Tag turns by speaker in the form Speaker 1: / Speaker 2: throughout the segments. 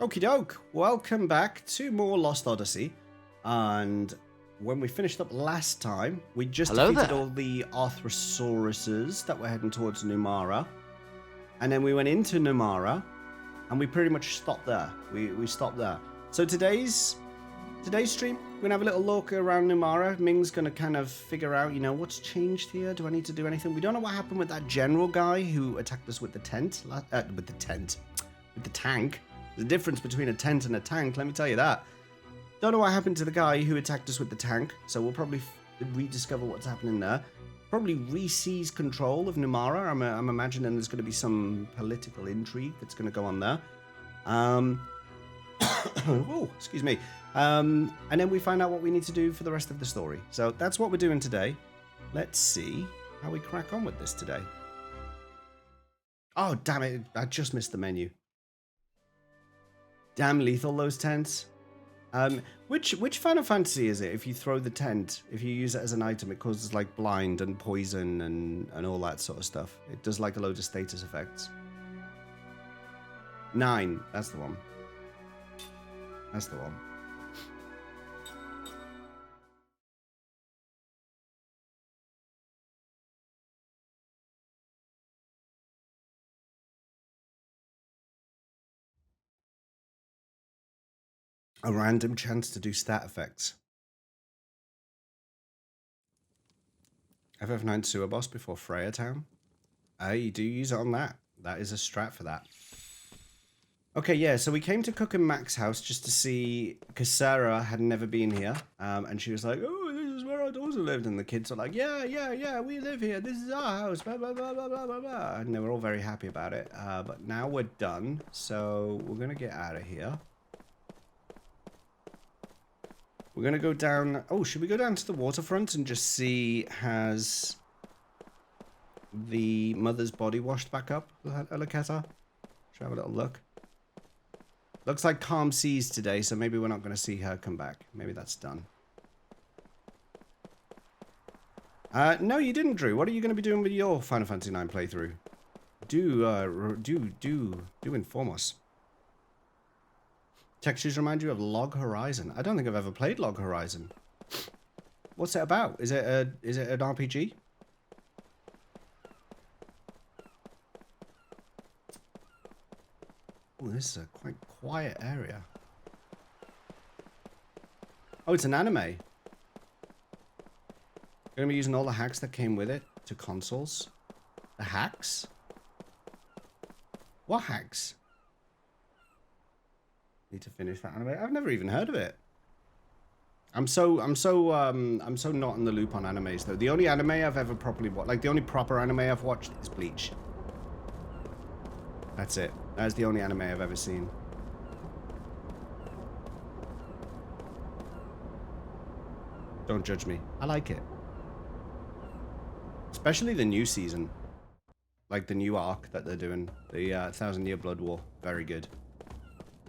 Speaker 1: Okie doke, welcome back to more Lost Odyssey. And when we finished up last time, we just defeated all the Arthrosauruses that were heading towards Numara. And then we went into Numara, and we pretty much stopped there. We stopped there. So today's stream, we're gonna have a little look around Numara. Ming's gonna kind of figure out, you know, what's changed here. Do I need to do anything? We don't know what happened with that general guy who attacked us with the tank. There's a difference between a tent and a tank, let me tell you that. Don't know what happened to the guy who attacked us with the tank, so we'll probably rediscover what's happening there. Probably re-seize control of Numara. I'm imagining there's going to be some political intrigue that's going to go on there. Oh, excuse me. And then we find out what we need to do for the rest of the story. So that's what we're doing today. Let's see how we crack on with this today. Oh, damn it. I just missed the menu. Damn lethal, those tents. Which Final Fantasy is it? If you throw the tent, if you use it as an item, it causes like blind and poison and all that sort of stuff. It does like a load of status effects. 9, that's the one. That's the one. A random chance to do stat effects. FF9 sewer boss before Freya Town. You do use it on that. That is a strat for that. Okay, yeah, so we came to Cook and Mac's house just to see, because Sarah had never been here, and she was like, oh, this is where our daughter lived, and the kids are like, yeah, we live here, this is our house, blah, blah, blah, blah, blah, blah, blah, and they were all very happy about it, but now we're done, so we're going to get out of here. We're going to go down... Oh, should we go down to the waterfront and just see, has the mother's body washed back up, Aliketa? Should I have a little look? Looks like calm seas today, so maybe we're not going to see her come back. Maybe that's done. No, you didn't, Drew. What are you going to be doing with your Final Fantasy IX playthrough? Do inform us. Textures remind you of Log Horizon. I don't think I've ever played Log Horizon. What's it about? Is it an RPG? Oh, this is a quite quiet area. Oh, it's an anime. Gonna be using all the hacks that came with it to consoles. The hacks? What hacks? Need to finish that anime. I've never even heard of it. I'm so not in the loop on animes though. The only anime I've ever properly watched, like the only proper anime I've watched is Bleach. That's it. That's the only anime I've ever seen. Don't judge me. I like it. Especially the new season. Like the new arc that they're doing. The 1000-Year Blood War. Very good.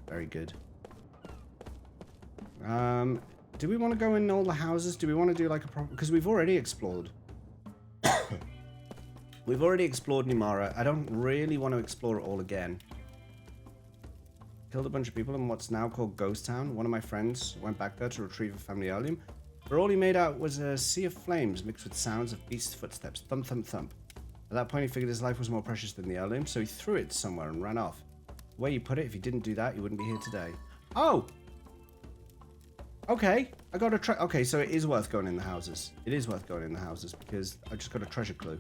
Speaker 1: Very good. Do we want to go in all the houses? Do we want to do like a proper... Because we've already explored. We've already explored Numara. I don't really want to explore it all again. Killed a bunch of people in what's now called Ghost Town. One of my friends went back there to retrieve a family heirloom. But all he made out was a sea of flames mixed with sounds of beast footsteps. Thump, thump, thump. At that point, he figured his life was more precious than the heirloom, so he threw it somewhere and ran off. The way you put it, if you didn't do that, you wouldn't be here today. Oh! Okay, I got a okay, so it is worth going in the houses. It is worth going in the houses because I just got a treasure clue.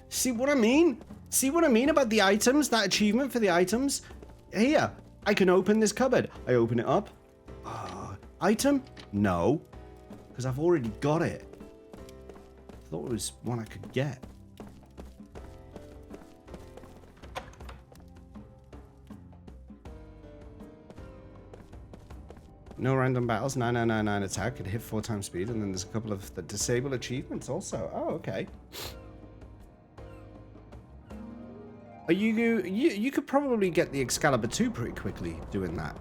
Speaker 1: See what I mean? See what I mean about the items? That achievement for the items? Here, I can open this cupboard. I open it up. Item? No. Because I've already got it. I thought it was one I could get. No random battles, 9999 attack, it hit 4 times speed, and then there's a couple of the disable achievements also. Oh, okay. You could probably get the Excalibur 2 pretty quickly doing that.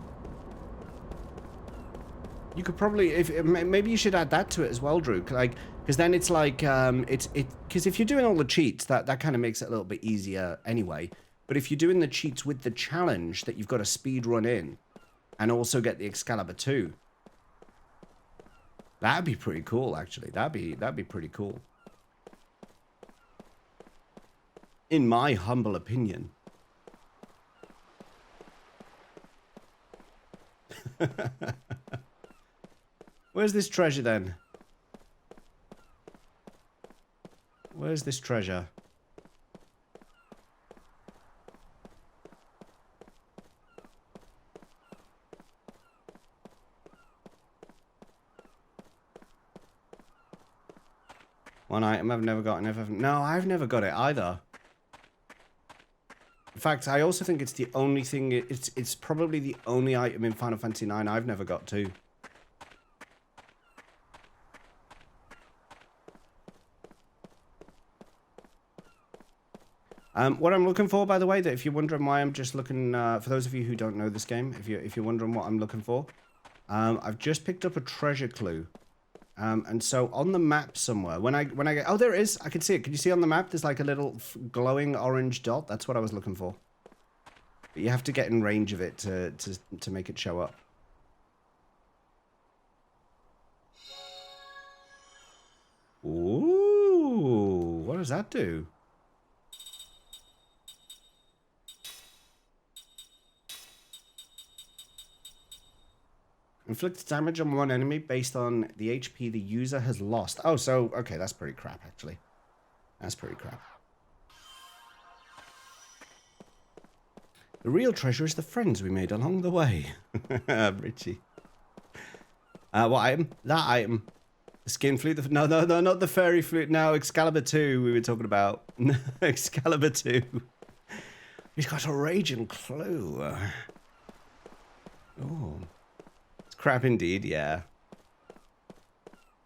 Speaker 1: You could probably, maybe you should add that to it as well, Drew. Like, because then it's like, because if you're doing all the cheats, that kind of makes it a little bit easier anyway. But if you're doing the cheats with the challenge that you've got to speed run in, and also get the Excalibur 2, that'd be pretty cool. Actually, that'd be pretty cool. In my humble opinion. Where's this treasure then? Where's this treasure? One item I've never got. No, I've never got it either. In fact, I also think it's the only thing. It's probably the only item in Final Fantasy IX I've never got too. What I'm looking for, by the way, that if you're wondering why I'm just looking, for those of you who don't know this game, if you're wondering what I'm looking for, I've just picked up a treasure clue. And so on the map somewhere, when I get, oh, there it is. I can see it. Can you see on the map? There's like a little glowing orange dot. That's what I was looking for. But you have to get in range of it to make it show up. Ooh, what does that do? Inflict damage on one enemy based on the HP the user has lost. Oh, so, okay, that's pretty crap, actually. That's pretty crap. The real treasure is the friends we made along the way. Richie. What item? That item. The skin flute? No, not the fairy flute. No, Excalibur 2 we were talking about. Excalibur 2. He's got a raging clue. Oh. Crap indeed, yeah.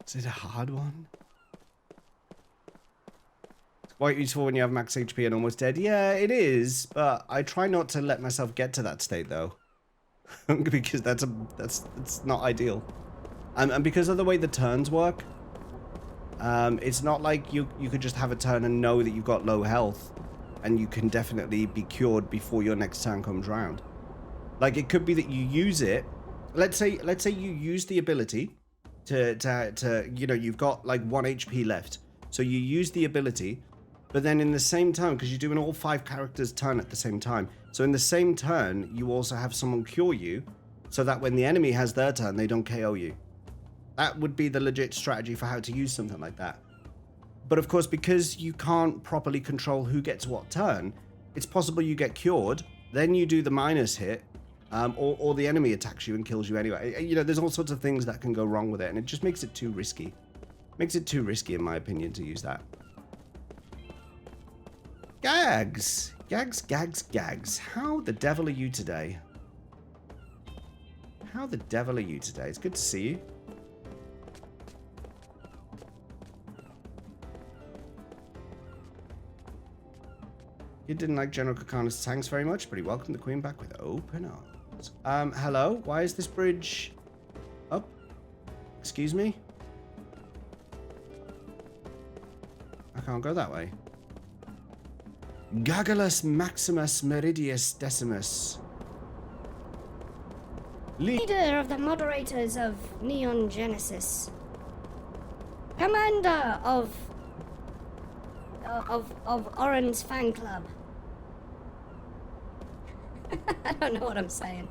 Speaker 1: Is it a hard one? It's quite useful when you have max HP and almost dead. Yeah, it is, but I try not to let myself get to that state though. Because that's not ideal. And because of the way the turns work, it's not like you could just have a turn and know that you've got low health and you can definitely be cured before your next turn comes round. Like, it could be that you use it. Let's say you use the ability to you know, you've got like 1 HP left. So you use the ability, but then in the same turn, because you're doing all 5 characters turn at the same time. So in the same turn, you also have someone cure you, so that when the enemy has their turn, they don't KO you. That would be the legit strategy for how to use something like that. But of course, because you can't properly control who gets what turn, it's possible you get cured, then you do the minus hit, or the enemy attacks you and kills you anyway. You know, there's all sorts of things that can go wrong with it, and it just makes it too risky. Makes it too risky, in my opinion, to use that. Gags! Gags. How the devil are you today? How the devil are you today? It's good to see you. You didn't like General Kakana's thanks very much, but he welcomed the Queen back with open arms. Hello? Why is this bridge up? Excuse me? I can't go that way. Gagulus Maximus Meridius Decimus.
Speaker 2: Leader of the moderators of Neon Genesis. Commander of Orange Fan Club. I don't know what I'm saying.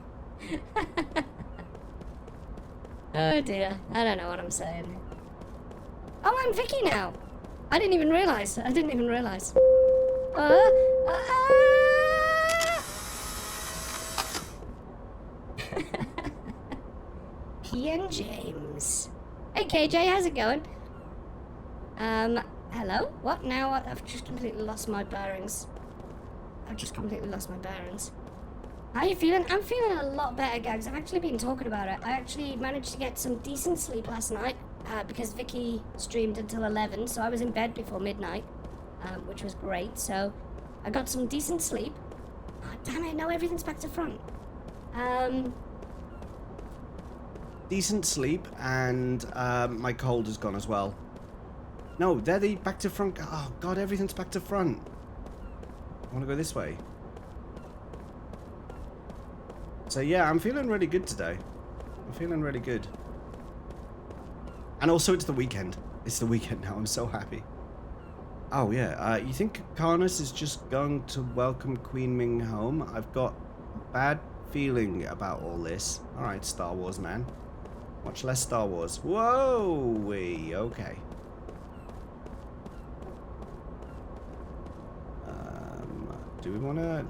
Speaker 2: Oh dear, I don't know what I'm saying. Oh, I'm Vicky now. I didn't even realize. Ian James. Hey KJ, how's it going? Hello? What now? I've just completely lost my bearings. How are you feeling? I'm feeling a lot better, Gags. I've actually been talking about it. I actually managed to get some decent sleep last night, because Vicky streamed until 11, so I was in bed before midnight, which was great. So I got some decent sleep. Oh, damn it, now everything's back to front.
Speaker 1: decent sleep, and my cold is gone as well. No, they're the back to front. Oh, God, everything's back to front. I want to go this way. So, yeah, I'm feeling really good today. I'm feeling really good. And also, it's the weekend. It's the weekend now. I'm so happy. Oh, yeah. You think Karnas is just going to welcome Queen Ming home? I've got a bad feeling about all this. All right, Star Wars, man. Much less Star Wars. Whoa! Okay. Do we wanna?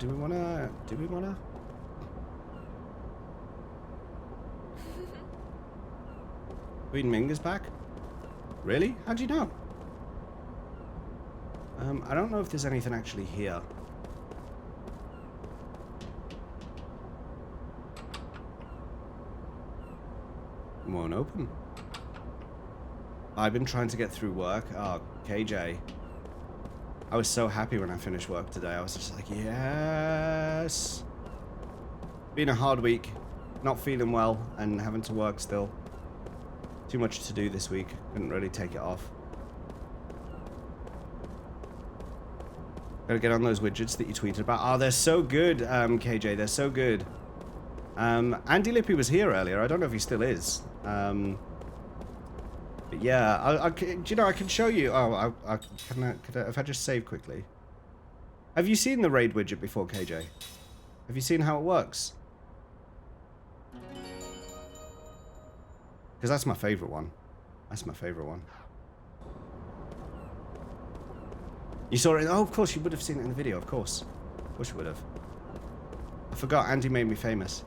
Speaker 1: Queen Ming is back? Really? How'd you know? I don't know if there's anything actually here. Won't open. I've been trying to get through work. Oh, KJ. I was so happy when I finished work today. I was just like, yes. Been a hard week. Not feeling well and having to work still. Too much to do this week. Couldn't really take it off. Gotta get on those widgets that you tweeted about. Oh, they're so good, KJ. They're so good. Andy Lippy was here earlier. I don't know if he still is. But yeah, do you know, I can show you. Oh, if I just save quickly. Have you seen the raid widget before, KJ? Have you seen how it works? Because that's my favorite one. That's my favorite one. You saw it? Oh, of course, you would have seen it in the video, of course. Of course you would have. I forgot Andy made me famous.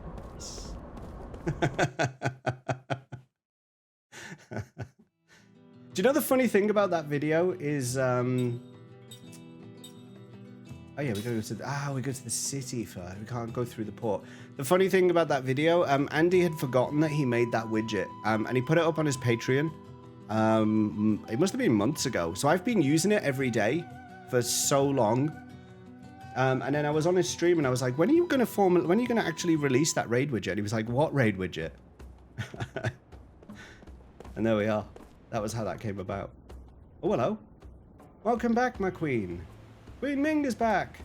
Speaker 1: Do you know the funny thing about that video is, oh yeah, we go to the city first. We can't go through the port. The funny thing about that video, Andy had forgotten that he made that widget, and he put it up on his Patreon. It must have been months ago. So I've been using it every day for so long. And then I was on his stream and I was like, when are you going to actually release that raid widget? And he was like, what raid widget? And there we are. That was how that came about. Oh, hello. Welcome back, my queen. Queen Ming is back.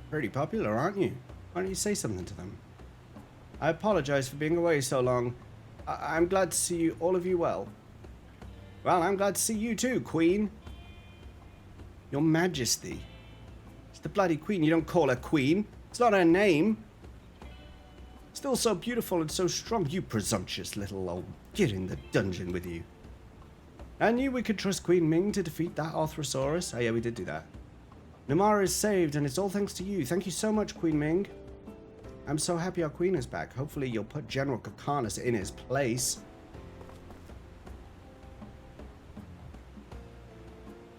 Speaker 1: Pretty popular, aren't you? Why don't you say something to them? I apologize for being away so long. I'm glad to see you, all of you well. Well, I'm glad to see you too, Queen. Your Majesty. It's the bloody Queen. You don't call her Queen. It's not her name. Still so beautiful and so strong. You presumptuous little old... Get in the dungeon with you. I knew we could trust Queen Ming to defeat that Arthrosaurus. Oh yeah, we did do that. Numara is saved, and it's all thanks to you. Thank you so much, Queen Ming. I'm so happy our queen is back. Hopefully you'll put General Kakarnas in his place.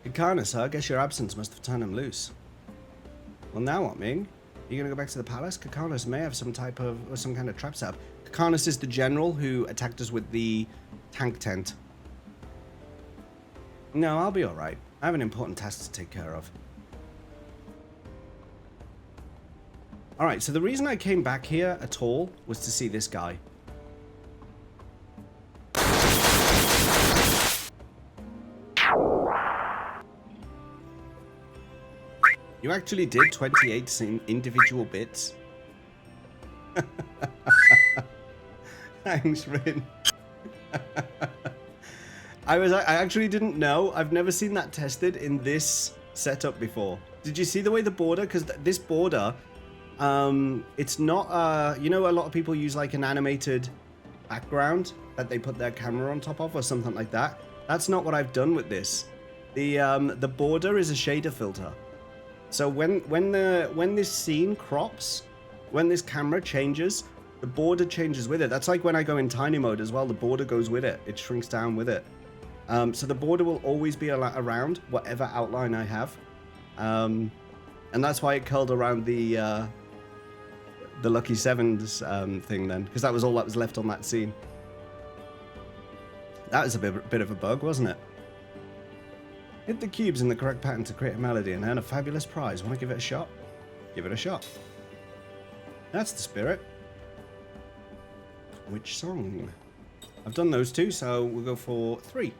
Speaker 1: Kakarnas, huh? I guess your absence must have turned him loose. Well, now what, Ming? Are you gonna go back to the palace? Kakarnas may have some kind of trap set up. Kakarnas is the general who attacked us with the tank tent. No, I'll be alright. I have an important task to take care of. Alright, so the reason I came back here at all was to see this guy. You actually did 28 individual bits. Thanks, Rin. I actually didn't know. I've never seen that tested in this setup before. Did you see the way the border? Because this border, it's not, you know, a lot of people use like an animated background that they put their camera on top of or something like that. That's not what I've done with this. The border is a shader filter. So when this scene crops, when this camera changes, the border changes with it. That's like when I go in tiny mode as well. The border goes with it. It shrinks down with it. So the border will always be around whatever outline I have. And that's why it curled around the Lucky Sevens thing then, because that was all that was left on that scene. That was a bit of a bug, wasn't it? Hit the cubes in the correct pattern to create a melody and earn a fabulous prize. Want to give it a shot? Give it a shot. That's the spirit. which song? I've done those two, so we'll go for 3.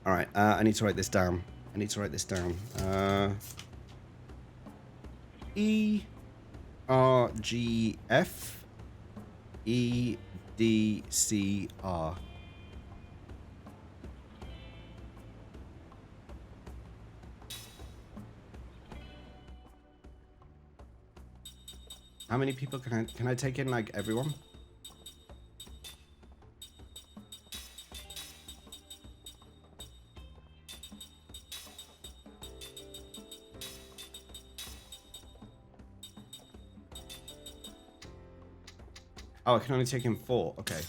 Speaker 1: Alright, I need to write this down. E R G F E D C R. How many people can I take in, like, everyone? Oh, I can only take in 4. Okay.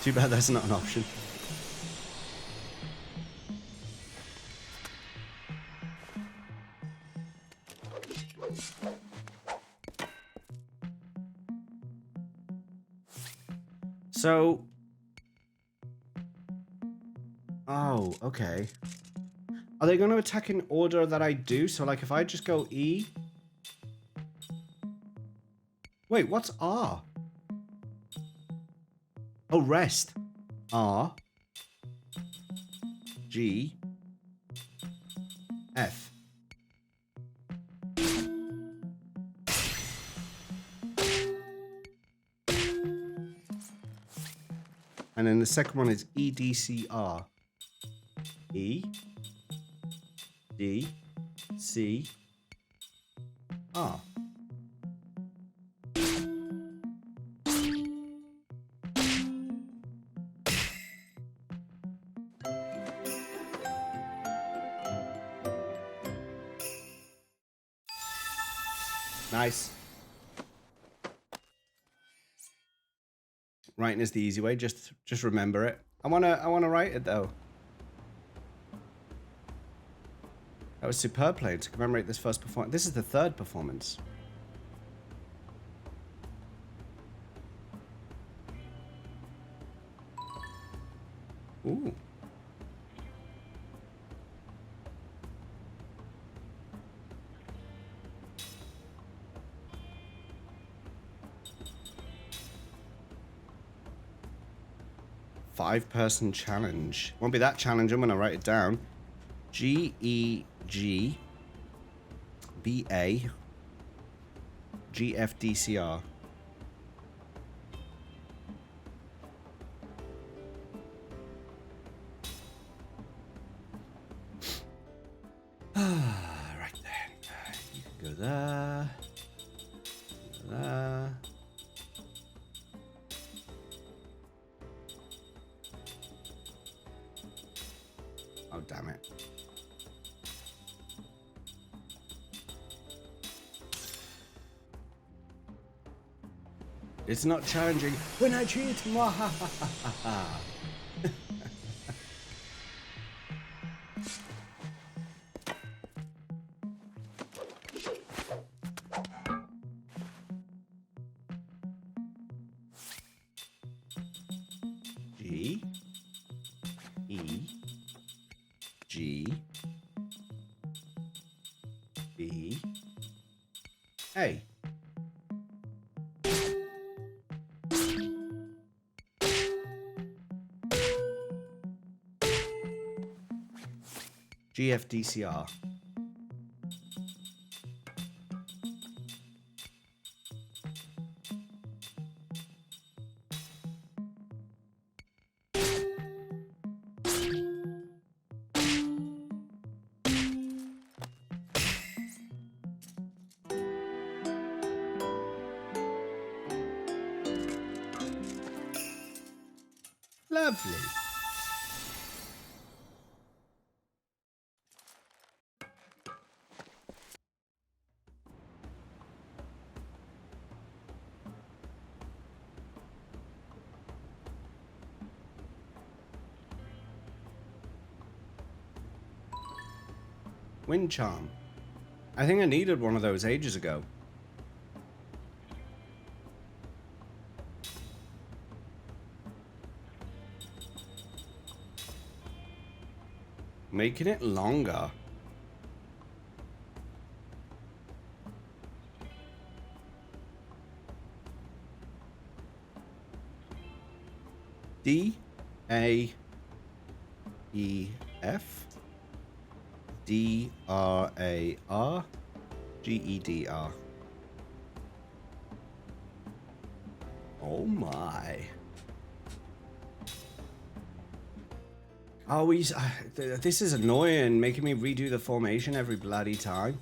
Speaker 1: Too bad that's not an option. So... Oh, okay. Are they going to attack in order that I do? So, like, if I just go E... Wait, what's R? Oh, rest. R. G. F. And then the second one is E, D, C, R. E. D. C. R. Nice. Writing is the easy way. Just remember it. I wanna write it though. That was superb playing to commemorate this first performance. This is the 3rd performance. Ooh. Five-person challenge. Won't be that challenging when I write it down. G-E-G B-A G-F-D-C-R. Right then. You can go there. Go there. Oh, damn it. It's not challenging when I cheat. G E G B A. GFDCR. Lovely. Wind charm. I think I needed one of those ages ago. Making it longer. D A E F D R A R G E D R. Oh my. Oh, this is annoying, making me redo the formation every bloody time.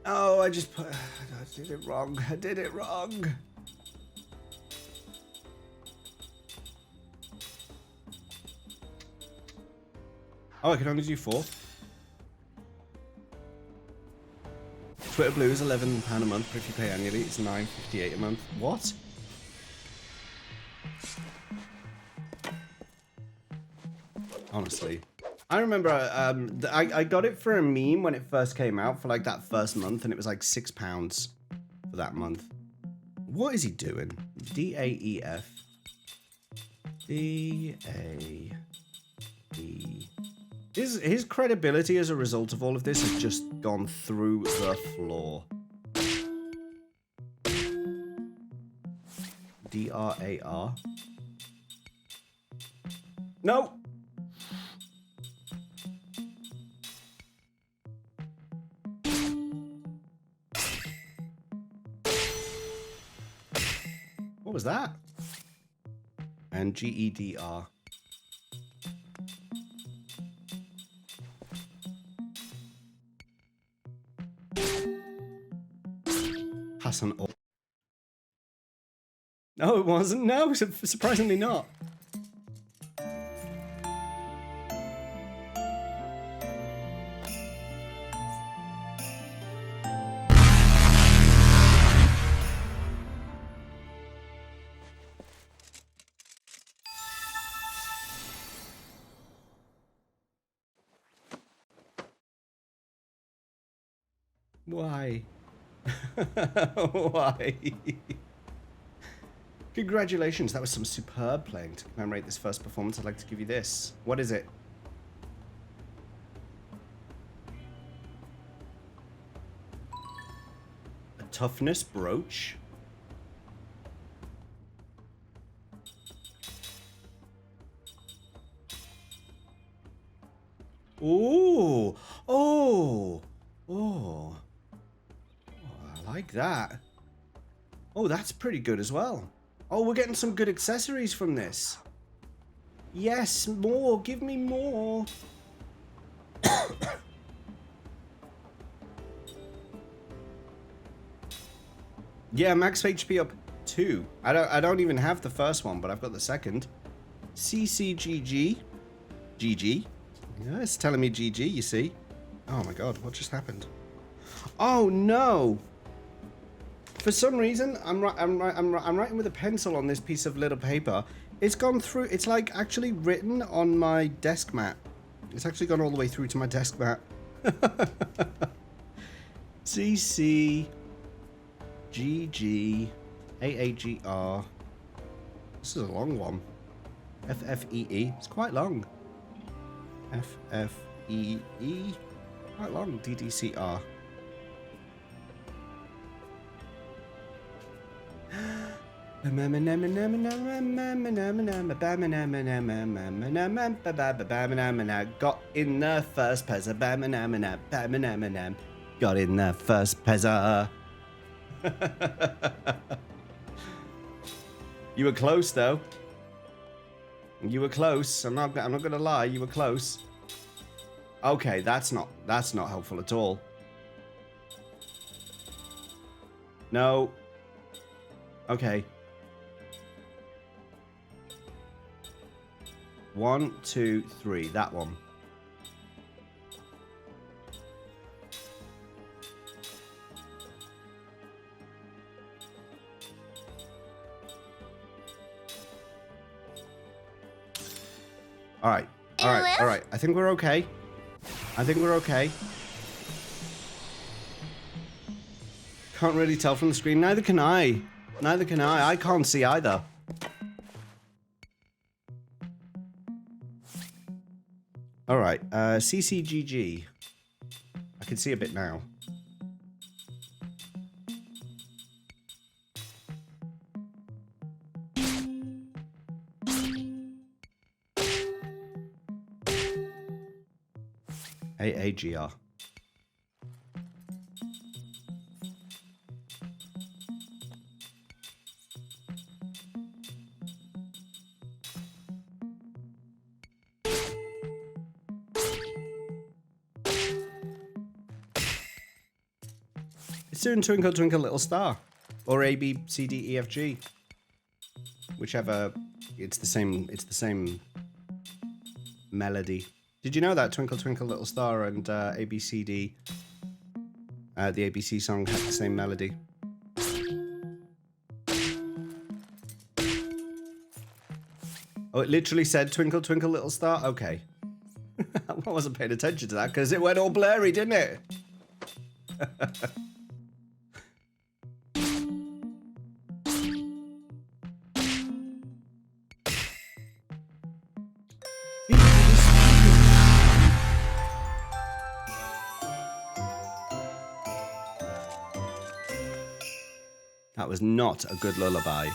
Speaker 1: Oh, I did it wrong. I did it wrong. Oh, I can only do 4. Twitter Blue is £11 a month, but if you pay annually, it's $9.58 a month. What? Honestly. I remember I got it for a meme when it first came out for like that first month, and it was like £6 for that month. What is he doing? D-A-E-F. D-A-E. His credibility as a result of all of this has just gone through the floor. D-R-A-R. No! What was that? And G-E-D-R. Hassan. No, it wasn't. No, surprisingly not. Why? Why? Congratulations, that was some superb playing. To commemorate this first performance, I'd like to give you this. What is it? A toughness brooch? Ooh! Oh! Oh! I like that. Oh, that's pretty good as well. Oh, we're getting some good accessories from this. Yes, more. Give me more. Yeah, max HP up 2. I don't even have the first one, but I've got the second. CCGG. GG. Yeah, it's telling me GG, you see. Oh my god, what just happened? Oh no! For some reason, I'm writing with a pencil on this piece of little paper. It's gone through. It's like actually written on my desk mat. It's actually gone all the way through to my desk mat. CC GG AAGR. This is a long one. FFEE. It's quite long. FFEE. Quite long. DDCR. Got in the first pezza. Got in the first pezza. You were close though. You were close. I'm not gonna lie. You were close. Okay, that's not helpful at all. No. Okay. 1, 2, 3. That one. All right. All right. All right. I think we're okay. Can't really tell from the screen. Neither can I. I can't see either. All right. CCGG. I can see a bit now. AAGR. It's doing Twinkle Twinkle Little Star. Or A, B, C, D, E, F, G. Whichever, it's the same melody. Did you know that Twinkle Twinkle Little Star and A, B, C, D, the ABC song had the same melody? Oh, it literally said Twinkle Twinkle Little Star? Okay. I wasn't paying attention to that because it went all blurry, didn't it? That was not a good lullaby.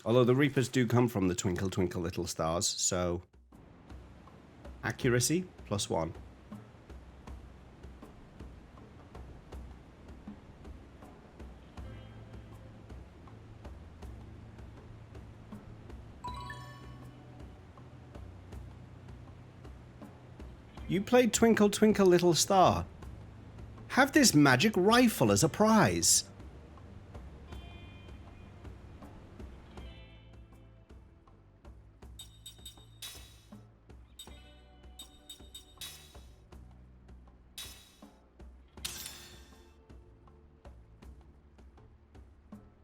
Speaker 1: Although the Reapers do come from the Twinkle Twinkle Little Stars, so... Accuracy, +1. You played Twinkle Twinkle Little Star. Have this magic rifle as a prize.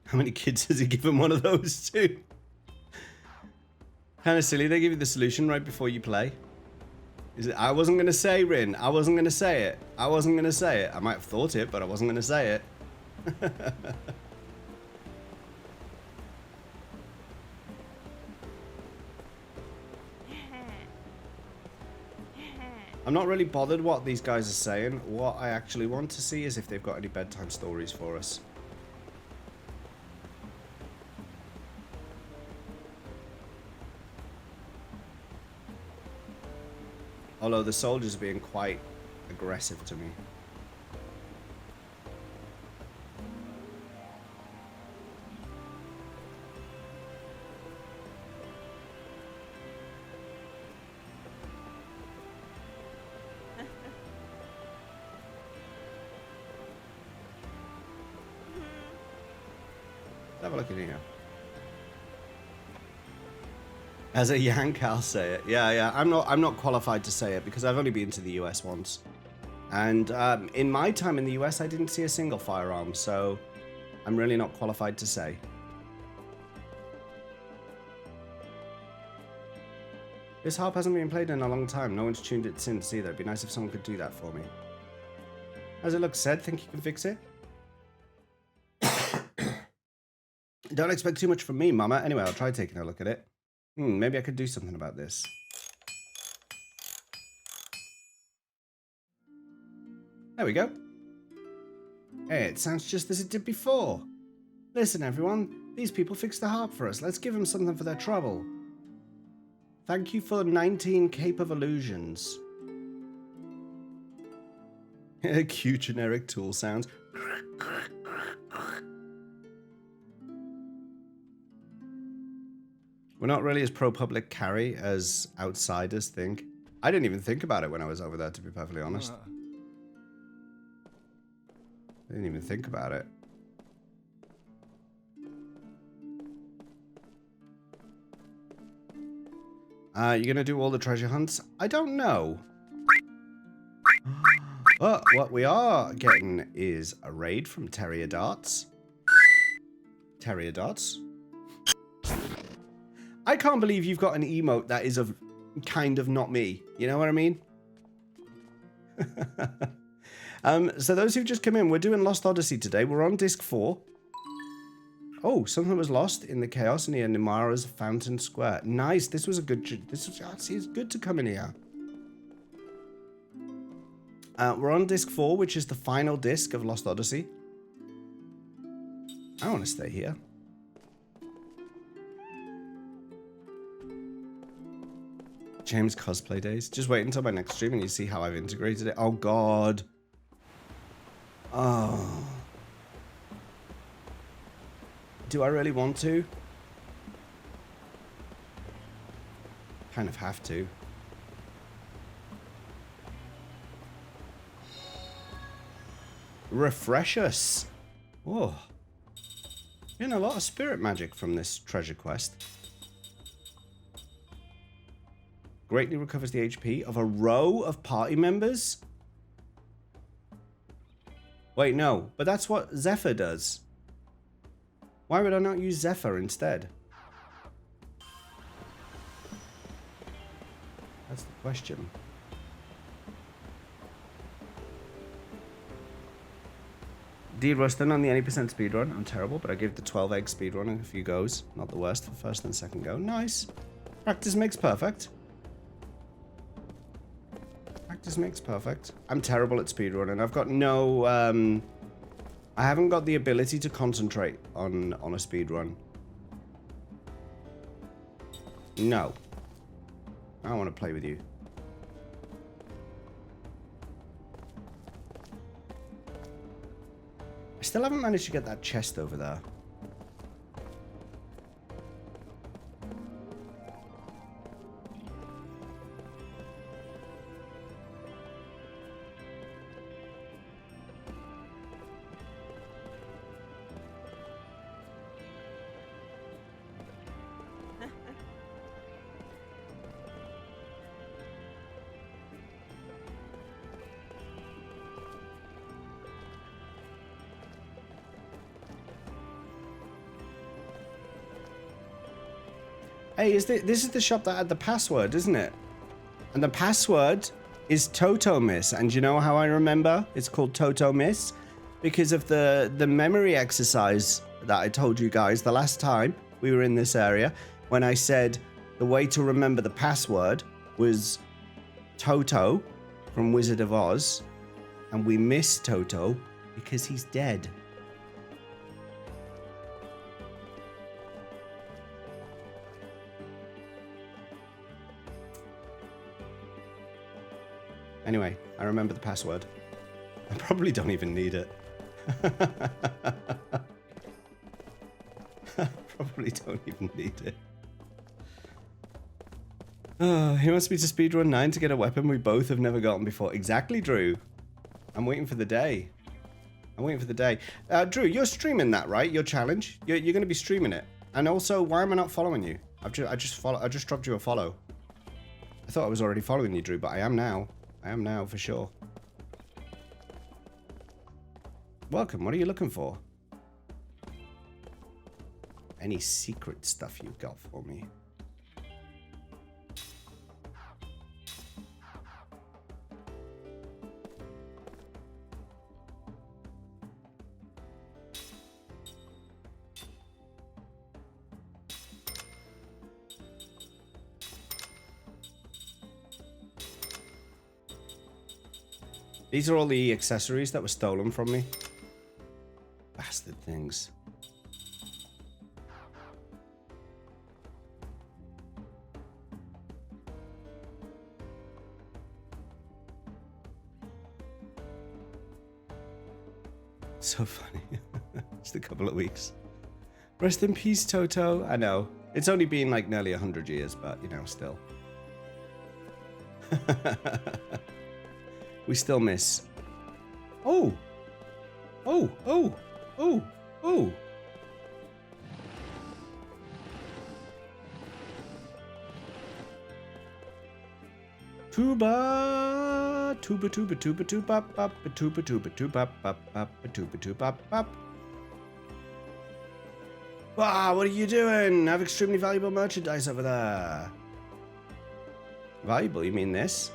Speaker 1: How many kids has he given one of those to? Kind of silly. They give you the solution right before you play. Is it? I wasn't going to say, Rin. I wasn't going to say it. I wasn't going to say it. I might have thought it, but I wasn't going to say it. I'm not really bothered what these guys are saying. What I actually want to see is if they've got any bedtime stories for us. Although the soldiers are being quite aggressive to me. Let's have a look in here. As a Yank, I'll say it. Yeah. I'm not qualified to say it because I've only been to the US once. And in my time in the US, I didn't see a single firearm, so I'm really not qualified to say. This harp hasn't been played in a long time. No one's tuned it since either. It'd be nice if someone could do that for me. As it looks said, think you can fix it? Don't expect too much from me, Mama. Anyway, I'll try taking a look at it. Maybe I could do something about this. There we go. Hey, it sounds just as it did before. Listen, everyone. These people fixed the harp for us. Let's give them something for their trouble. Thank you for 19 Cape of Illusions. Cute generic tool sounds. We're not really as pro-public carry as outsiders think. I didn't even think about it when I was over there, to be perfectly honest. I didn't even think about it. You gonna do all the treasure hunts? I don't know. But what we are getting is a raid from Terrier Darts. Terrier Darts. I can't believe you've got an emote that is of kind of not me. You know what I mean? So those who've just come in, we're doing Lost Odyssey today. We're on disc 4. Oh, something was lost in the chaos near Numara's Fountain Square. Nice. This was a good... see, it's good to come in here. We're on disc 4, which is the final disc of Lost Odyssey. I want to stay here. James cosplay days. Just wait until my next stream and you see how I've integrated it. Oh, God. Oh. Do I really want to? Kind of have to. Refresh us. Oh. Getting a lot of spirit magic from this treasure quest. Greatly recovers the HP of a row of party members? Wait, no. But that's what Zephyr does. Why would I not use Zephyr instead? That's the question. D Rustin on the any percent speedrun. I'm terrible, but I gave the 12 egg speedrun a few goes. Not the worst for first and second go. Nice. Practice makes perfect. Practice makes perfect. I'm terrible at speedrunning. I've got no... I haven't got the ability to concentrate on a speedrun. No. I don't want to play with you. I still haven't managed to get that chest over there. Hey, this is the shop that had the password, isn't it? And the password is Toto Miss. And you know how I remember it's called Toto Miss? Because of the memory exercise that I told you guys the last time we were in this area, when I said the way to remember the password was Toto from Wizard of Oz. And we miss Toto because he's dead. Anyway, I remember the password. I probably don't even need it. Probably don't even need it. Oh, he wants me to speedrun 9 to get a weapon we both have never gotten before. Exactly, Drew. I'm waiting for the day. I'm waiting for the day. Drew, you're streaming that, right? Your challenge? You're going to be streaming it. And also, why am I not following you? I just dropped you a follow. I thought I was already following you, Drew, but I am now. I am now, for sure. Welcome. What are you looking for? Any secret stuff you've got for me? These are all the accessories that were stolen from me. Bastard things. So funny. Just a couple of weeks. Rest in peace, Toto. I know. It's only been like nearly 100 years, but you know, still. We still miss. Oh! Oh! Oh! Oh! Oh! Tuba! Tuba, tuba, tuba, tuba, bop, tuba, tuba, tuba, bop, bop, tuba, tuba, bop. Wow, what are you doing? I have extremely valuable merchandise over there. Valuable? You mean this?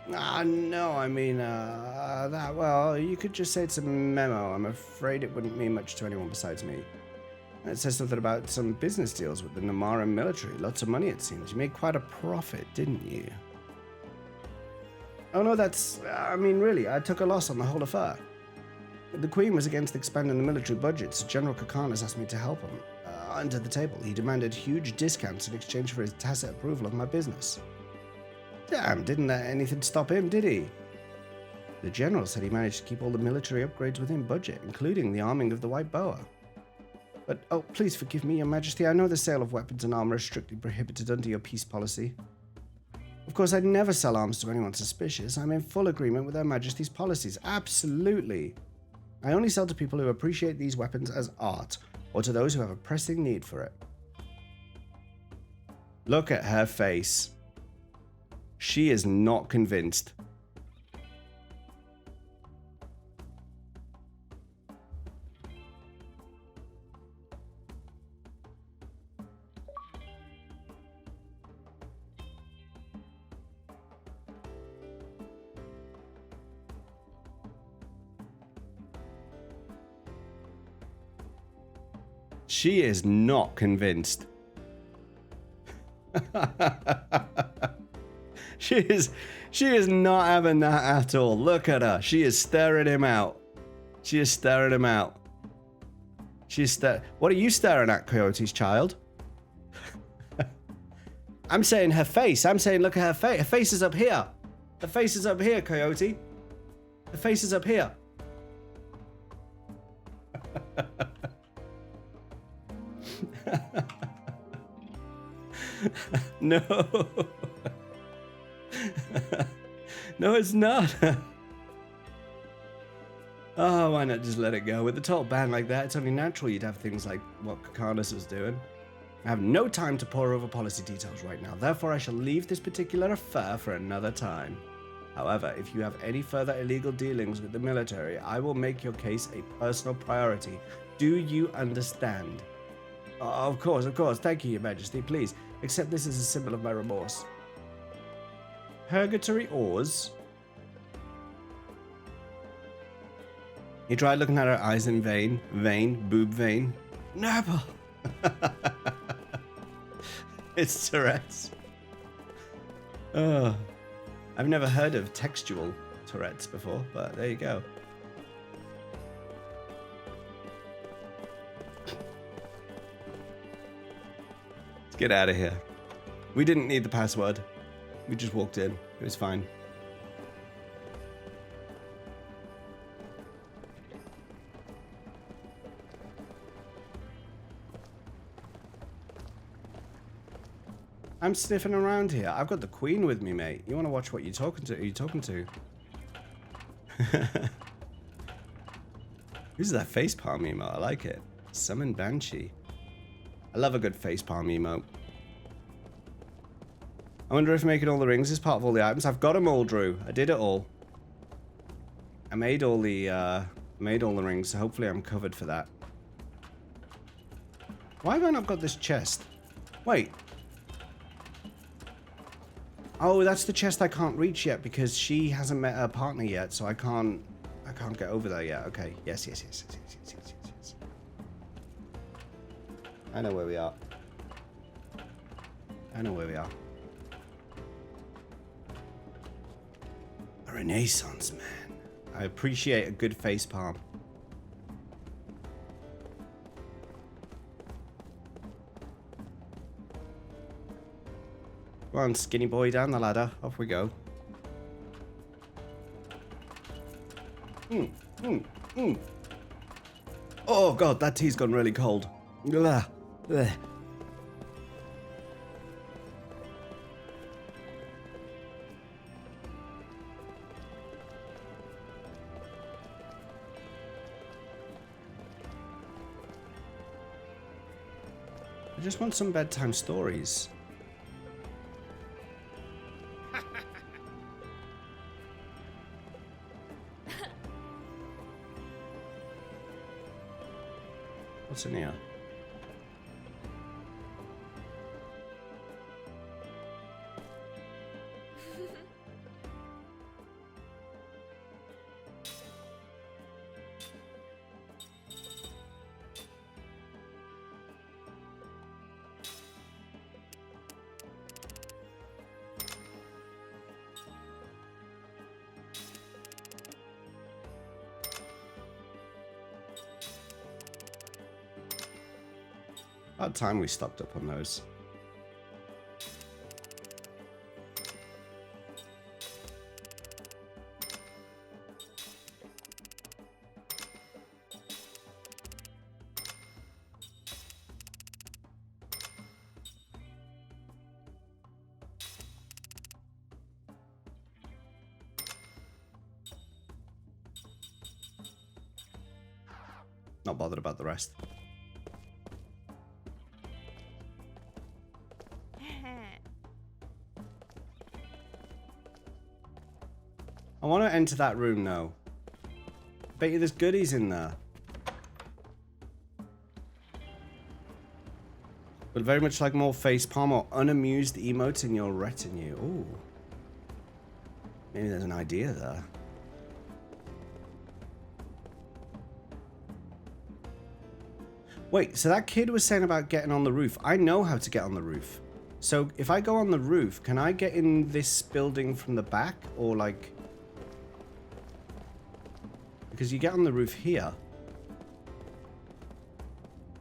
Speaker 1: No, I mean, that, well, you could just say it's a memo. I'm afraid it wouldn't mean much to anyone besides me. It says something about some business deals with the Numara military. Lots of money, it seems. You made quite a profit, didn't you? Oh, no, that's, I mean, really, I took a loss on the whole affair. The Queen was against expanding the military budget, so General Kakanas asked me to help him. Under the table, he demanded huge discounts in exchange for his tacit approval of my business. Damn, didn't let anything stop him, did he? The general said he managed to keep all the military upgrades within budget, including the arming of the White Boa. But, oh, please forgive me, Your Majesty. I know the sale of weapons and armor is strictly prohibited under your peace policy. Of course, I'd never sell arms to anyone suspicious. I'm in full agreement with Her Majesty's policies. Absolutely. I only sell to people who appreciate these weapons as art, or to those who have a pressing need for it. Look at her face. She is not convinced. She is not convinced. She is not having that at all. Look at her. She is staring him out. She is staring him out. What are you staring at, Coyote's child? I'm saying her face. I'm saying look at her face. Her face is up here. Her face is up here, Coyote. Her face is up here. No. No, it's not. Oh, why not just let it go? With a total ban like that, it's only natural you'd have things like what Kakarnas was doing. I have no time to pore over policy details right now, therefore I shall leave this particular affair for another time. However, if you have any further illegal dealings with the military, I will make your case a personal priority. Do you understand? Of course. Thank you, Your Majesty. Please, accept this as a symbol of my remorse. Purgatory ores? He tried looking at her eyes in vain. Boob vein. Nurple! It's Tourette's. Oh, I've never heard of textual Tourette's before, but there you go. Let's get out of here. We didn't need the password. We just walked in. It was fine. I'm sniffing around here. I've got the Queen with me, mate. You want to watch what you're talking to? Who are you talking to? Who's that facepalm emote? I like it. Summon Banshee. I love a good facepalm emote. I wonder if making all the rings is part of all the items. I've got them all, Drew. I did it all. I made all the rings, so hopefully I'm covered for that. Why have I not got this chest? Wait. Oh, that's the chest I can't reach yet because she hasn't met her partner yet, so I can't get over there yet. Okay. Yes. I know where we are. A Renaissance man. I appreciate a good facepalm. Come on, skinny boy, down the ladder. Off we go. Oh god, that tea's gone really cold. Ugh. Ugh. I just want some bedtime stories. What's in here? About time we stocked up on those. Not bothered about the rest. I want to enter that room now. Bet you there's goodies in there. But very much like more facepalm or unamused emotes in your retinue. Ooh. Maybe there's an idea there. Wait, so that kid was saying about getting on the roof. I know how to get on the roof. So if I go on the roof, can I get in this building from the back? Or like... Because you get on the roof here.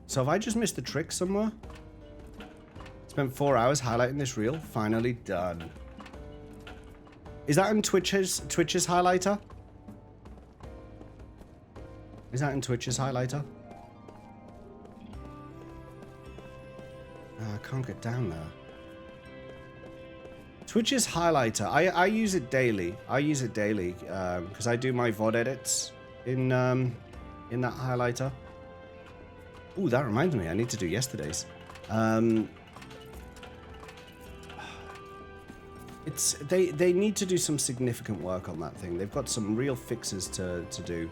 Speaker 1: So have I just missed the trick somewhere? Spent 4 hours highlighting this reel. Finally done. Is that in Twitch's highlighter? Is that in Twitch's highlighter? I can't get down there. Twitch's highlighter. I use it daily. I use it daily because I do my VOD edits in that highlighter. Ooh, that reminds me. I need to do yesterday's. They need to do some significant work on that thing. They've got some real fixes to do.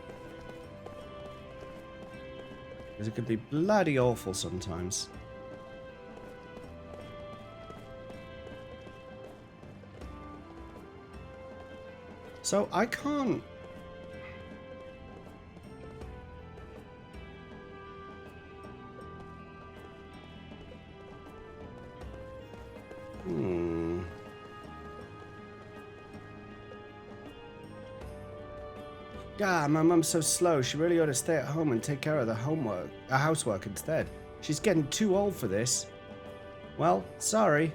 Speaker 1: Because it could be bloody awful sometimes. So I can't... God, my mum's so slow. She really ought to stay at home and take care of the housework instead. She's getting too old for this. Well, sorry.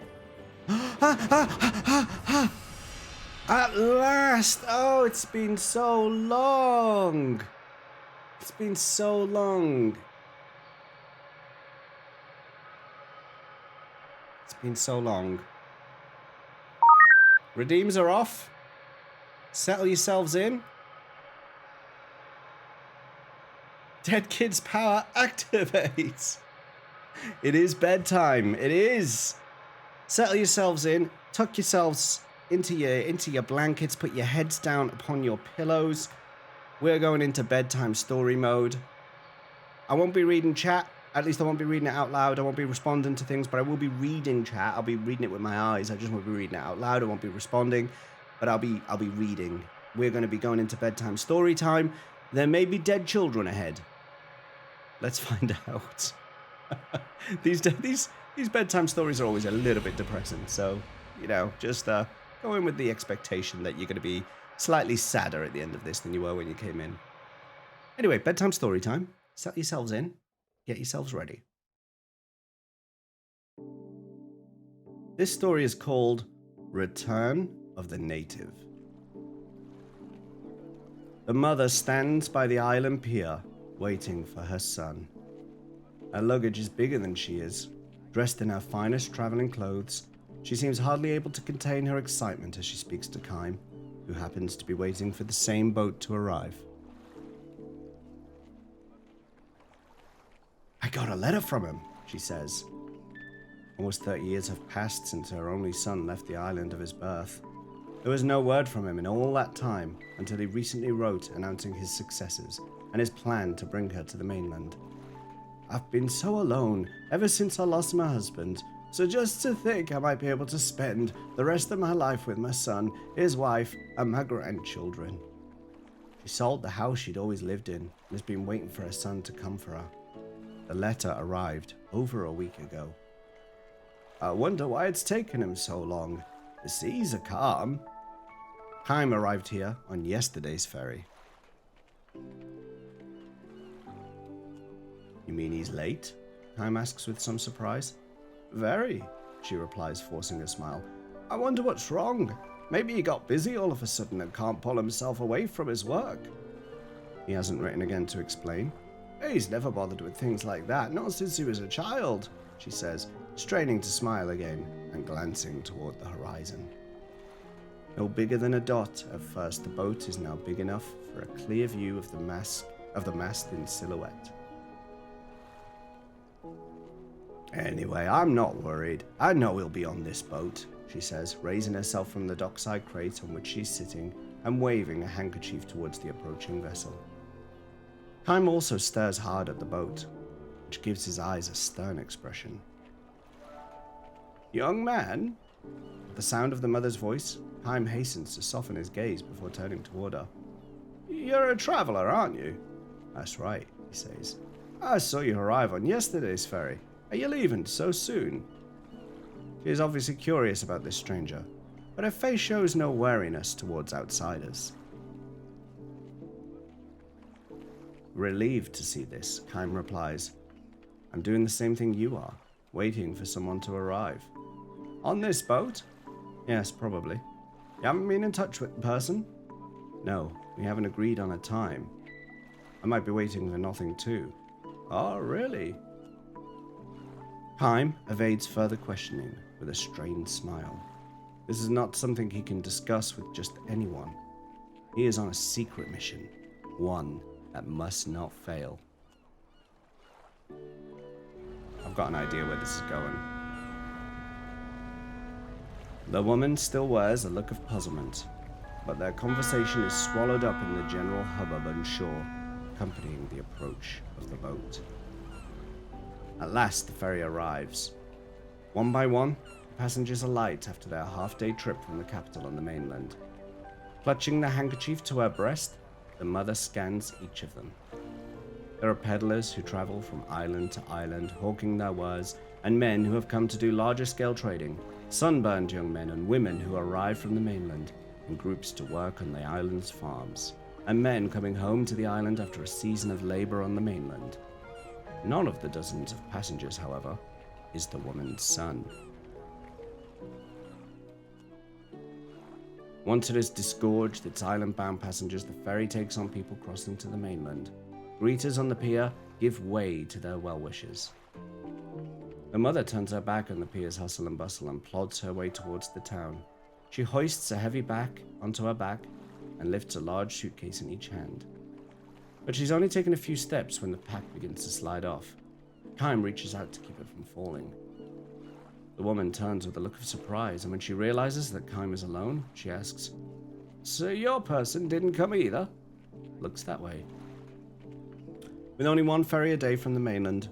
Speaker 1: At last! Oh, it's been so long. It's been so long. It's been so long. Redeems are off. Settle yourselves in. Dead Kid's power activates. It is bedtime. It is. Settle yourselves in. Tuck yourselves into your blankets. Put your heads down upon your pillows. We're going into bedtime story mode. I won't be reading chat. At least I won't be reading it out loud. I won't be responding to things, but I will be reading chat. I'll be reading it with my eyes. I just won't be reading it out loud. I won't be responding, but I'll be reading. We're going to be going into bedtime story time. There may be dead children ahead. Let's find out. These bedtime stories are always a little bit depressing, so you know, just go in with the expectation that you're going to be slightly sadder at the end of this than you were when you came in. Anyway, bedtime story time. Set yourselves in. Get yourselves ready. This story is called Return of the Native. The mother stands by the island pier, waiting for her son. Her luggage is bigger than she is. Dressed in her finest traveling clothes, she seems hardly able to contain her excitement as she speaks to Kime, who happens to be waiting for the same boat to arrive. I got a letter from him, she says. Almost 30 years have passed since her only son left the island of his birth. There was no word from him in all that time until he recently wrote announcing his successes and his plan to bring her to the mainland. I've been so alone ever since I lost my husband, so just to think I might be able to spend the rest of my life with my son, his wife, and my grandchildren. She sold the house she'd always lived in and has been waiting for her son to come for her. The letter arrived over a week ago. I wonder why it's taken him so long. The seas are calm. Kime arrived here on yesterday's ferry. You mean he's late? Kime asks with some surprise. Very, she replies, forcing a smile. I wonder what's wrong. Maybe he got busy all of a sudden and can't pull himself away from his work. He hasn't written again to explain. He's never bothered with things like that, not since he was a child, she says, straining to smile again and glancing toward the horizon. No bigger than a dot at first, the boat is now big enough for a clear view of the mast in silhouette. Anyway, I'm not worried. I know he'll be on this boat, she says, raising herself from the dockside crate on which she's sitting and waving a handkerchief towards the approaching vessel. Kym also stares hard at the boat, which gives his eyes a stern expression. Young man? At the sound of the mother's voice, Kym hastens to soften his gaze before turning toward her. You're a traveller, aren't you? That's right, he says. I saw you arrive on yesterday's ferry. Are you leaving so soon? She is obviously curious about this stranger, but her face shows no wariness towards outsiders. Relieved to see this, Kym replies, I'm doing the same thing you are, waiting for someone to arrive. On this boat? Yes, probably. You haven't been in touch with the person? No, we haven't agreed on a time. I might be waiting for nothing too. Oh, really? Kym evades further questioning with a strained smile. This is not something he can discuss with just anyone. He is on a secret mission, one that must not fail. I've got an idea where this is going. The woman still wears a look of puzzlement, but their conversation is swallowed up in the general hubbub on shore, accompanying the approach of the boat. At last, the ferry arrives. One by one, the passengers alight after their half-day trip from the capital on the mainland. Clutching the handkerchief to her breast, the mother scans each of them. There are peddlers who travel from island to island, hawking their wares, and men who have come to do larger-scale trading, sunburned young men and women who arrive from the mainland in groups to work on the island's farms, and men coming home to the island after a season of labor on the mainland. None of the dozens of passengers, however, is the woman's son. Once it has disgorged its island-bound passengers, the ferry takes on people crossing to the mainland. Greeters on the pier give way to their well-wishers. The mother turns her back on the pier's hustle and bustle and plods her way towards the town. She hoists a heavy bag onto her back and lifts a large suitcase in each hand. But she's only taken a few steps when the pack begins to slide off. Kym reaches out to keep it from falling. The woman turns with a look of surprise, and when she realizes that Kym is alone, she asks, So your person didn't come either? Looks that way. With only one ferry a day from the mainland,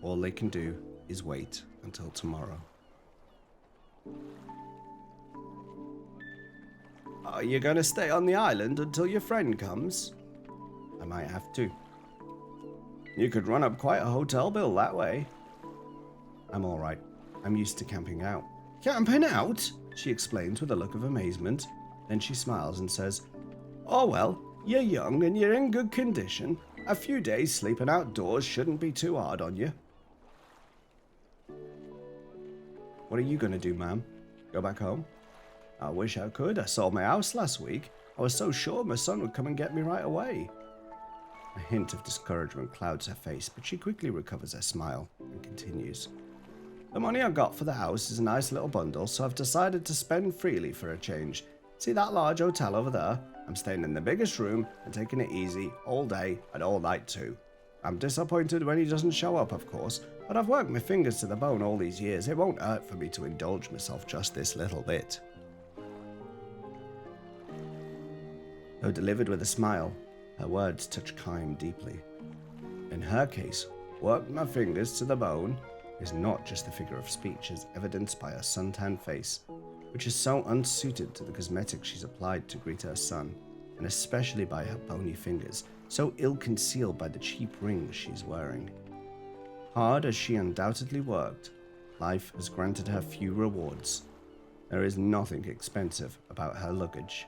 Speaker 1: all they can do is wait until tomorrow. Are you going to stay on the island until your friend comes? I might have to. You could run up quite a hotel bill that way. I'm all right. I'm used to camping out. Camping out? She explains with a look of amazement. Then she smiles and says, Oh well, you're young and you're in good condition. A few days sleeping outdoors shouldn't be too hard on you. What are you going to do, ma'am? Go back home? I wish I could. I sold my house last week. I was so sure my son would come and get me right away. A hint of discouragement clouds her face, but she quickly recovers her smile and continues. The money I got for the house is a nice little bundle, so I've decided to spend freely for a change. See that large hotel over there? I'm staying in the biggest room and taking it easy all day and all night too. I'm disappointed when he doesn't show up, of course, but I've worked my fingers to the bone all these years. It won't hurt for me to indulge myself just this little bit. Though delivered with a smile, her words touch Kym deeply. In her case, work my fingers to the bone is not just a figure of speech as evidenced by her suntanned face, which is so unsuited to the cosmetics she's applied to greet her son, and especially by her bony fingers, so ill-concealed by the cheap rings she's wearing. Hard as she undoubtedly worked, life has granted her few rewards. There is nothing expensive about her luggage.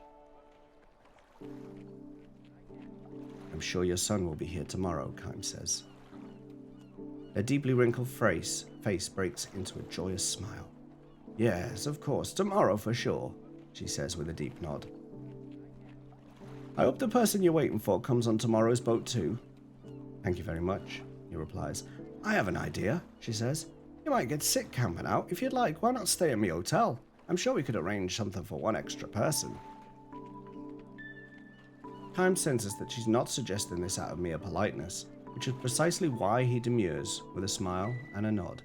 Speaker 1: I'm sure your son will be here tomorrow, Kym says. Her deeply wrinkled face breaks into a joyous smile. Yes, of course, tomorrow for sure, she says with a deep nod. I hope the person you're waiting for comes on tomorrow's boat too. Thank you very much, he replies. I have an idea, she says. You might get sick camping out. If you'd like, why not stay in my hotel? I'm sure we could arrange something for one extra person. Kym senses that she's not suggesting this out of mere politeness, which is precisely why he demurs with a smile and a nod.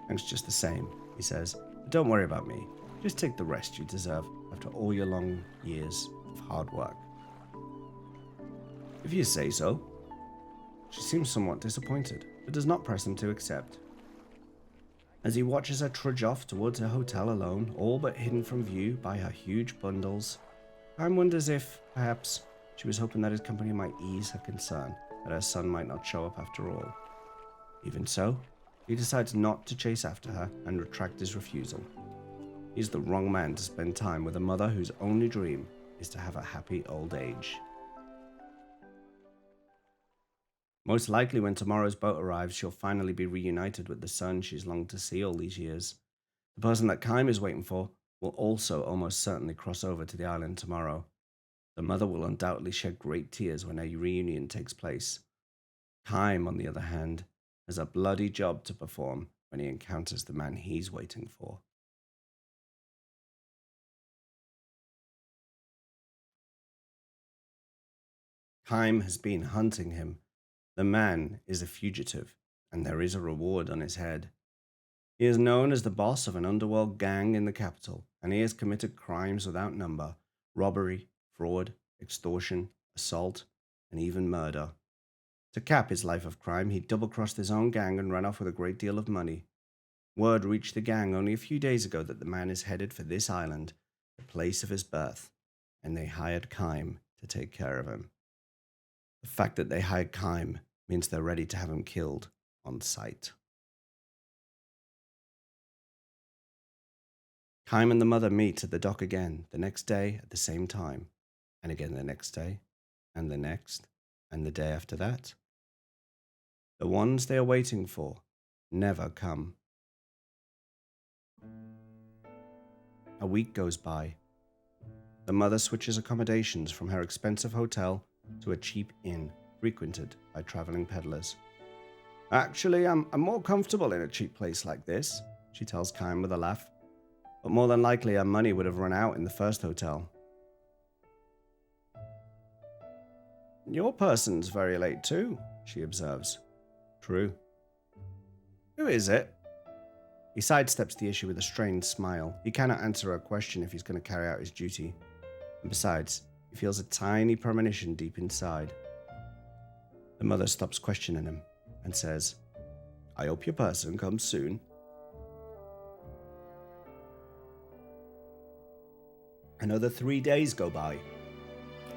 Speaker 1: Thanks just the same, he says. But don't worry about me. Just take the rest you deserve after all your long years of hard work. If you say so. She seems somewhat disappointed, but does not press him to accept. As he watches her trudge off towards her hotel alone, all but hidden from view by her huge bundles, Chaim wonders if, perhaps, she was hoping that his company might ease her concern that her son might not show up after all. Even so, he decides not to chase after her and retract his refusal. He's the wrong man to spend time with a mother whose only dream is to have a happy old age. Most likely when tomorrow's boat arrives, she'll finally be reunited with the son she's longed to see all these years. The person that Chaim is waiting for will also almost certainly cross over to the island tomorrow. The mother will undoubtedly shed great tears when a reunion takes place. Chaim, on the other hand, has a bloody job to perform when he encounters the man he's waiting for. Chaim has been hunting him. The man is a fugitive, and there is a reward on his head. He is known as the boss of an underworld gang in the capital, and he has committed crimes without number: robbery, fraud, extortion, assault, and even murder. To cap his life of crime, he double-crossed his own gang and ran off with a great deal of money. Word reached the gang only a few days ago that the man is headed for this island, the place of his birth, and they hired Chaim to take care of him. The fact that they hired Chaim means they're ready to have him killed on sight. Chaim and the mother meet at the dock again the next day at the same time, and again the next day, and the next, and the day after that. The ones they are waiting for never come. A week goes by. The mother switches accommodations from her expensive hotel to a cheap inn frequented by traveling peddlers. Actually, I'm more comfortable in a cheap place like this, she tells Chaim with a laugh. But more than likely, our money would have run out in the first hotel. Your person's very late too, she observes. True. Who is it? He sidesteps the issue with a strained smile. He cannot answer her question if he's going to carry out his duty. And besides, he feels a tiny premonition deep inside. The mother stops questioning him and says, I hope your person comes soon. Another 3 days go by.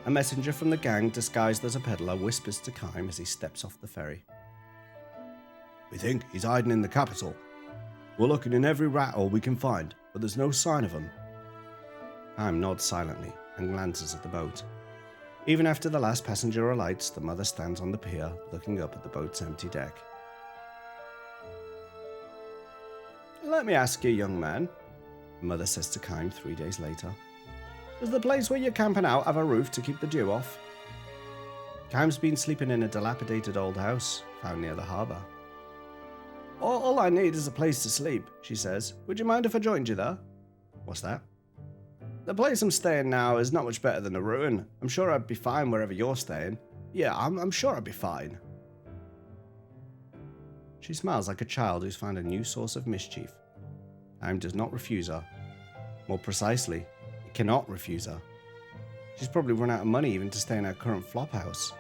Speaker 1: A messenger from the gang disguised as a peddler whispers to Chaim as he steps off the ferry. We think he's hiding in the capital. We're looking in every rat hole we can find, but there's no sign of him. Chaim nods silently and glances at the boat. Even after the last passenger alights, the mother stands on the pier, looking up at the boat's empty deck. Let me ask you, young man, the mother says to Chaim 3 days later. Does the place where you're camping out have a roof to keep the dew off? Chaim's been sleeping in a dilapidated old house found near the harbour. All I need is a place to sleep, she says. Would you mind if I joined you there? What's that? The place I'm staying now is not much better than a ruin. I'm sure I'd be fine wherever you're staying. Yeah, I'm sure I'd be fine. She smiles like a child who's found a new source of mischief. Chaim does not refuse her. More precisely, he cannot refuse her. She's probably run out of money even to stay in her current flop house.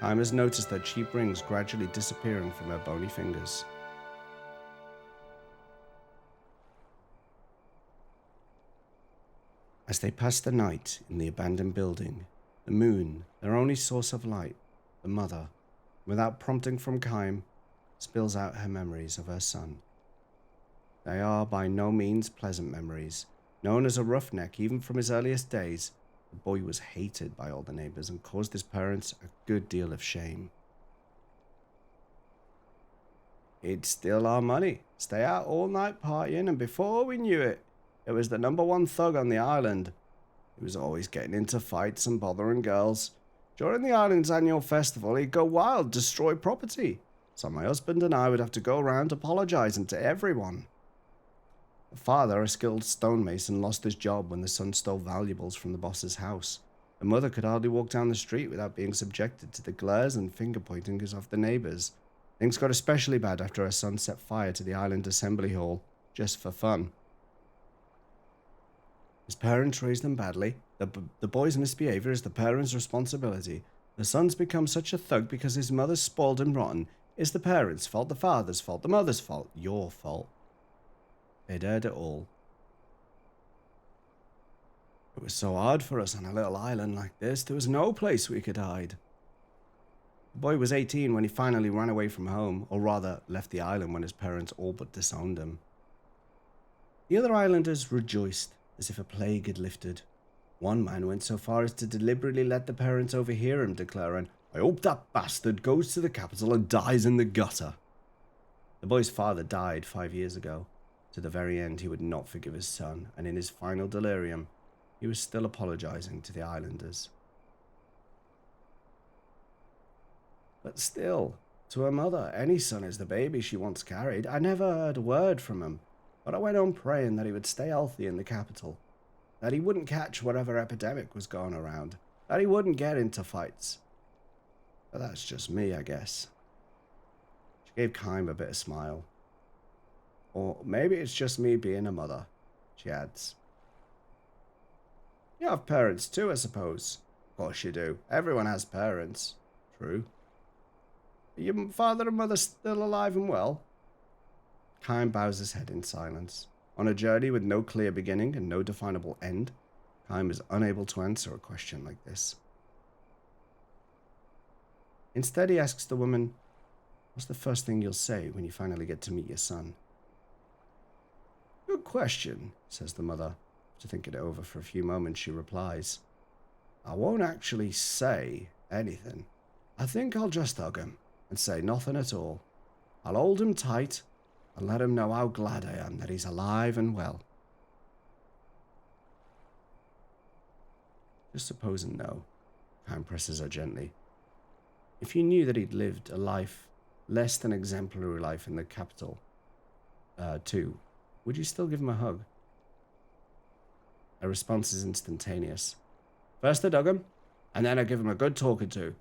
Speaker 1: Chaim has noticed her cheap rings gradually disappearing from her bony fingers. As they pass the night in the abandoned building, the moon, their only source of light, the mother, without prompting from Chaim, spills out her memories of her son. They are by no means pleasant memories. Known as a roughneck even from his earliest days, the boy was hated by all the neighbors and caused his parents a good deal of shame. He'd steal our money, stay out all night partying, and before we knew it, it was the number one thug on the island. He was always getting into fights and bothering girls. During the island's annual festival, he'd go wild, destroy property. So my husband and I would have to go around apologizing to everyone. The father, a skilled stonemason, lost his job when the son stole valuables from the boss's house. The mother could hardly walk down the street without being subjected to the glares and finger-pointings of the neighbors. Things got especially bad after her son set fire to the island assembly hall, just for fun. His parents raised them badly. The boy's misbehavior is the parents' responsibility. The son's become such a thug because his mother's spoiled and rotten. It's the parents' fault, the father's fault, the mother's fault, your fault. They'd heard it all. It was so hard for us on a little island like this. There was no place we could hide. The boy was 18 when he finally ran away from home, or rather left the island when his parents all but disowned him. The other islanders rejoiced as if a plague had lifted. One man went so far as to deliberately let the parents overhear him declaring, "I hope that bastard goes to the capital and dies in the gutter." The boy's father died 5 years ago. To the very end, he would not forgive his son, and in his final delirium, he was still apologizing to the islanders. But still, to her mother, any son is the baby she once carried. I never heard a word from him, but I went on praying that he would stay healthy in the capital, that he wouldn't catch whatever epidemic was going around, that he wouldn't get into fights. But that's just me, I guess. She gave Kym a bit of smile. Or maybe it's just me being a mother, she adds. You have parents too, I suppose. Of course you do. Everyone has parents. True. Are your father and mother still alive and well? Kym bows his head in silence. On a journey with no clear beginning and no definable end, Kym is unable to answer a question like this. Instead, he asks the woman, "What's the first thing you'll say when you finally get to meet your son?" "Good question," says the mother. After thinking it over for a few moments, she replies, "I won't actually say anything. I think I'll just hug him and say nothing at all. I'll hold him tight and let him know how glad I am that he's alive and well." Just supposing no, Kym presses her gently. If you knew that he'd lived a life less than exemplary life in the capital, too, would you still give him a hug? Her response is instantaneous. "First I hug him, and then I give him a good talking to."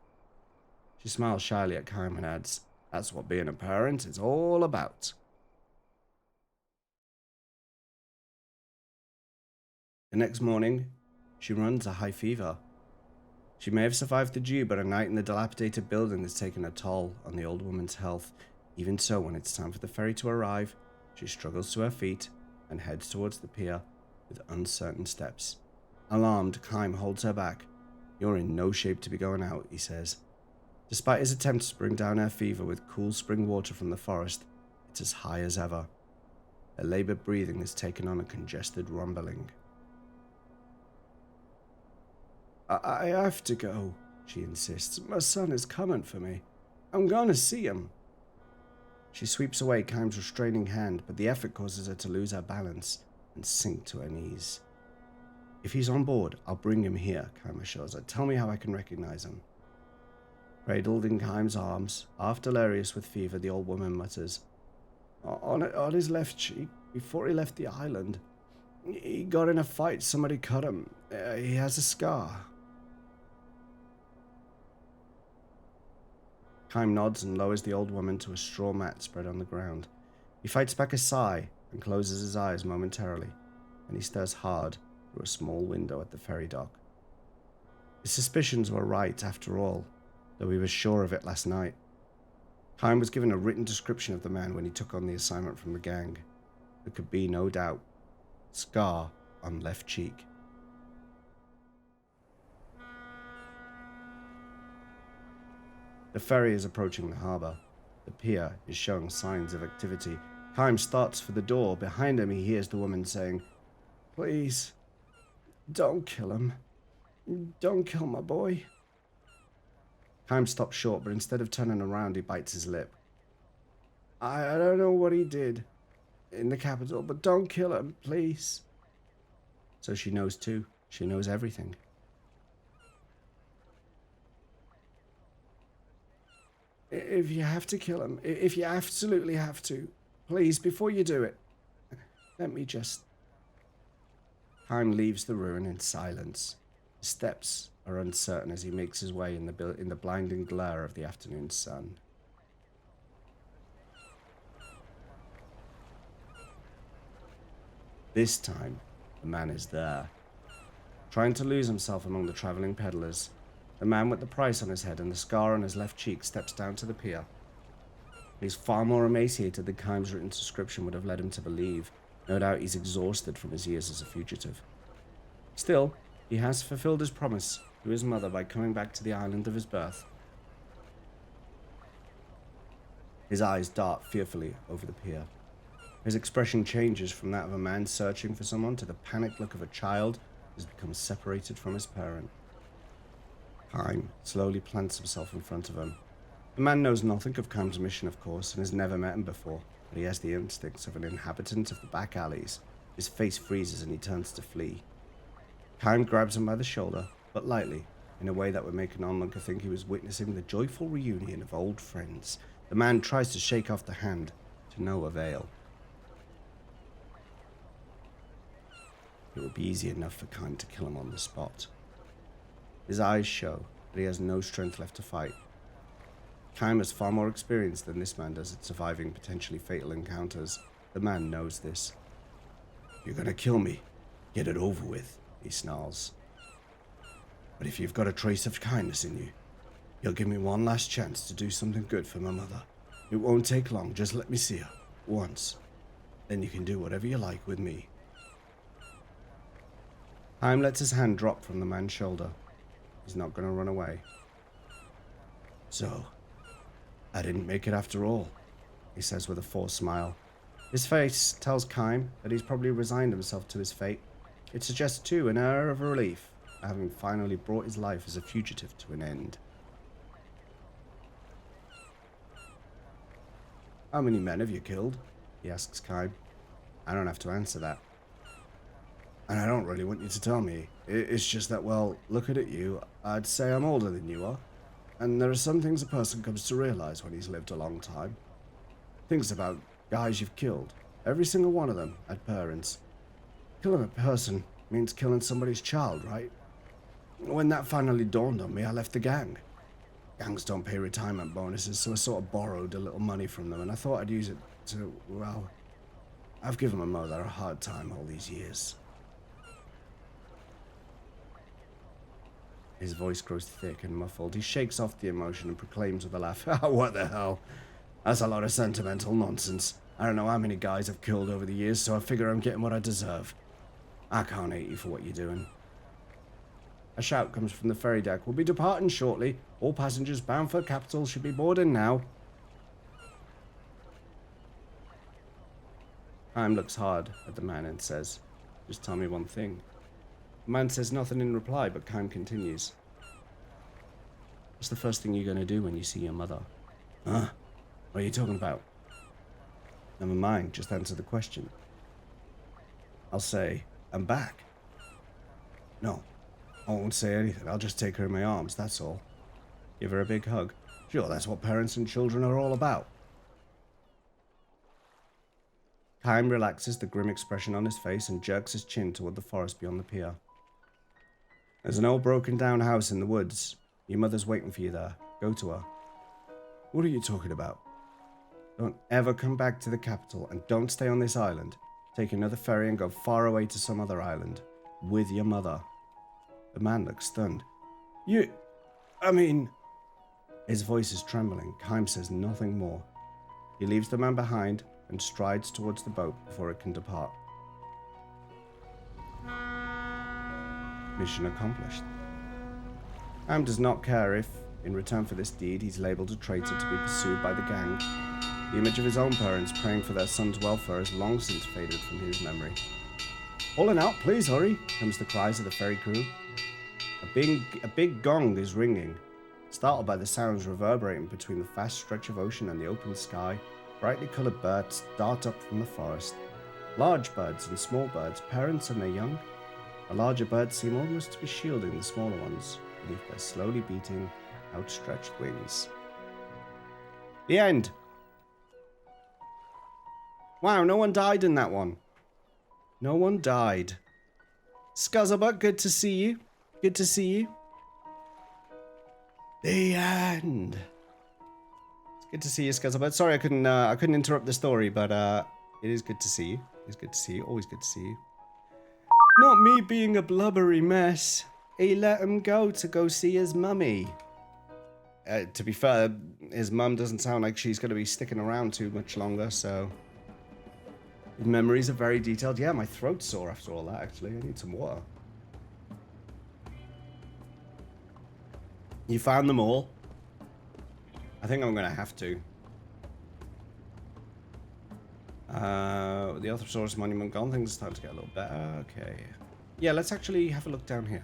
Speaker 1: She smiles shyly at Kym and adds, "That's what being a parent is all about." The next morning, she runs a high fever. She may have survived the dew, but a night in the dilapidated building has taken a toll on the old woman's health. Even so, when it's time for the ferry to arrive, she struggles to her feet and heads towards the pier with uncertain steps. Alarmed, Kym holds her back. "You're in no shape to be going out," he says. Despite his attempts to bring down her fever with cool spring water from the forest, it's as high as ever. Her labored breathing has taken on a congested rumbling. I have to go," she insists. "My son is coming for me. I'm gonna see him." She sweeps away Kym's restraining hand, but the effort causes her to lose her balance and sink to her knees. "If he's on board, I'll bring him here," Kym assures her. "Tell me how I can recognize him." Cradled in Kym's arms, half delirious with fever, the old woman mutters, On his left cheek, before he left the island. He got in a fight, somebody cut him. He has a scar." Kym nods and lowers the old woman to a straw mat spread on the ground. He fights back a sigh and closes his eyes momentarily, and he stares hard through a small window at the ferry dock. His suspicions were right after all, though he was sure of it last night. Kym was given a written description of the man when he took on the assignment from the gang. There could be no doubt. Scar on left cheek. The ferry is approaching the harbour. The pier is showing signs of activity. Kym starts for the door. Behind him, he hears the woman saying, "Please, don't kill him. Don't kill my boy." Kym stops short, but instead of turning around, he bites his lip. I don't know what he did in the capital, but don't kill him, please." So she knows too. She knows everything. "If you have to kill him, if you absolutely have to, please, before you do it, let me just..." Kym leaves the ruin in silence. His steps are uncertain as he makes his way in the blinding glare of the afternoon sun. This time, the man is there. Trying to lose himself among the traveling peddlers, the man with the price on his head and the scar on his left cheek steps down to the pier. He's far more emaciated than Kime's written description would have led him to believe. No doubt he's exhausted from his years as a fugitive. Still, he has fulfilled his promise to his mother by coming back to the island of his birth. His eyes dart fearfully over the pier. His expression changes from that of a man searching for someone to the panicked look of a child who has become separated from his parent. Kime slowly plants himself in front of him. The man knows nothing of Kime's mission, of course, and has never met him before, but he has the instincts of an inhabitant of the back alleys. His face freezes and he turns to flee. Kime grabs him by the shoulder, but lightly, in a way that would make an onlooker think he was witnessing the joyful reunion of old friends. The man tries to shake off the hand, to no avail. It would be easy enough for Kime to kill him on the spot. His eyes show that he has no strength left to fight. Kime is far more experienced than this man does at surviving potentially fatal encounters. The man knows this. "You're gonna kill me. Get it over with," he snarls. "But if you've got a trace of kindness in you, you'll give me one last chance to do something good for my mother. It won't take long, just let me see her. Once. Then you can do whatever you like with me." Kime lets his hand drop from the man's shoulder. He's not going to run away. "So, I didn't make it after all," he says with a forced smile. His face tells Kime that he's probably resigned himself to his fate. It suggests, too, an air of relief, having finally brought his life as a fugitive to an end. "How many men have you killed?" he asks Kime. "I don't have to answer that. And I don't really want you to tell me. It's just that, well, looking at you, I'd say I'm older than you are. And there are some things a person comes to realize when he's lived a long time. Things about guys you've killed. Every single one of them had parents. Killing a person means killing somebody's child, right? When that finally dawned on me, I left the gang. Gangs don't pay retirement bonuses, so I sort of borrowed a little money from them, and I thought I'd use it to, well, I've given my mother a hard time all these years." His voice grows thick and muffled. He shakes off the emotion and proclaims with a laugh, "What the hell? That's a lot of sentimental nonsense. I don't know how many guys I've killed over the years, so I figure I'm getting what I deserve. I can't hate you for what you're doing." A shout comes from the ferry deck. "We'll be departing shortly. All passengers bound for the capital should be boarding now." Kime looks hard at the man and says, "Just tell me one thing." The man says nothing in reply, but Kime continues. "What's the first thing you're going to do when you see your mother?" "Huh? What are you talking about?" "Never mind, just answer the question." "I'll say, I'm back." "No, I won't say anything. I'll just take her in my arms, that's all. Give her a big hug. Sure, that's what parents and children are all about." Kime relaxes the grim expression on his face and jerks his chin toward the forest beyond the pier. "There's an old broken down house in the woods. Your mother's waiting for you there. Go to her." "What are you talking about?" "Don't ever come back to the capital, and don't stay on this island. Take another ferry and go far away to some other island. With your mother." The man looks stunned. I mean... His voice is trembling. Kime says nothing more. He leaves the man behind and strides towards the boat before it can depart. Mission accomplished. Kime does not care if, in return for this deed, he's labeled a traitor to be pursued by the gang. The image of his own parents praying for their son's welfare has long since faded from his memory. "Pulling out, please hurry," comes the cries of the ferry crew. A big gong is ringing. Startled by the sounds reverberating between the vast stretch of ocean and the open sky, brightly coloured birds dart up from the forest. Large birds and small birds, parents and their young. The larger birds seem almost to be shielding the smaller ones beneath their slowly beating, outstretched wings. The end. Wow, no one died in that one. No one died. Scuzzlebutt, good to see you. Good to see you. The end. It's good to see you, Scuzzlebutt. Sorry I couldn't interrupt the story, but it is good to see you. It's good to see you. Always good to see you. Not me being a blubbery mess. He let him go to go see his mummy. To be fair, his mum doesn't sound like she's going to be sticking around too much longer, so... His memories are very detailed. Yeah, my throat's sore after all that, actually. I need some water. You found them all? I think I'm going to have to. The Arthrosaurus monument gone. Things are starting to get a little better. Okay. Yeah, let's actually have a look down here.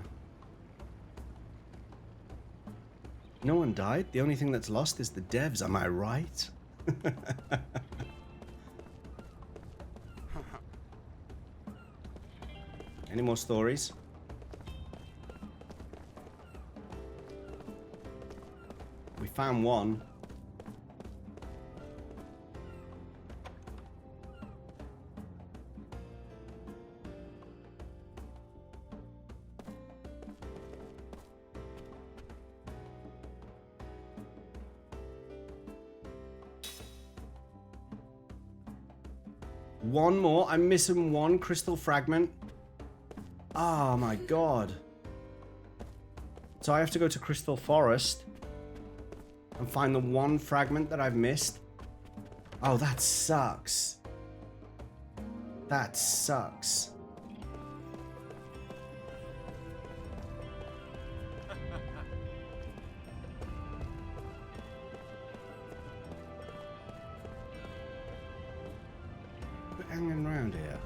Speaker 1: No one died. The only thing that's lost is the devs. Am I right? Any more stories? We found one. One more. I'm missing one crystal fragment. Oh my god. So I have to go to Crystal Forest and find the one fragment that I've missed. Oh, that sucks. That sucks. Quit hanging around here.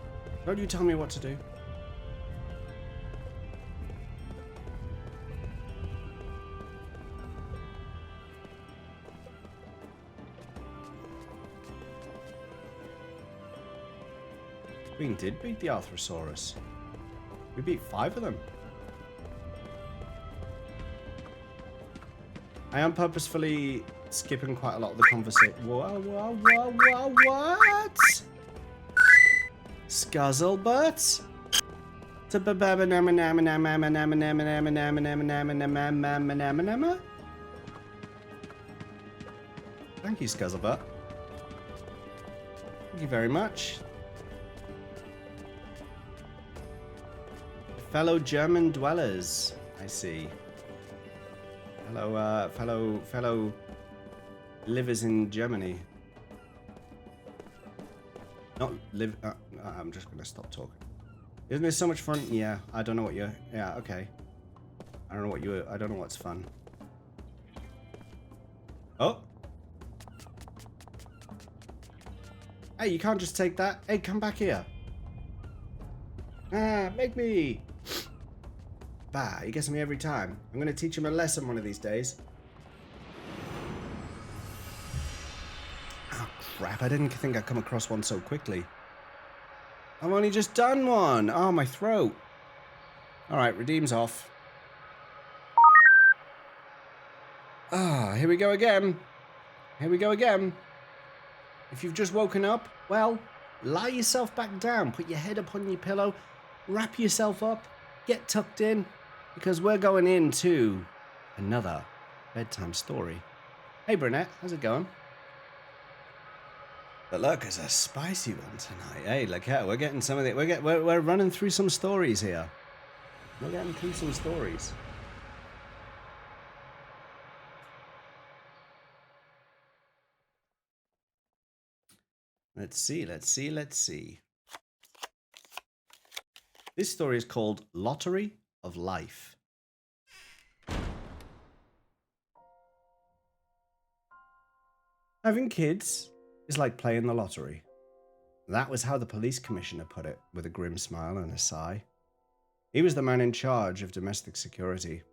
Speaker 1: Don't you tell me what to do. We did beat the Arthrosaurus. We beat 5 of them. I am purposefully skipping quite a lot of the conversation. Whoa, what? Scuzzlebutt? Thank you, Scuzzlebutt. Thank you very much. Fellow German dwellers, I see. Hello, fellow livers in Germany. Not live. I'm just gonna stop talking. Isn't this so much fun? Yeah, I don't know what you're. Yeah, okay. I don't know what you. I don't know what's fun. Oh. Hey, you can't just take that. Hey, come back here. Ah, make me. Bah, he gets me every time. I'm gonna teach him a lesson one of these days. Oh, crap. I didn't think I'd come across one so quickly. I've only just done one. Oh, my throat. Alright, redeem's off. Ah, here we go again. Here we go again. If you've just woken up, well, lie yourself back down. Put your head upon your pillow. Wrap yourself up. Get tucked in. Because we're going into another bedtime story. Hey, Brunette. How's it going? But look, it's a spicy one tonight. Hey, look out. We're getting some of it. We're running through some stories here. We're getting through some stories. Let's see. This story is called Lottery of Life. Having kids is like playing the lottery. That was how the police commissioner put it, with a grim smile and a sigh. He was the man in charge of domestic security.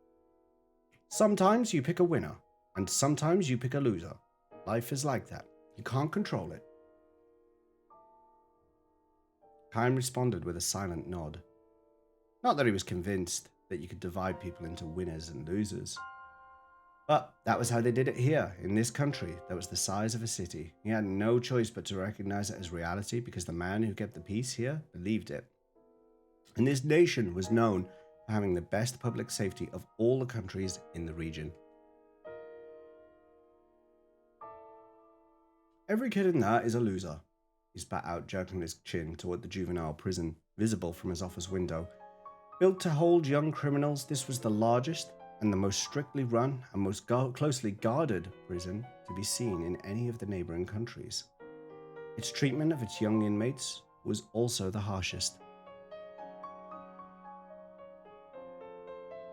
Speaker 1: Sometimes you pick a winner, and sometimes you pick a loser. Life is like that. You can't control it. Kine responded with a silent nod. Not that he was convinced that you could divide people into winners and losers. But that was how they did it here, in this country that was the size of a city. He had no choice but to recognize it as reality because the man who kept the peace here believed it. And this nation was known for having the best public safety of all the countries in the region. Every kid in that is a loser. he spat out, jerking his chin toward the juvenile prison, visible from his office window. Built to hold young criminals, this was the largest and the most strictly run and most closely guarded prison to be seen in any of the neighboring countries. Its treatment of its young inmates was also the harshest.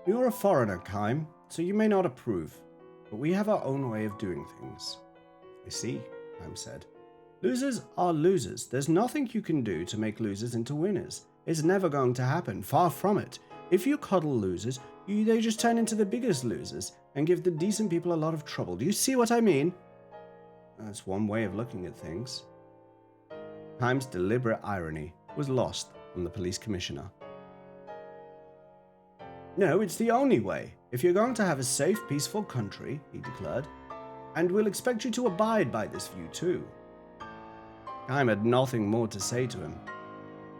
Speaker 1: You're a foreigner, Kime, so you may not approve, but we have our own way of doing things. I see, Kime said. Losers are losers. There's nothing you can do to make losers into winners. It's never going to happen, far from it. If you coddle losers, they just turn into the biggest losers and give the decent people a lot of trouble. Do you see what I mean? That's one way of looking at things. Kime's deliberate irony was lost on the police commissioner. No, it's the only way. If you're going to have a safe, peaceful country, he declared, and we'll expect you to abide by this view too. Kime had nothing more to say to him.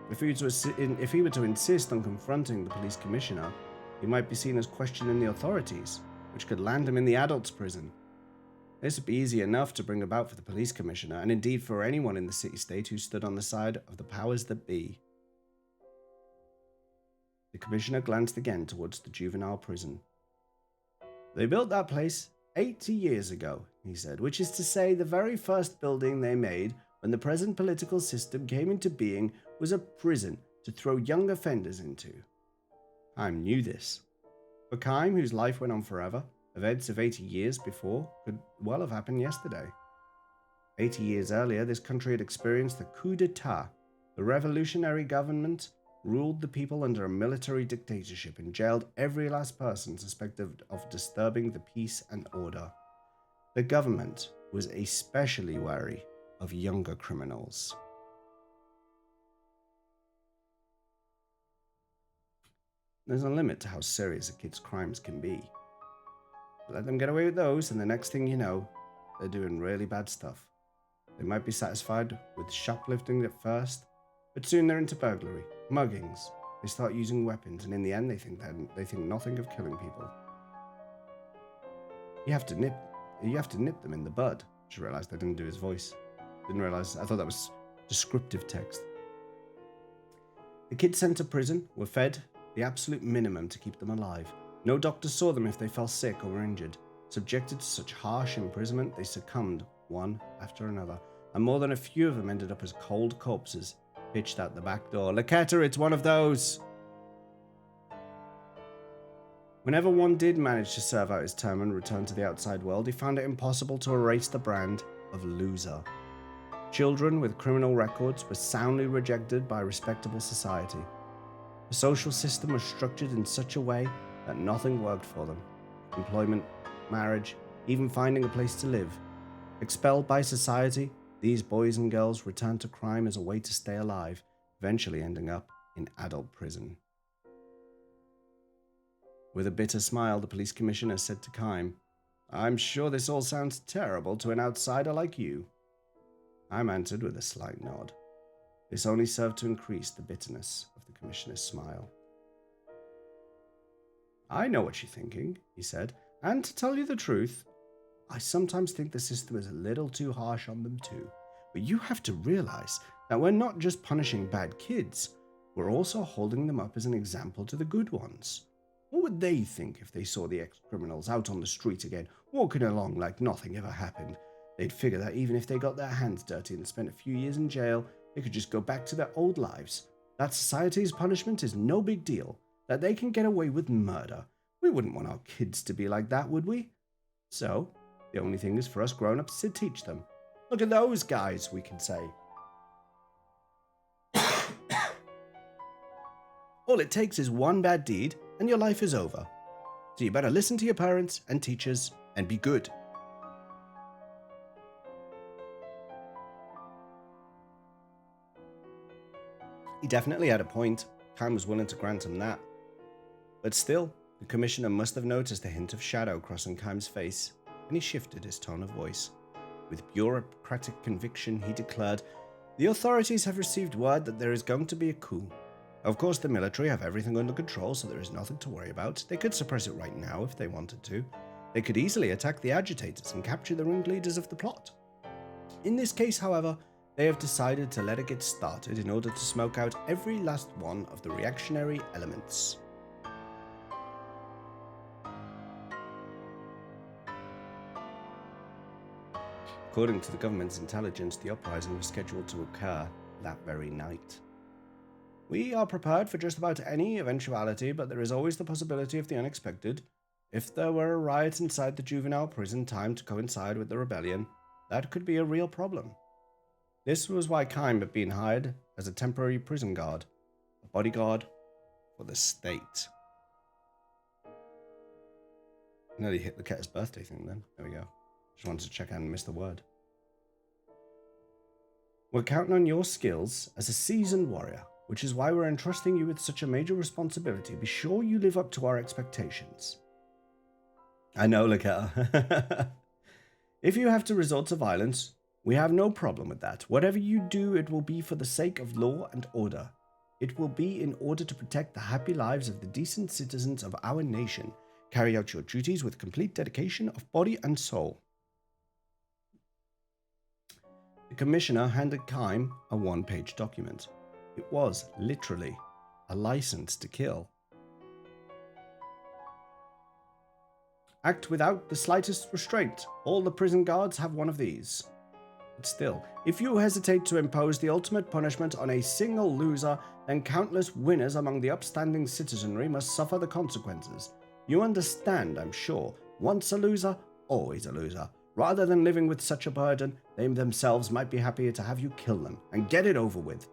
Speaker 1: If he were to insist on confronting the police commissioner, he might be seen as questioning the authorities, which could land him in the adults' prison. This would be easy enough to bring about for the police commissioner, and indeed for anyone in the city-state who stood on the side of the powers that be. The commissioner glanced again towards the juvenile prison. They built that place 80 years ago, he said, which is to say the very first building they made when the present political system came into being was a prison to throw young offenders into. Kime knew this. For Kime, whose life went on forever, events of 80 years before could well have happened yesterday. 80 years earlier, this country had experienced the coup d'etat. The revolutionary government ruled the people under a military dictatorship and jailed every last person suspected of disturbing the peace and order. The government was especially wary of younger criminals. There's a limit to how serious a kid's crimes can be. Let them get away with those, and the next thing you know, they're doing really bad stuff. They might be satisfied with shoplifting at first, but soon they're into burglary, muggings. They start using weapons, and in the end, they think nothing of killing people. You have to nip them in the bud. Just realized I didn't do his voice. Didn't realize. I thought that was descriptive text. The kids sent to prison were fed the absolute minimum to keep them alive. No doctor saw them if they fell sick or were injured. Subjected to such harsh imprisonment, they succumbed one after another, and more than a few of them ended up as cold corpses, pitched out the back door. Laketa, it's one of those! Whenever one did manage to serve out his term and return to the outside world, he found it impossible to erase the brand of loser. Children with criminal records were soundly rejected by respectable society. The social system was structured in such a way that nothing worked for them. Employment, marriage, even finding a place to live. Expelled by society, these boys and girls returned to crime as a way to stay alive, eventually ending up in adult prison. With a bitter smile, the police commissioner said to Kime, I'm sure this all sounds terrible to an outsider like you. Kime answered with a slight nod. This only served to increase the bitterness of the commissioner's smile. I know what you're thinking, he said, and to tell you the truth, I sometimes think the system is a little too harsh on them too. But you have to realize that we're not just punishing bad kids, we're also holding them up as an example to the good ones. What would they think if they saw the ex-criminals out on the street again, walking along like nothing ever happened? They'd figure that even if they got their hands dirty and spent a few years in jail, they could just go back to their old lives. That society's punishment is no big deal. That they can get away with murder. We wouldn't want our kids to be like that, would we? So, the only thing is for us grown-ups to teach them. Look at those guys, we can say. All it takes is one bad deed, and your life is over. So you better listen to your parents and teachers, and be good. He definitely had a point. Kime was willing to grant him that. But still, the commissioner must have noticed a hint of shadow crossing Kime's face, and he shifted his tone of voice. With bureaucratic conviction, he declared, The authorities have received word that there is going to be a coup. Of course, the military have everything under control, so there is nothing to worry about. They could suppress it right now if they wanted to. They could easily attack the agitators and capture the ringleaders of the plot. In this case, however, They have decided to let it get started in order to smoke out every last one of the reactionary elements. According to the government's intelligence, the uprising was scheduled to occur that very night. We are prepared for just about any eventuality, but there is always the possibility of the unexpected. If there were a riot inside the juvenile prison timed to coincide with the rebellion, that could be a real problem. This was why Kime had been hired as a temporary prison guard, a bodyguard for the state. Nearly hit the Ketter's birthday thing then. There we go. Just wanted to check out and miss the word. We're counting on your skills as a seasoned warrior, which is why we're entrusting you with such a major responsibility. Be sure you live up to our expectations. I know, Laketta. If you have to resort to violence, we have no problem with that. Whatever you do, it will be for the sake of law and order. It will be in order to protect the happy lives of the decent citizens of our nation. Carry out your duties with complete dedication of body and soul. The commissioner handed Kime a one-page document. It was, literally, a license to kill. Act without the slightest restraint. All the prison guards have one of these. But still, if you hesitate to impose the ultimate punishment on a single loser, then countless winners among the upstanding citizenry must suffer the consequences. You understand, I'm sure. Once a loser, always a loser. Rather than living with such a burden, they themselves might be happier to have you kill them and get it over with.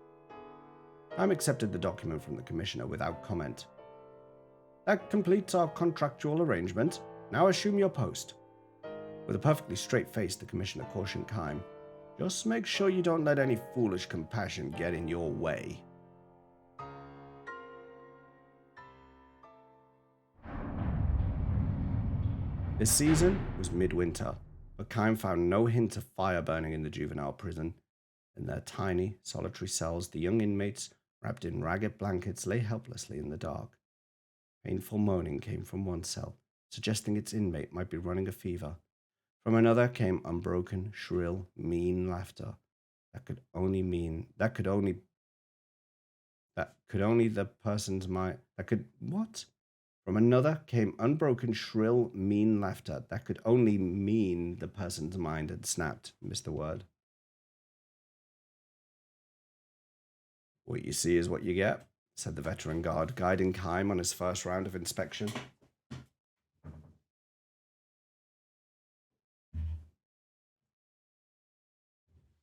Speaker 1: Kime accepted the document from the commissioner without comment. That completes our contractual arrangement. Now assume your post. With a perfectly straight face, the commissioner cautioned Kime. Just make sure you don't let any foolish compassion get in your way. This season was midwinter, but Kime found no hint of fire burning in the juvenile prison. In their tiny, solitary cells, the young inmates, wrapped in ragged blankets, lay helplessly in the dark. Painful moaning came from one cell, suggesting its inmate might be running a fever. From another came unbroken, shrill, mean laughter. That could only the person's mind. From another came unbroken, shrill, mean laughter. That could only mean the person's mind had snapped, missed the word. What you see is what you get, said the veteran guard, guiding Kime on his first round of inspection.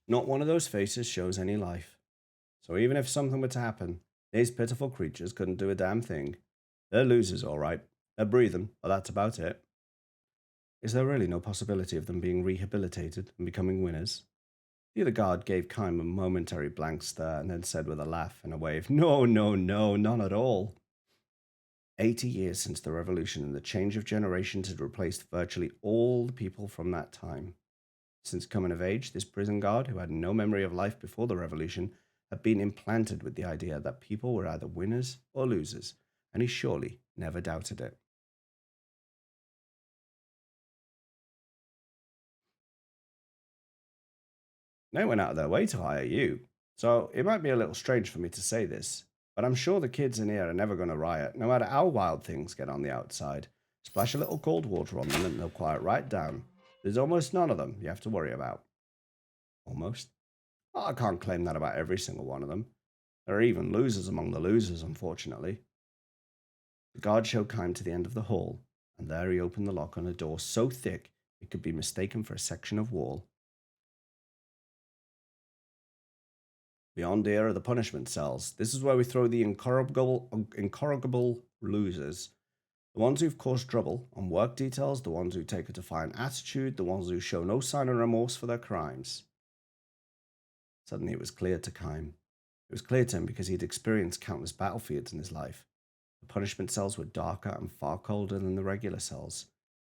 Speaker 1: Not one of those faces shows any life. So even if something were to happen, these pitiful creatures couldn't do a damn thing. They're losers, all right. They're breathing, but that's about it. Is there really no possibility of them being rehabilitated and becoming winners? The other guard gave Kime a momentary blank stare and then said with a laugh and a wave, No, none at all. 80 years since the revolution, and the change of generations had replaced virtually all the people from that time. Since coming of age, this prison guard, who had no memory of life before the revolution, had been implanted with the idea that people were either winners or losers, and he surely never doubted it. They went out of their way to hire you, so it might be a little strange for me to say this, but I'm sure the kids in here are never going to riot, no matter how wild things get on the outside. Splash a little cold water on them and they'll quiet right down. There's almost none of them you have to worry about. Almost. Well, I can't claim that about every single one of them. There are even losers among the losers, unfortunately. The guard showed Kime to the end of the hall, and there he opened the lock on a door so thick it could be mistaken for a section of wall. Beyond here are the punishment cells. This is where we throw the incorrigible losers. The ones who've caused trouble on work details, the ones who take a defiant attitude, the ones who show no sign of remorse for their crimes. Suddenly it was clear to Kime. It was clear to him because he'd experienced countless battlefields in his life. The punishment cells were darker and far colder than the regular cells,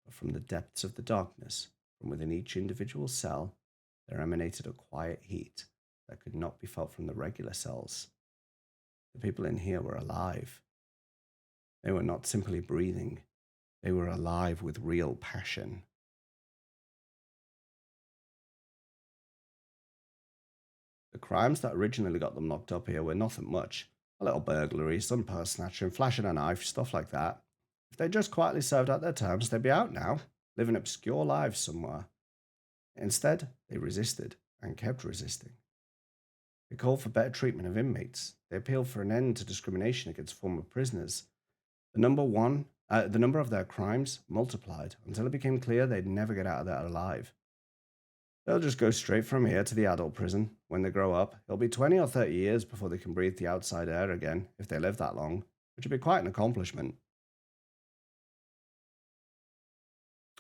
Speaker 1: but from the depths of the darkness, from within each individual cell, there emanated a quiet heat that could not be felt from the regular cells. The people in here were alive. They were not simply breathing. They were alive with real passion. crimes that originally got them locked up here were nothing much. A little burglary, some purse snatching, flashing a knife, stuff like that. If they just quietly served out their terms, they'd be out now, living obscure lives somewhere. Instead, they resisted and kept resisting. They called for better treatment of inmates. They appealed for an end to discrimination against former prisoners. The number of their crimes multiplied until it became clear they'd never get out of there alive. They'll just go straight from here to the adult prison. When they grow up, it'll be 20 or 30 years before they can breathe the outside air again, if they live that long, which would be quite an accomplishment.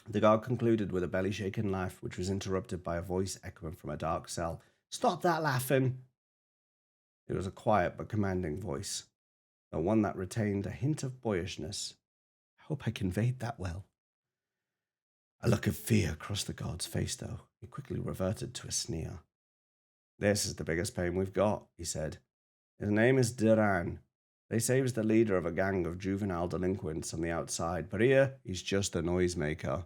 Speaker 1: The guard concluded with a belly-shaking laugh, which was interrupted by a voice echoing from a dark cell. "Stop that laughing!" It was a quiet but commanding voice, though one that retained a hint of boyishness. I hope I conveyed that well. A look of fear crossed the guard's face, though. He quickly reverted to a sneer. "This is the biggest pain we've got," he said. "His name is Duran. They say he's the leader of a gang of juvenile delinquents on the outside, but here he's just a noisemaker."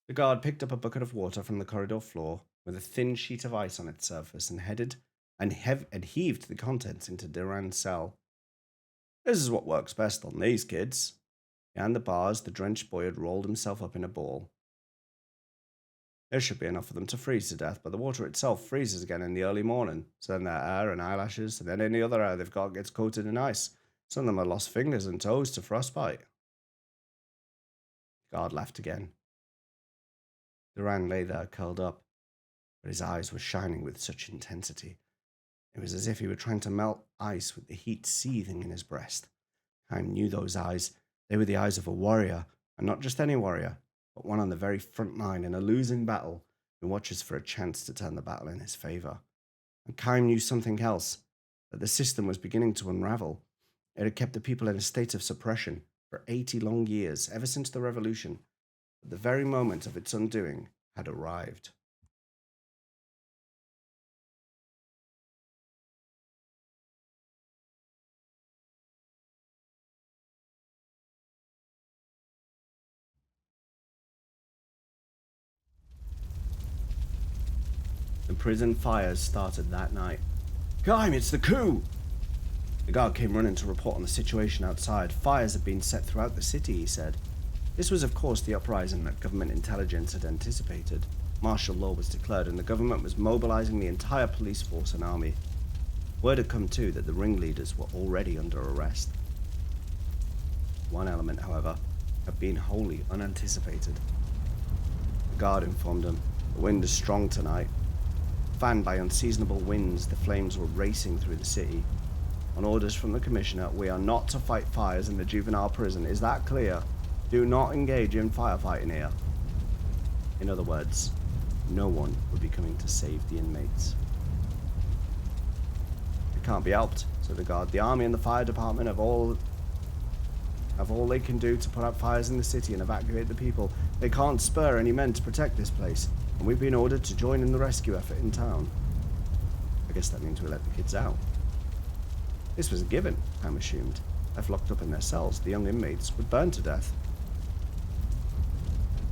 Speaker 1: The guard picked up a bucket of water from the corridor floor with a thin sheet of ice on its surface and heaved the contents into Duran's cell. "This is what works best on these kids." Behind the bars, the drenched boy had rolled himself up in a ball. There should be enough for them to freeze to death, but the water itself freezes again in the early morning. So then their hair and eyelashes, and then any other hair they've got gets coated in ice. Some of them have lost fingers and toes to frostbite. The guard laughed again. Duran lay there curled up, but his eyes were shining with such intensity. It was as if he were trying to melt ice with the heat seething in his breast. Chaim knew those eyes. They were the eyes of a warrior, and not just any warrior, but one on the very front line in a losing battle who watches for a chance to turn the battle in his favor. And Chaim knew something else, that the system was beginning to unravel. It had kept the people in a state of suppression for 80 long years, ever since the revolution. But the very moment of its undoing had arrived. The prison fires started that night. "Chaim, it's the coup!" The guard came running to report on the situation outside. Fires had been set throughout the city, he said. This was, of course, the uprising that government intelligence had anticipated. Martial law was declared, and the government was mobilizing the entire police force and army. Word had come, too, that the ringleaders were already under arrest. One element, however, had been wholly unanticipated. The guard informed them, "The wind is strong tonight." Fanned by unseasonable winds, the flames were racing through the city. On orders from the commissioner, we are not to fight fires in the juvenile prison. Is that clear? Do not engage in firefighting here. In other words, no one would be coming to save the inmates. It can't be helped, said the guard. The army and the fire department have all they can do to put out fires in the city and evacuate the people. They can't spur any men to protect this place, and we've been ordered to join in the rescue effort in town. I guess that means we let the kids out. This was a given, Ham assumed. If locked up in their cells, the young inmates would burn to death.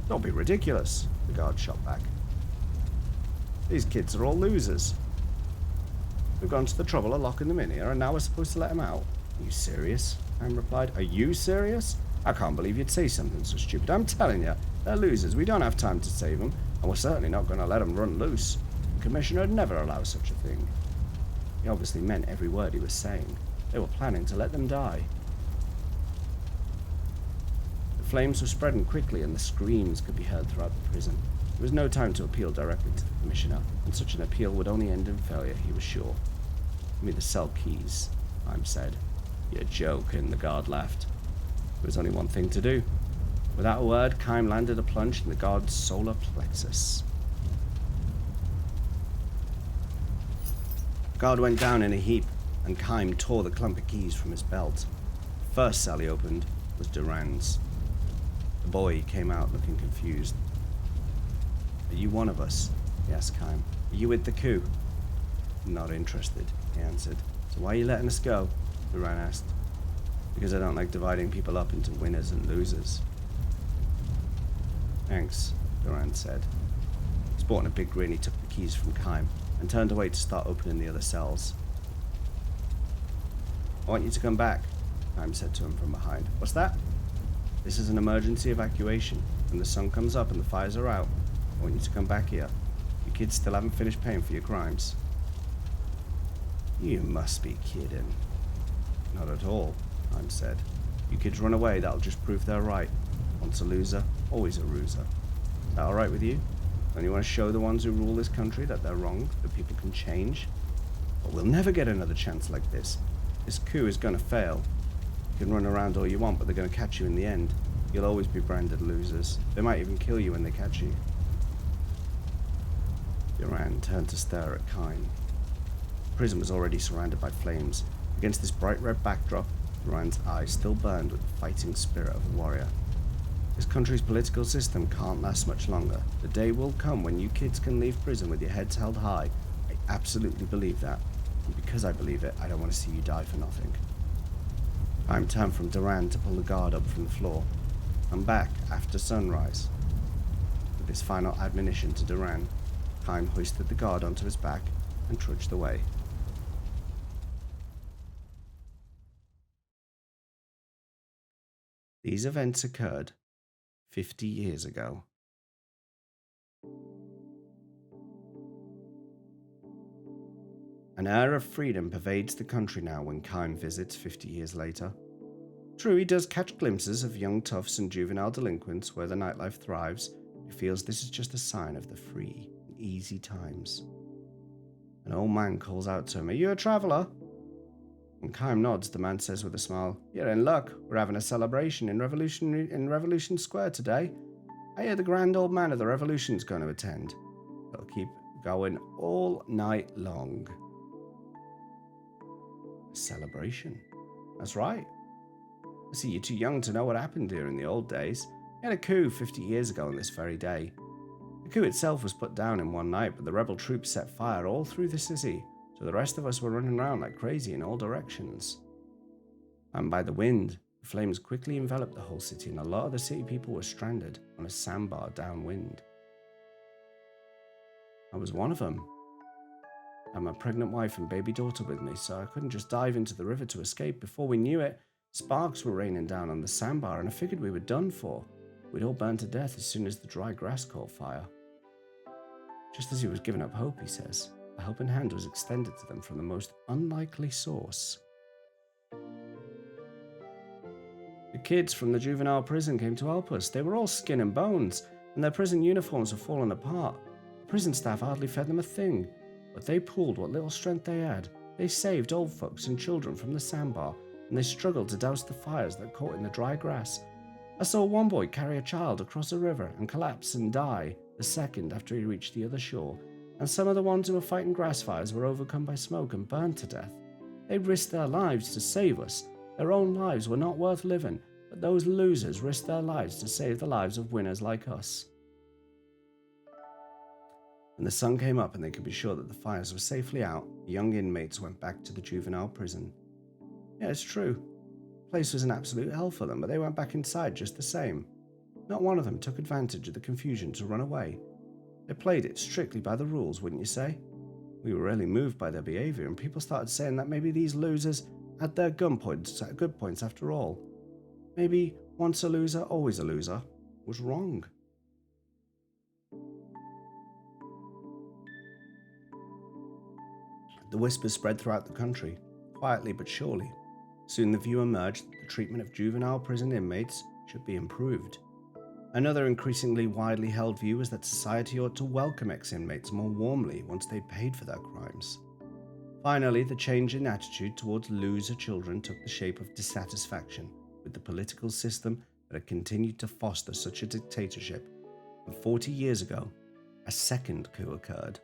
Speaker 1: Don't be ridiculous, the guard shot back. These kids are all losers. We've gone to the trouble of locking them in here, and now we're supposed to let them out. Are you serious? Ham replied. Are you serious? I can't believe you'd say something so stupid. I'm telling you, they're losers. We don't have time to save them, and we're certainly not going to let them run loose. The commissioner would never allow such a thing. He obviously meant every word he was saying. They were planning to let them die. The flames were spreading quickly, and the screams could be heard throughout the prison. There was no time to appeal directly to the commissioner, and such an appeal would only end in failure, he was sure. Give me the cell keys, Chaim said. You're joking, the guard laughed. There was only one thing to do. Without a word, Chaim landed a plunge in the guard's solar plexus. The guard went down in a heap, and Chaim tore the clump of keys from his belt. The first cell he opened was Duran's. The boy came out looking confused. Are you one of us? He asked Chaim. Are you with the coup? Not interested, he answered. So why are you letting us go? Duran asked. Because I don't like dividing people up into winners and losers. Thanks, Duran said. Sporting a big grin, he took the keys from Kime and turned away to start opening the other cells. I want you to come back, Kime said to him from behind. What's that? This is an emergency evacuation. When the sun comes up and the fires are out, I want you to come back here. You kids still haven't finished paying for your crimes. You must be kidding. Not at all, Kime said. You kids run away, that'll just prove they're right. Once a loser, always a ruser. Is that alright with you? Don't you want to show the ones who rule this country that they're wrong, that people can change? But we'll never get another chance like this. This coup is going to fail. You can run around all you want, but they're going to catch you in the end. You'll always be branded losers. They might even kill you when they catch you. Duran turned to stare at Kime. The prison was already surrounded by flames. Against this bright red backdrop, Duran's eyes still burned with the fighting spirit of a warrior. This country's political system can't last much longer. The day will come when you kids can leave prison with your heads held high. I absolutely believe that. And because I believe it, I don't want to see you die for nothing. Kime turned from Duran to pull the guard up from the floor. I'm back after sunrise. With this final admonition to Duran, Kime hoisted the guard onto his back and trudged away. These events occurred 50 years ago. An air of freedom pervades the country now when Kime visits 50 years later. True, he does catch glimpses of young toughs and juvenile delinquents where the nightlife thrives. He feels this is just a sign of the free and easy times. An old man calls out to him, "Are you a traveller?" When Kime nods, the man says with a smile, "You're in luck. We're having a celebration in Revolution Square today. I hear the grand old man of the Revolution's going to attend. It'll keep going all night long." A celebration? That's right. I see you're too young to know what happened here in the old days. We had a coup 50 years ago on this very day. The coup itself was put down in one night, but the rebel troops set fire all through the city, so the rest of us were running around like crazy in all directions. And by the wind, the flames quickly enveloped the whole city, and a lot of the city people were stranded on a sandbar downwind. I was one of them. I had my pregnant wife and baby daughter with me, so I couldn't just dive into the river to escape. Before we knew it, sparks were raining down on the sandbar, and I figured we were done for. We'd all burn to death as soon as the dry grass caught fire. Just as he was giving up hope, he says, a helping hand was extended to them from the most unlikely source. The kids from the juvenile prison came to help us. They were all skin and bones, and their prison uniforms were falling apart. The prison staff hardly fed them a thing, but they pooled what little strength they had. They saved old folks and children from the sandbar, and they struggled to douse the fires that caught in the dry grass. I saw one boy carry a child across a river and collapse and die the second after he reached the other shore, and some of the ones who were fighting grass fires were overcome by smoke and burned to death. They risked their lives to save us. Their own lives were not worth living, but those losers risked their lives to save the lives of winners like us. When the sun came up and they could be sure that the fires were safely out, the young inmates went back to the juvenile prison. Yeah, it's true. The place was an absolute hell for them, but they went back inside just the same. Not one of them took advantage of the confusion to run away. They played it strictly by the rules, wouldn't you say? We were really moved by their behaviour, and people started saying that maybe these losers had their good points after all. Maybe once a loser, always a loser was wrong. The whispers spread throughout the country, quietly but surely. Soon the view emerged that the treatment of juvenile prison inmates should be improved. Another increasingly widely held view was that society ought to welcome ex-inmates more warmly once they paid for their crimes. Finally, the change in attitude towards loser children took the shape of dissatisfaction with the political system that had continued to foster such a dictatorship. And 40 years ago, a second coup occurred.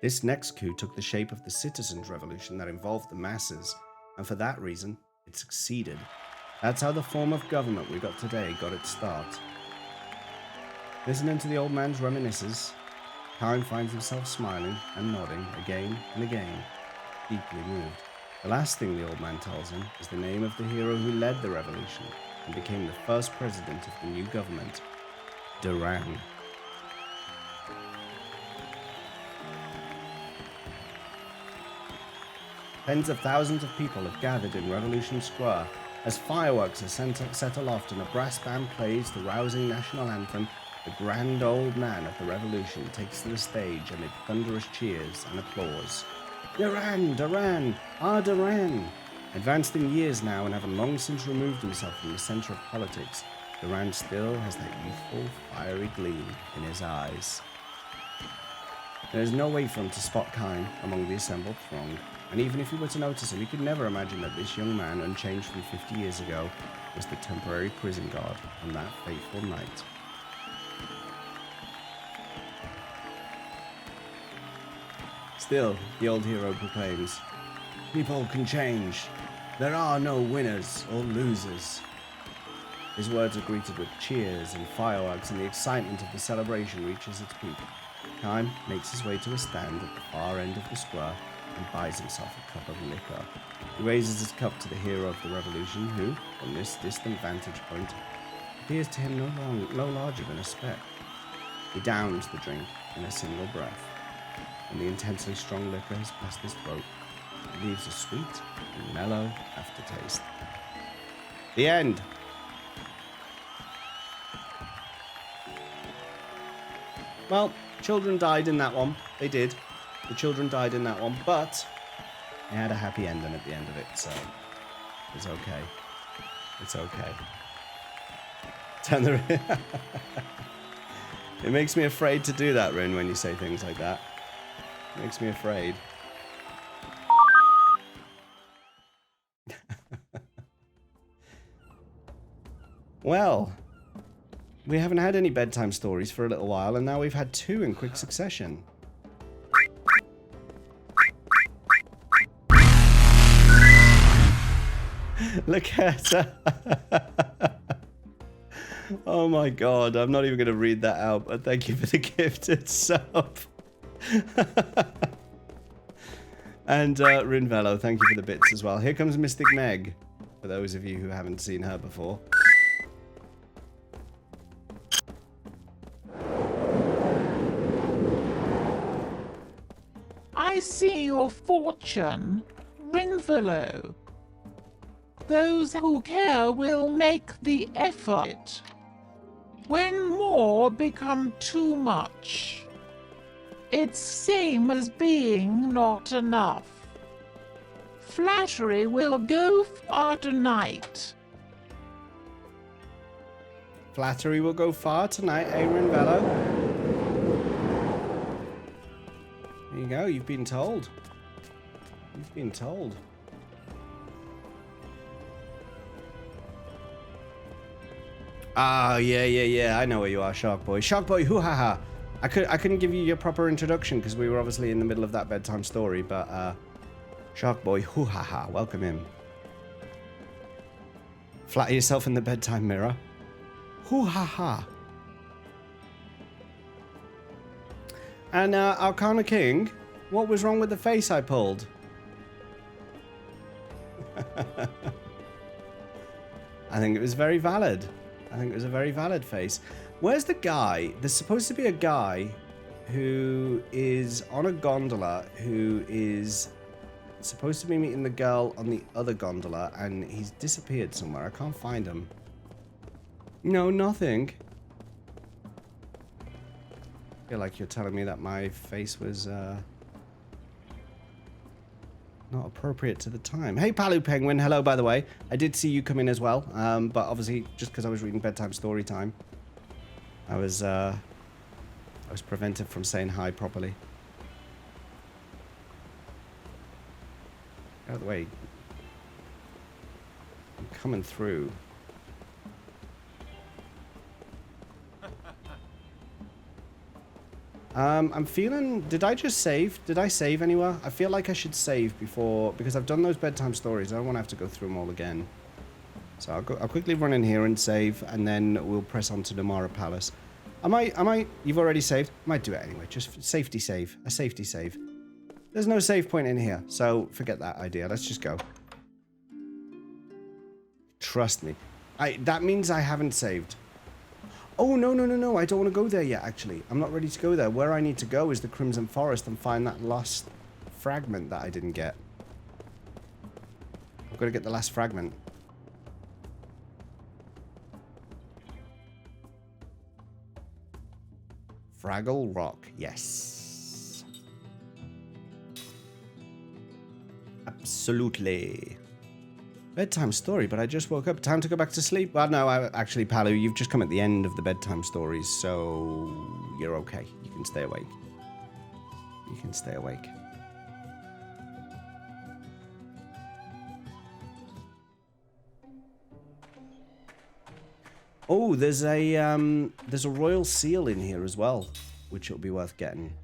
Speaker 1: This next coup took the shape of the citizens' revolution that involved the masses, and for that reason, it succeeded. That's how the form of government we got today got its start. Listening to the old man's reminiscences, Kime finds himself smiling and nodding again and again, deeply moved. The last thing the old man tells him is the name of the hero who led the revolution and became the first president of the new government. Duran. Tens of thousands of people have gathered in Revolution Square as fireworks are set aloft and a brass band plays the rousing national anthem. The grand old man of the revolution takes to the stage amid thunderous cheers and applause. Duran! Duran! Ah, Duran! Advanced in years now and having long since removed himself from the centre of politics, Duran still has that youthful, fiery gleam in his eyes. There is no way for him to spot Kine among the assembled throng, and even if he were to notice him, he could never imagine that this young man, unchanged from 50 years ago, was the temporary prison guard on that fateful night. Still, the old hero proclaims, "People can change. There are no winners or losers." His words are greeted with cheers and fireworks, and the excitement of the celebration reaches its peak. Kine makes his way to a stand at the far end of the square and buys himself a cup of liquor. He raises his cup to the hero of the revolution, who, from this distant vantage point, appears to him no larger than a speck. He downs the drink in a single breath, and the intensely strong liquor has passed his throat. It leaves a sweet and mellow aftertaste. The end. Well, children died in that one. They did. The children died in that one, but it had a happy ending at the end of it, so it's okay. It's okay. Turn the... It makes me afraid to do that, Rin, when you say things like that. It makes me afraid. Well, we haven't had any bedtime stories for a little while, and now we've had 2 in quick succession. Look at her. Oh my god, I'm not even going to read that out, but thank you for the gifted sub. And Rinvello, thank you for the bits as well. Here comes Mystic Meg, for those of you who haven't seen her before.
Speaker 3: I see your fortune, Rinvello. Those who care will make the effort. When more become too much, it's same as being not enough. Flattery will go far tonight.
Speaker 1: Flattery will go far tonight, eh, Rinvello? There you go, you've been told. You've been told. Ah, yeah. I know where you are, Shark Boy. Shark Boy, hoo-ha-ha. I couldn't give you your proper introduction because we were obviously in the middle of that bedtime story, but Shark Boy, hoo-ha-ha. Welcome in. Flatter yourself in the bedtime mirror. Hoo-ha-ha. And Arcana King, what was wrong with the face I pulled? I think it was very valid. I think it was a very valid face. Where's the guy? There's supposed to be a guy who is on a gondola who is supposed to be meeting the girl on the other gondola, and he's disappeared somewhere. I can't find him. No, nothing. I feel like you're telling me that my face was not appropriate to the time. Hey, Palu Penguin. Hello, by the way. I did see you come in as well, but obviously just because I was reading bedtime story time, I was prevented from saying hi properly. Get out of the way. I'm coming through. I'm feeling... Did I just save? Did I save anywhere? I feel like I should save before... Because I've done those bedtime stories. I don't want to have to go through them all again. So I'll quickly run in here and save, and then we'll press on to Numara Palace. I might... You've already saved? I might do it anyway. Just safety save. A safety save. There's no save point in here, so forget that idea. Let's just go. Trust me. That means I haven't saved. Oh, no, no, no, no. I don't want to go there yet, actually. I'm not ready to go there. Where I need to go is the Crimson Forest and find that last fragment that I didn't get. I've got to get the last fragment. Fraggle Rock. Yes. Absolutely. Bedtime story, but I just woke up. Time to go back to sleep? Well, no, actually, Palu, you've just come at the end of the bedtime stories, so you're okay. You can stay awake. You can stay awake. Oh, there's a royal seal in here as well, which will be worth getting.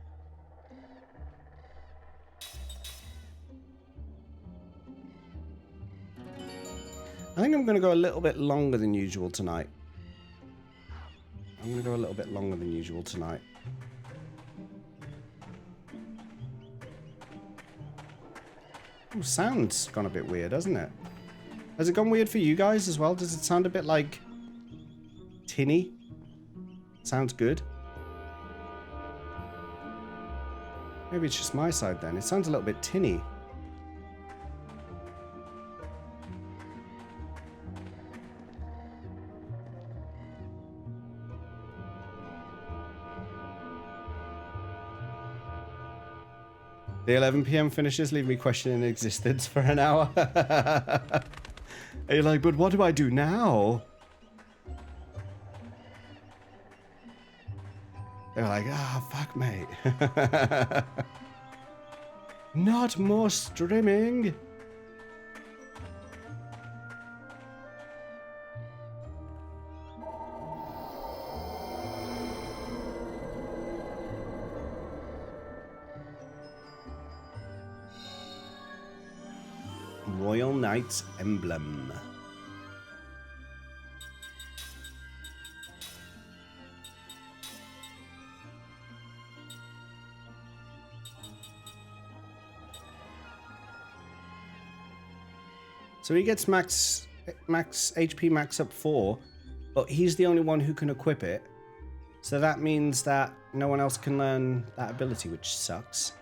Speaker 1: I think I'm going to go a little bit longer than usual tonight. I'm going to go a little bit longer than usual tonight. Oh, sound's gone a bit weird, hasn't it? Has it gone weird for you guys as well? Does it sound a bit like tinny? Sounds good. Maybe it's just my side then. It sounds a little bit tinny. The 11 PM finishes leave me questioning existence for an hour. Are you like, but what do I do now? They're like, fuck, mate. Not more streaming. Royal Knight's Emblem. So he gets max HP max up 4, but he's the only one who can equip it. So that means that no one else can learn that ability, which sucks.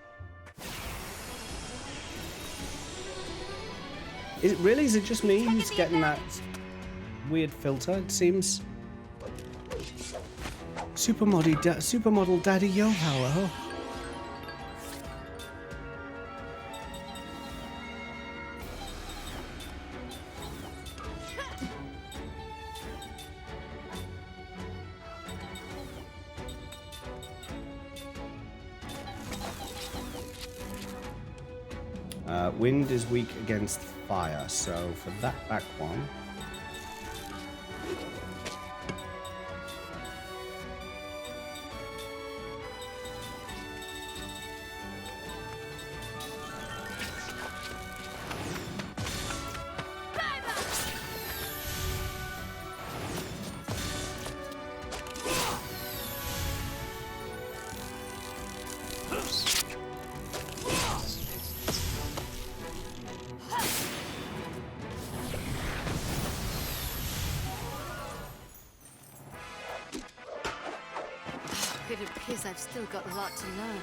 Speaker 1: Is it just me who's getting that weird filter, it seems? Supermodel Daddy Yo Hello. Wind is weak against fire, so for that back one...
Speaker 4: It appears I've still got a lot to learn.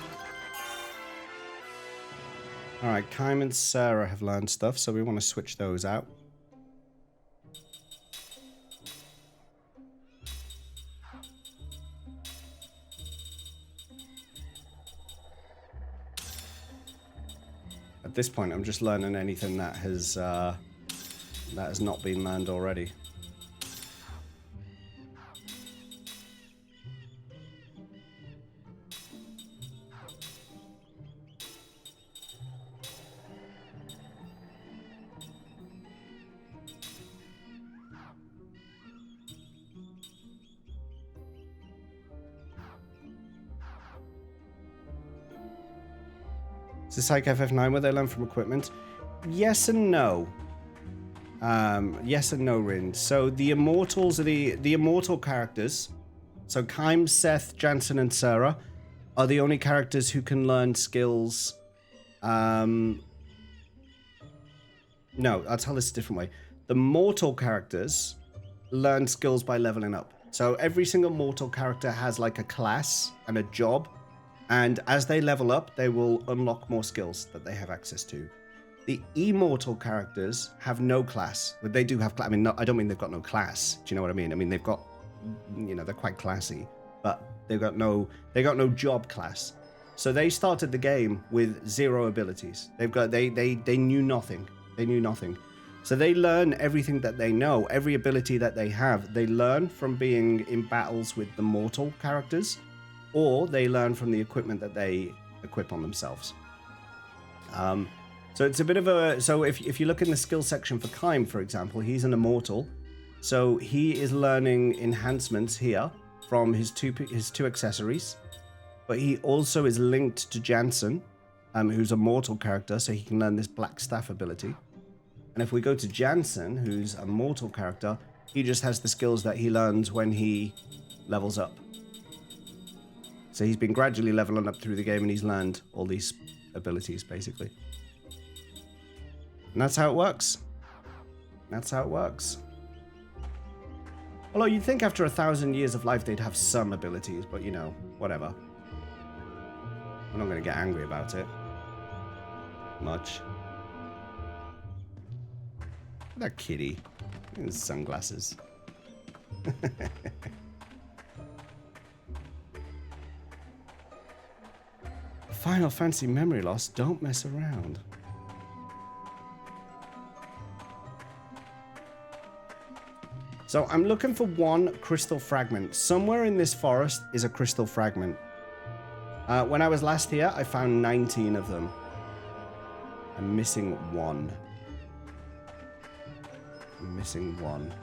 Speaker 1: Alright, Kym and Sarah have learned stuff, so we want to switch those out. At this point, I'm just learning anything that has not been learned already. Is this like FF9 where they learn from equipment? Yes and no. Yes and no, Rin. So the Immortals are the Immortal characters. So Kym, Seth, Jansen, and Sarah are the only characters who can learn skills. No, I'll tell this a different way. The mortal characters learn skills by leveling up. So every single mortal character has like a class and a job, and as they level up, they will unlock more skills that they have access to. The immortal characters have no class, but they do have. I mean, no, I don't mean they've got no class. Do you know what I mean? I mean they've got, you know, they're quite classy, but they've got no job class. So they started the game with 0 abilities. They knew nothing. They knew nothing. So they learn everything that they know, every ability that they have. They learn from being in battles with the mortal characters, or they learn from the equipment that they equip on themselves. So it's a bit of a... So if you look in the skill section for Kaim, for example, he's an immortal. So he is learning enhancements here from his two accessories. But he also is linked to Jansen, who's a mortal character, so he can learn this Black Staff ability. And if we go to Jansen, who's a mortal character, he just has the skills that he learns when he levels up. So he's been gradually leveling up through the game, and he's learned all these abilities, basically. And that's how it works. That's how it works. Although you'd think after 1,000 years of life they'd have some abilities, but you know, whatever. I'm not going to get angry about it. Much. That kitty. His sunglasses. Final Fantasy memory loss. Don't mess around. So I'm looking for one crystal fragment. Somewhere in this forest is a crystal fragment. When I was last here, I found 19 of them. I'm missing one. I'm missing one.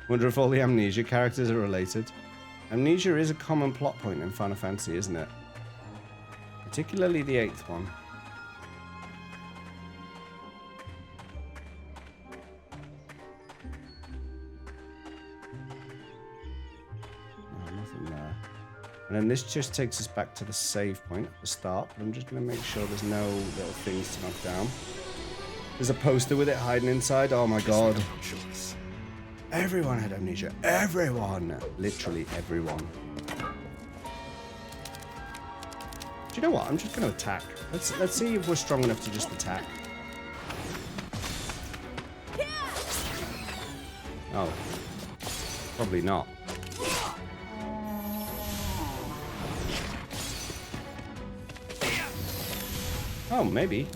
Speaker 1: Wonder if all the Amnesia characters are related. Amnesia is a common plot point in Final Fantasy, isn't it? Particularly the 8th one. Oh, nothing there. And then this just takes us back to the save point at the start. But I'm just going to make sure there's no little things to knock down. There's a poster with it hiding inside. Oh my god. Everyone had amnesia. Everyone. Literally everyone. Do you know what? I'm just going to attack. Let's see if we're strong enough to just attack. Oh. Probably not. Oh, maybe.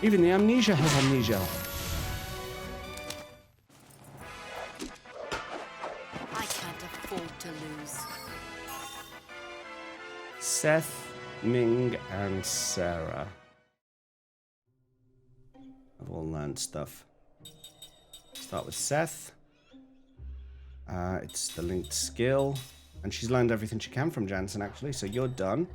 Speaker 1: Even the amnesia has amnesia. Seth, Ming, and Sarah have all learned stuff. Start with Seth. It's the linked skill. And she's learned everything she can from Jansen, actually, so you're done.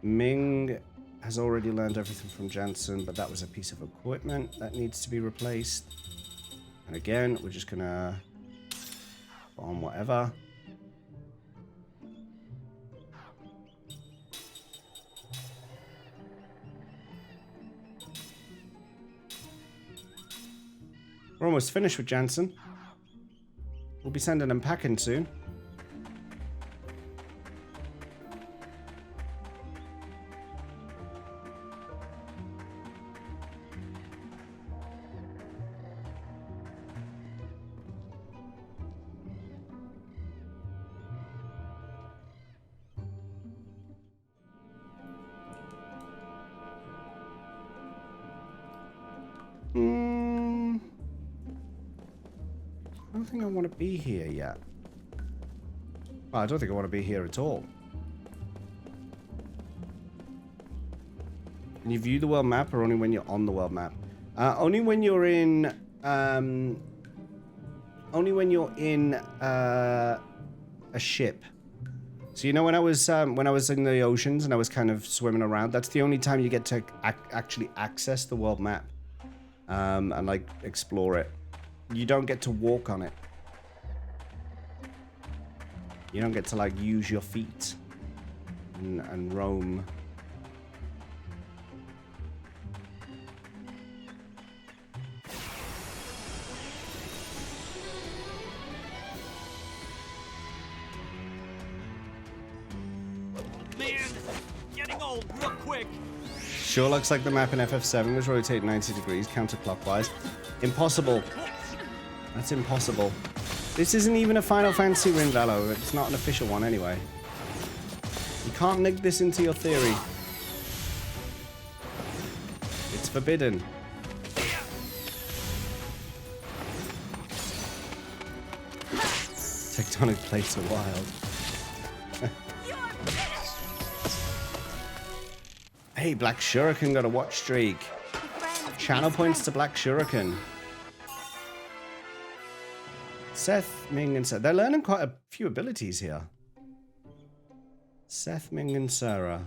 Speaker 1: Ming has already learned everything from Jansen, but that was a piece of equipment that needs to be replaced. And again, we're just gonna put on whatever. We're almost finished with Jansen. We'll be sending them packing soon. I don't think I want to be here yet. Well, I don't think I want to be here at all. Can you view the world map, or only when you're on the world map? Only when you're in. Only when you're in a ship. So you know when I was in the oceans and I was kind of swimming around. That's the only time you get to actually access the world map, and like explore it. You don't get to walk on it. You don't get to like use your feet. and roam.
Speaker 5: Man, getting old real quick.
Speaker 1: Sure looks like the map in FF7 was rotated 90 degrees counterclockwise. Impossible. That's impossible. This isn't even a Final Fantasy Rin Velo. It's not an official one anyway. You can't nig this into your theory. It's forbidden. Tectonic plates are wild. Hey, Black Shuriken got a watch streak. Channel points to Black Shuriken. Seth, Ming, and Sarah. They're learning quite a few abilities here. Seth, Ming, and Sarah.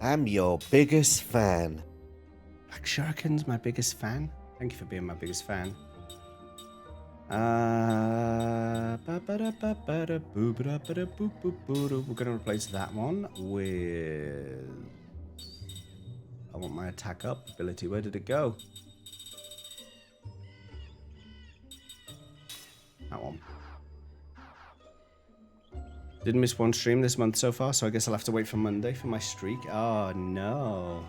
Speaker 6: I'm your biggest fan.
Speaker 1: Black Shuriken's my biggest fan. Thank you for being my biggest fan. We're gonna replace that one with. I want my attack up ability. Where did it go? That one. Didn't miss one stream this month so far, so I guess I'll have to wait for Monday for my streak. Oh no.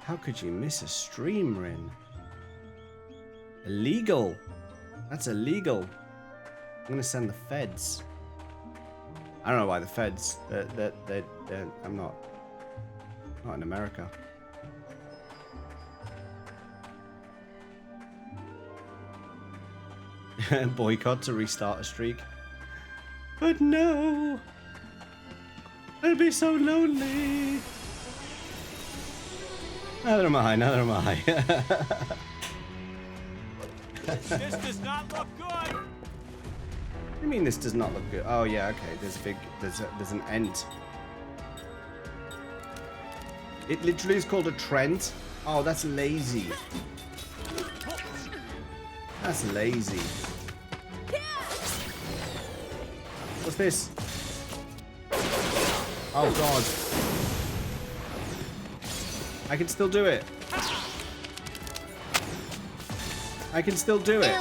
Speaker 1: How could you miss a stream, Rin? Illegal. That's illegal. I'm gonna send the feds. I don't know why the feds. I'm not in America. Boycott to restart a streak. But no, I'll be so lonely. Neither am I, neither am I.
Speaker 5: This does not look good.
Speaker 1: What do you mean this does not look good? Oh yeah, okay, there's an ent. It literally is called a Trent. Oh, that's lazy. That's lazy. What's this? Oh god. I can still do it. I can still do it.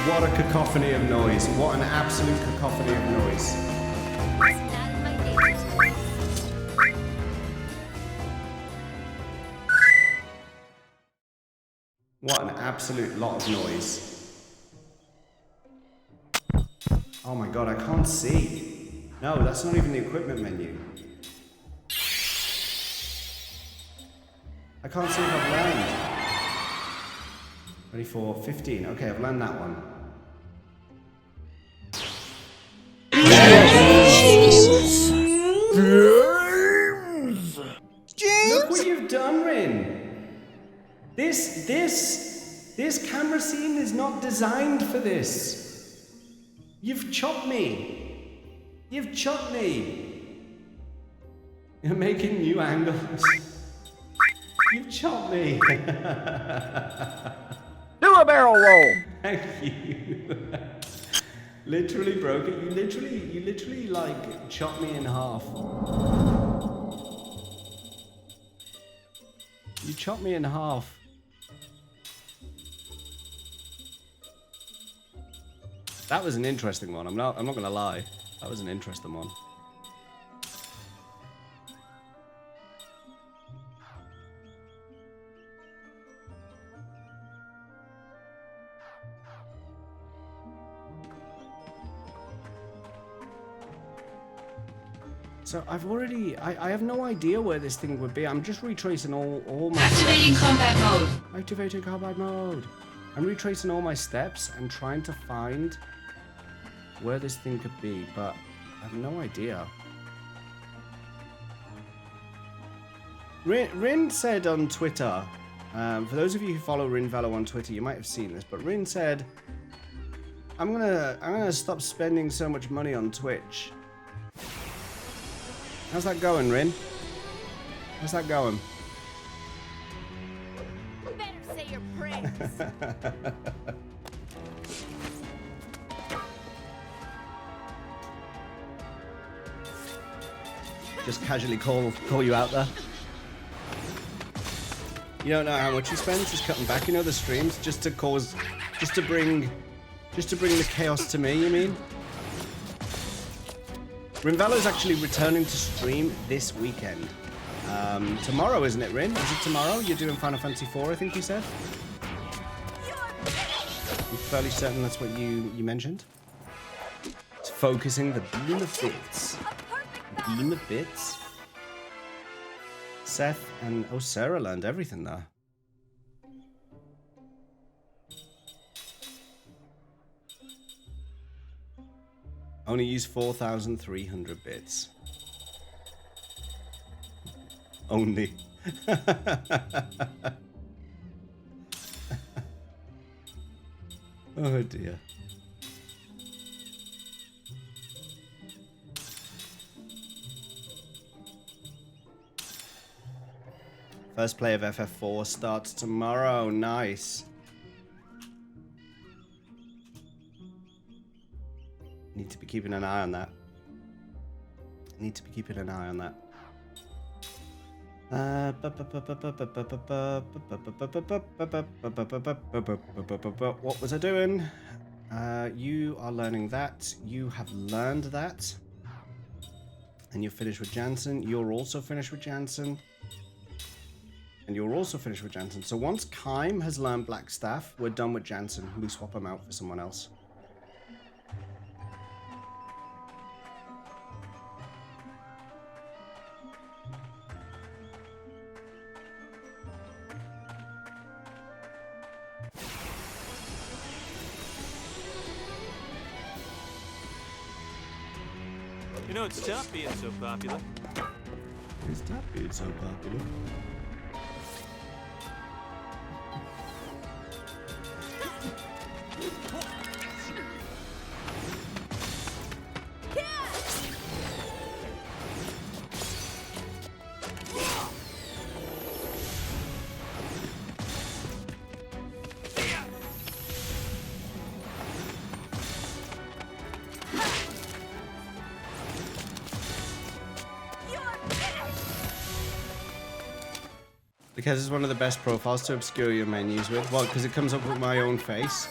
Speaker 1: What a cacophony of noise. What an absolute cacophony of noise. What an absolute lot of noise. Oh my god, I can't see. No, that's not even the equipment menu. I can't see if I've learned. Ready for 15. Okay, I've learned that one. Look what you've done, Rin. This camera scene is not designed for this. You've chopped me. You've chopped me. You're making new angles. You've chopped me.
Speaker 7: Do a barrel roll.
Speaker 1: Thank you. Literally broke it. You literally like chopped me in half. You chopped me in half. That was an interesting one. I'm not gonna lie. That was an interesting one. So I've already... I have no idea where this thing would be. I'm just retracing all my
Speaker 7: Activating
Speaker 1: steps.
Speaker 7: combat mode.
Speaker 1: Activating combat mode. I'm retracing all my steps and trying to find where this thing could be, but I have no idea. Rin said on Twitter, for those of you who follow Rin Velo on Twitter, you might have seen this, but Rin said, I'm gonna stop spending so much money on Twitch. How's that going, Rin? How's that going?
Speaker 4: You better say your prayers.
Speaker 1: Just casually call you out there. You don't know how much he spends just cutting back, you know, the streams just to bring the chaos to me, you mean? Rinvello's actually returning to stream this weekend. Tomorrow, isn't it, Rin? Is it tomorrow? You're doing Final Fantasy IV, I think you said? I'm fairly certain that's what you mentioned. It's focusing the beam of bits. Beam of bits? Seth and... Oh, Sarah learned everything there. Only use 4,300 bits. Only. Oh dear. First play of FF4 starts tomorrow. Nice. Need to be keeping an eye on that. Need to be keeping an eye on that. What was I doing? You are learning that. You have learned that. And you're finished with Jansen. You're also finished with Jansen. And you're also finished with Jansen. So once Kime has learned Black Staff, we're done with Jansen. We swap him out for someone else.
Speaker 5: You know, it's tough being so popular.
Speaker 1: It's tough being so popular. Because it's one of the best profiles to obscure your menus with. Well, because it comes up with my own face.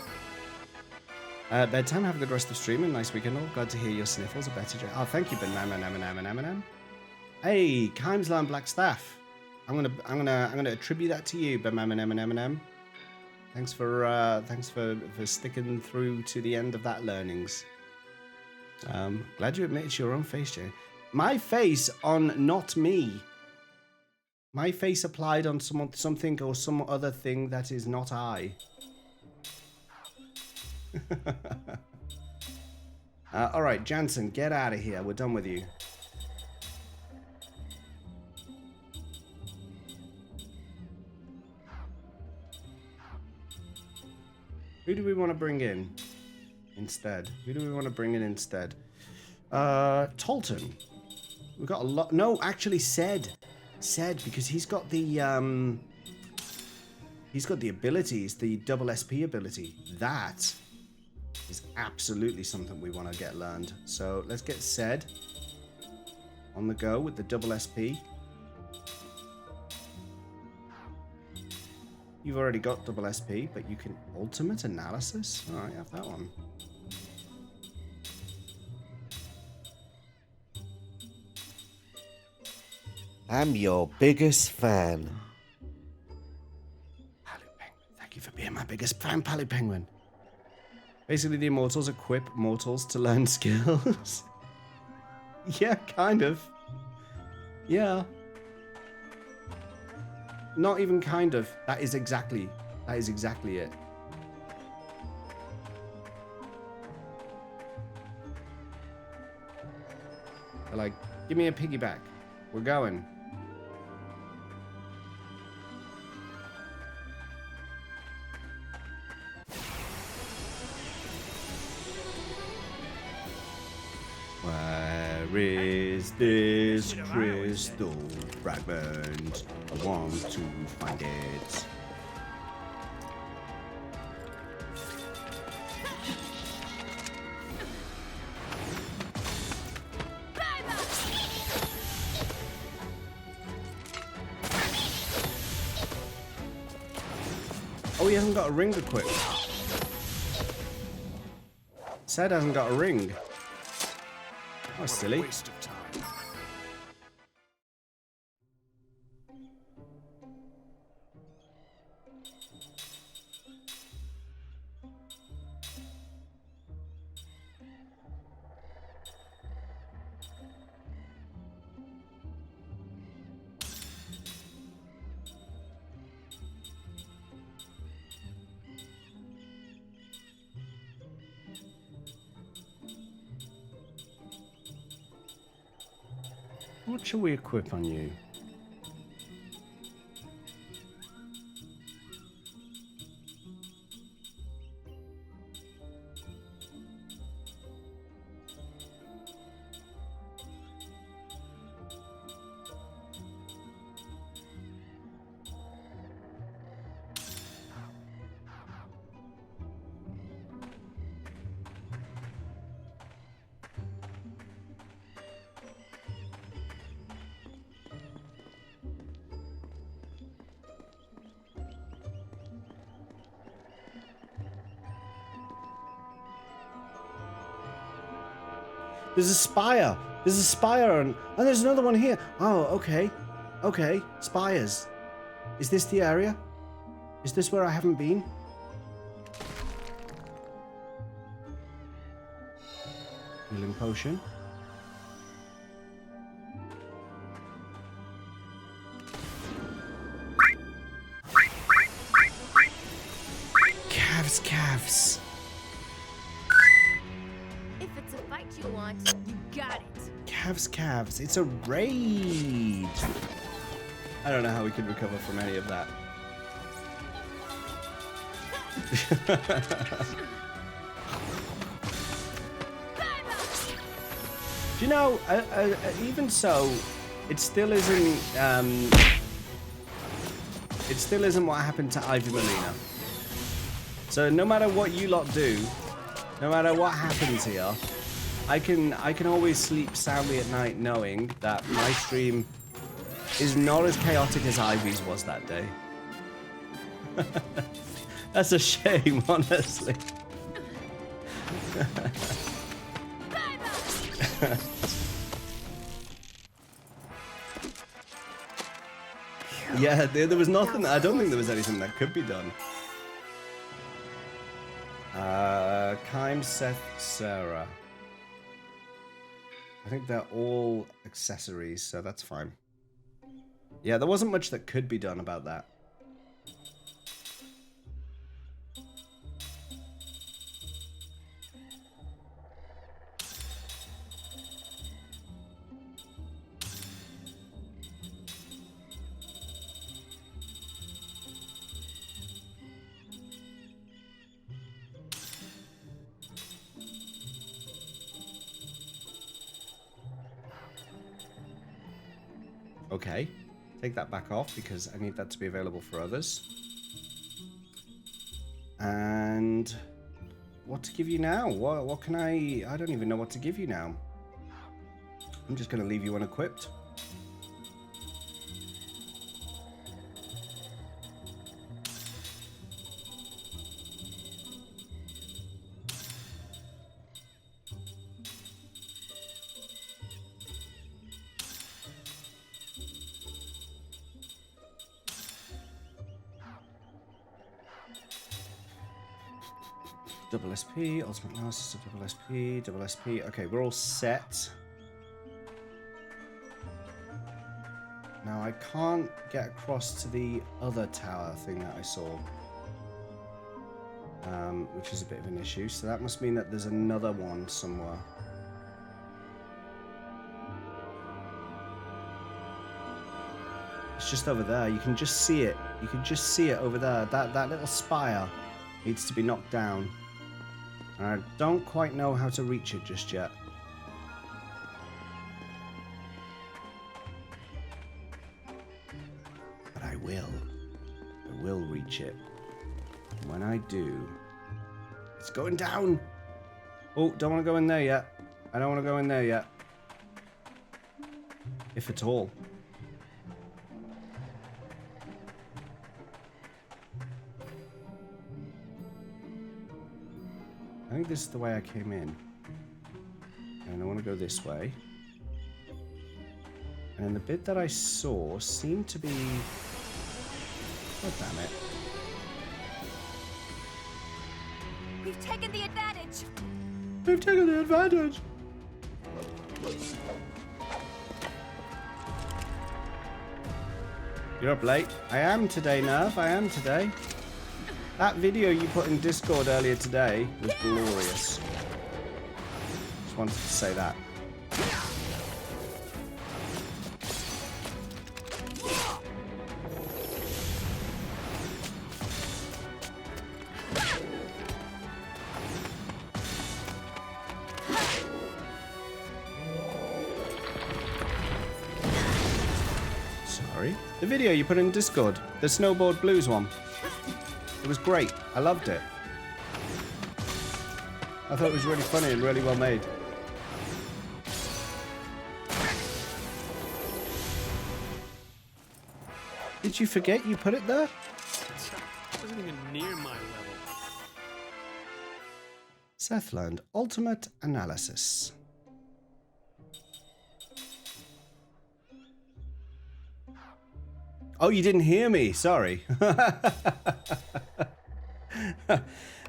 Speaker 1: Bedtime, have a good rest of streaming. Nice weekend all. Glad to hear your sniffles. A better joke. Oh, thank you, Banana. Hey, Kime's learned Black Staff. I'm gonna attribute that to you, Banana. Thanks for sticking through to the end of that learnings. Glad you admit it's your own face, Jay. My face on not me. My face applied on something or some other thing that is not I. Alright, Jansen, get out of here. We're done with you. Who do we want to bring in instead? Who do we want to bring in instead? Tolton. We've got a lot. No, actually, Ced, because he's got the abilities, the double SP ability. That is absolutely something we want to get learned. So let's get Ced on the go with the double SP. You've already got double SP, but you can ultimate analysis. All right, have that one.
Speaker 6: I'm your biggest fan.
Speaker 1: Palu Penguin. Thank you for being my biggest fan, Palu Penguin. Basically, the Immortals equip mortals to learn skills. Yeah, kind of. Yeah. Not even kind of. That is exactly it. They're like, give me a piggyback. We're going. Where is this crystal fragment? I want to find it. Oh, he hasn't got a ring equipped. Said hasn't got a ring. Oh, silly.
Speaker 7: Waste of time.
Speaker 1: What shall we equip on you? There's a spire. There's a spire and there's another one here. Oh, okay. Okay, spires. Is this the area? Is this where I haven't been? Healing potion. Calves.
Speaker 4: If it's a fight you want, you got it.
Speaker 1: Calves. It's a raid. I don't know how we could recover from any of that. Do you know, even so, it still isn't what happened to Ivy Molina. So no matter what you lot do, no matter what happens here, I can always sleep soundly at night knowing that my stream is not as chaotic as Ivy's was that day. That's a shame, honestly. Yeah, there was nothing. I don't think there was anything that could be done. Kime, Seth, Sarah. I think they're all accessories, so that's fine. Yeah, there wasn't much that could be done about that. Okay, take that back off because I need that to be available for others. And what to give you now? What can I don't even know what to give you now. I'm just going to leave you unequipped. Double SP, ultimate analysis of double SP. Okay, we're all set. I can't get across to the other tower thing that I saw. Which is a bit of an issue. So that must mean that there's another one somewhere. It's just over there. You can just see it. You can just see it over there. That little spire needs to be knocked down. And I don't quite know how to reach it just yet. But I will. I will reach it. And when I do... It's going down! Oh, don't want to go in there yet. I don't want to go in there yet. If at all. I think this is the way I came in. And I want to go this way. And the bit that I saw seemed to be... Oh, damn it.
Speaker 7: We've taken the advantage.
Speaker 1: We've taken the advantage. You're up late. I am today, Nerf. I am today. That video you put in Discord earlier today was glorious. Just wanted to say that. Sorry. The video you put in Discord, the Snowboard Blues one. It was great. I loved it. I thought it was really funny and really well made. Did you forget you put it there?
Speaker 5: It wasn't even near my level.
Speaker 1: Seth learned Ultimate Analysis. Oh, you didn't hear me. Sorry.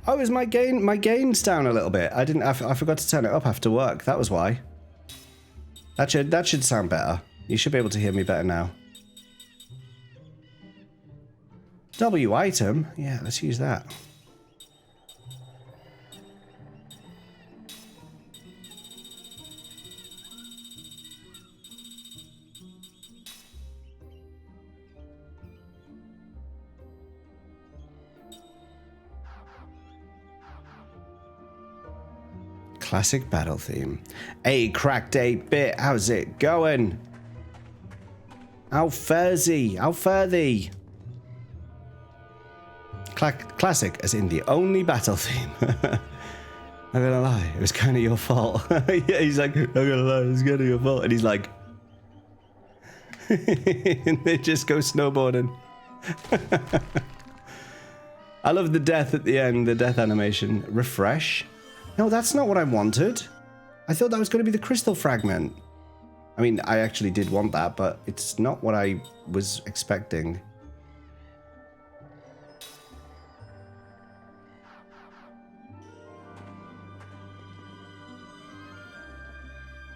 Speaker 1: Oh, is my gain's down a little bit. I forgot to turn it up after work. That was why. That should sound better. You should be able to hear me better now. W item. Yeah, let's use that. Classic battle theme. Hey, cracked 8-bit, how's it going? How fare thee? How fare thee? Classic, as in the only battle theme. Not gonna lie, it was kind of your fault. Yeah, he's like, not gonna lie, it was kind of your fault. And he's like... and they just go snowboarding. I love the death at the end, the death animation. Refresh? No, that's not what I wanted. I thought that was going to be the crystal fragment. I mean, I actually did want that, but it's not what I was expecting.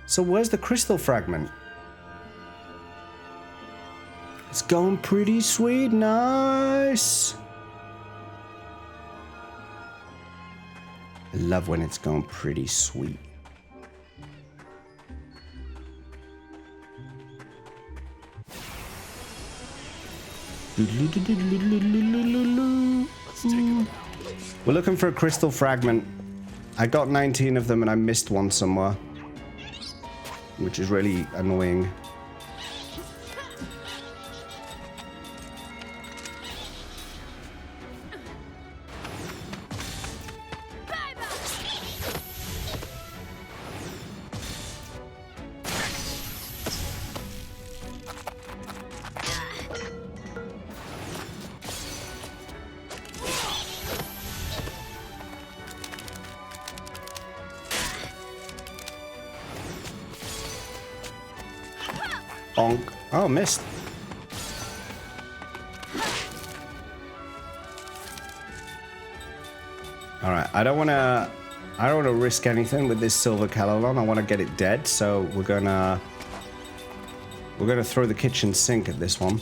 Speaker 1: So where's the crystal fragment? It's going pretty sweet. Nice. I love when it's going pretty sweet.
Speaker 5: Let's take it down.
Speaker 1: We're looking for a crystal fragment. I got 19 of them and I missed one somewhere, which is really annoying. Bonk. Oh, missed. All right, I don't want to risk anything with this silver Calolon. I want to get it dead, so we're gonna We're going to throw the kitchen sink at this one.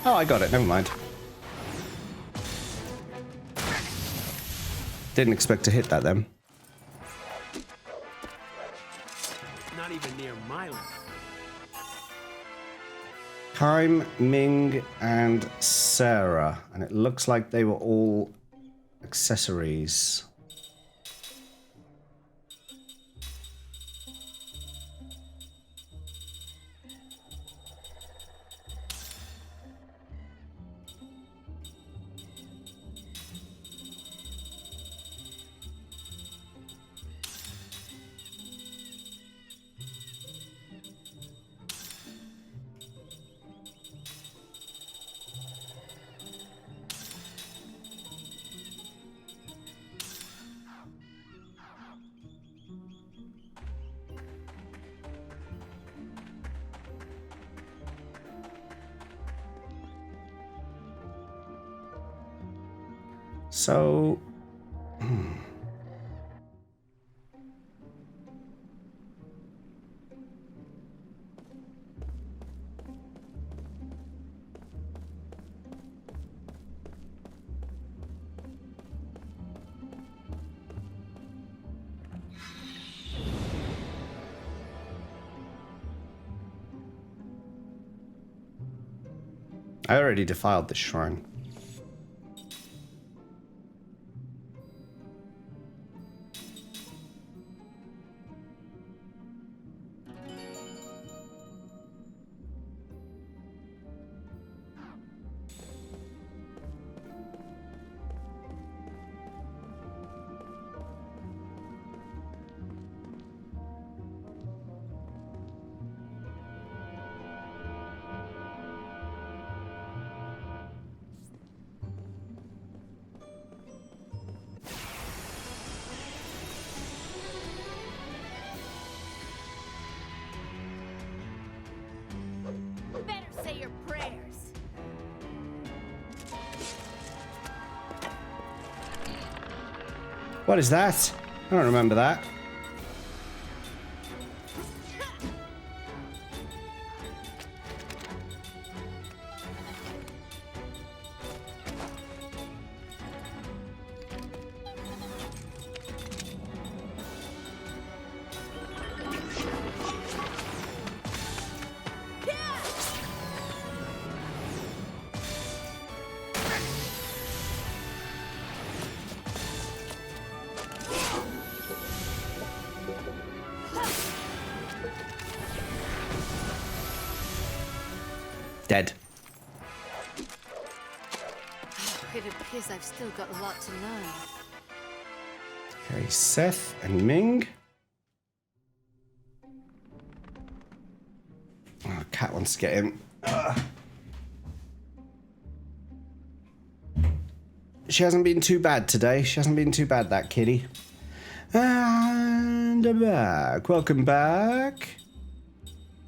Speaker 1: Oh, I got it. Never mind. Didn't expect to hit that then.
Speaker 5: Not even near my level.
Speaker 1: Kime, Ming, and Sarah. And it looks like they were all accessories. So, I already defiled this shrine.
Speaker 7: Better say your prayers.
Speaker 1: What is that? I don't remember that. Dead.
Speaker 4: It appears I've still got a lot to learn.
Speaker 1: Okay, Seth and Ming. Oh, Cat wants to get in. She hasn't been too bad today. She hasn't been too bad, that kitty. And back. Welcome back.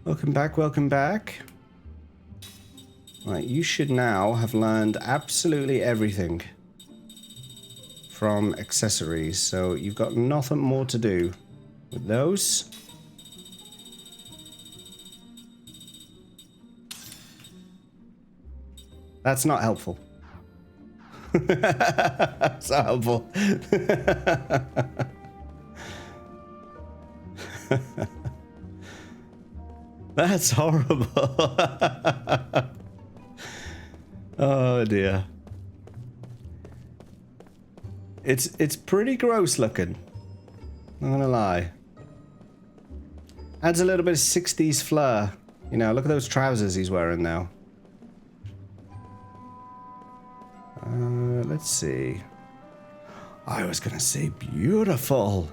Speaker 1: Welcome back, welcome back. Right, you should now have learned absolutely everything from accessories, so you've got nothing more to do with those. That's not helpful. That's not helpful. That's horrible. Oh dear. It's pretty gross looking. Not gonna lie. Adds a little bit of 60s flair. You know, look at those trousers he's wearing now. Let's see. I was gonna say beautiful.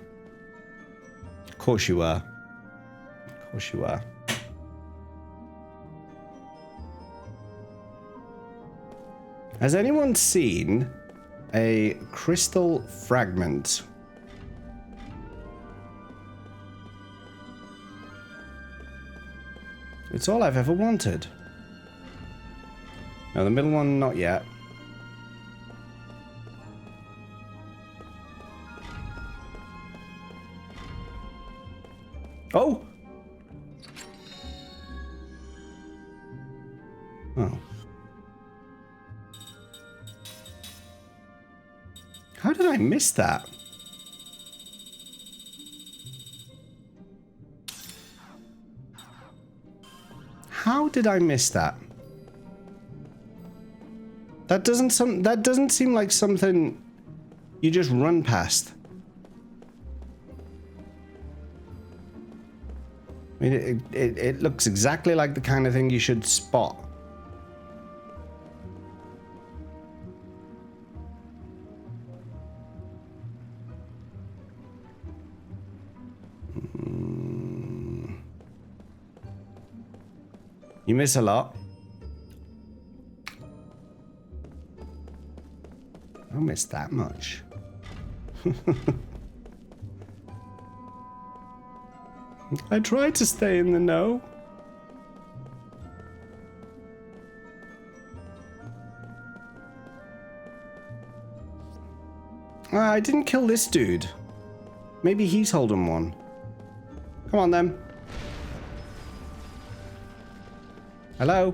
Speaker 1: Of course you are. Of course you are. Has anyone seen a crystal fragment? It's all I've ever wanted. No, the middle one, not yet. Oh! Oh. How did I miss that? How did I miss that? That doesn't seem like something you just run past. I mean, it looks exactly like the kind of thing you should spot. You miss a lot. I don't miss that much. I try to stay in the know. I didn't kill this dude. Maybe he's holding one. Come on then. Hello?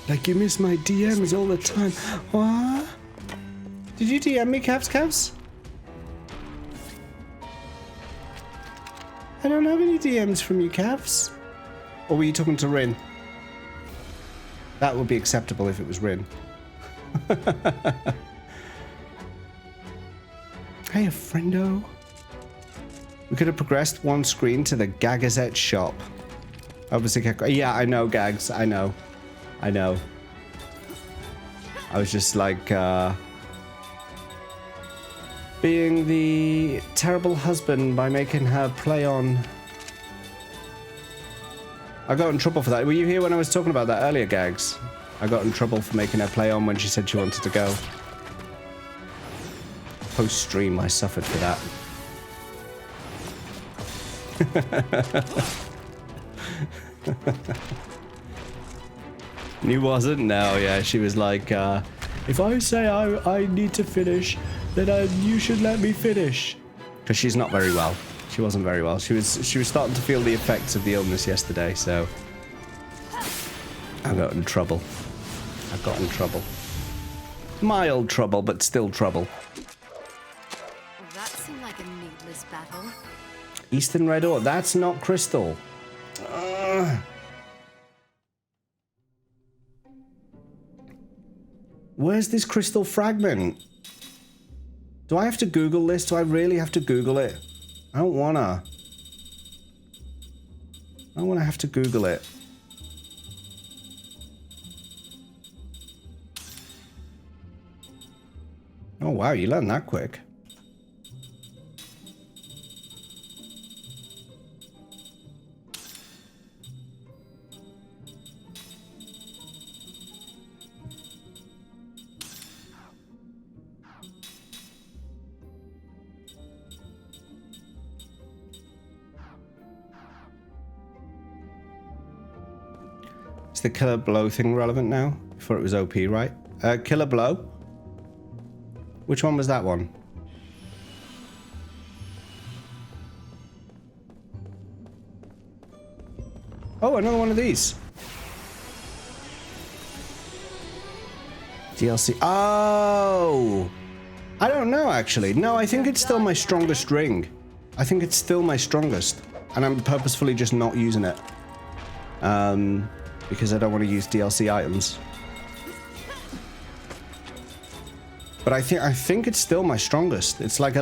Speaker 1: Like you miss my DMs all the time. What? Did you DM me, Cavs? I don't have any DMs from you, Cavs. Or were you talking to Rin? That would be acceptable if it was Rin. Hey, friendo. We could have progressed one screen to the Gagazette shop. Obviously, yeah, I know, Gags. I know. I was just like, being the terrible husband by making her play on. I got in trouble for that. Were you here when I was talking about that earlier, Gags? I got in trouble for making her play on when she said she wanted to go. Post-stream, I suffered for that. You wasn't? No, yeah, she was like, if I say I need to finish, then you should let me finish. Because she's not very well. She wasn't very well. She was starting to feel the effects of the illness yesterday, so I got in trouble. Mild trouble, but still trouble.
Speaker 4: Well, that seemed like a needless battle.
Speaker 1: Eastern Red Ore. That's not crystal. Where's this crystal fragment? Do I have to Google this? Do I really have to Google it? I don't wanna. I don't wanna have to Google it. Oh wow, you learned that quick. Is the Killer Blow thing relevant now? Before it was OP, right? Killer Blow? Which one was that one? Oh, another one of these. DLC. Oh! I don't know, actually. No, I think it's still my strongest ring. I think it's still my strongest. And I'm purposefully just not using it. Because I don't want to use DLC items. But I think it's still my strongest. It's like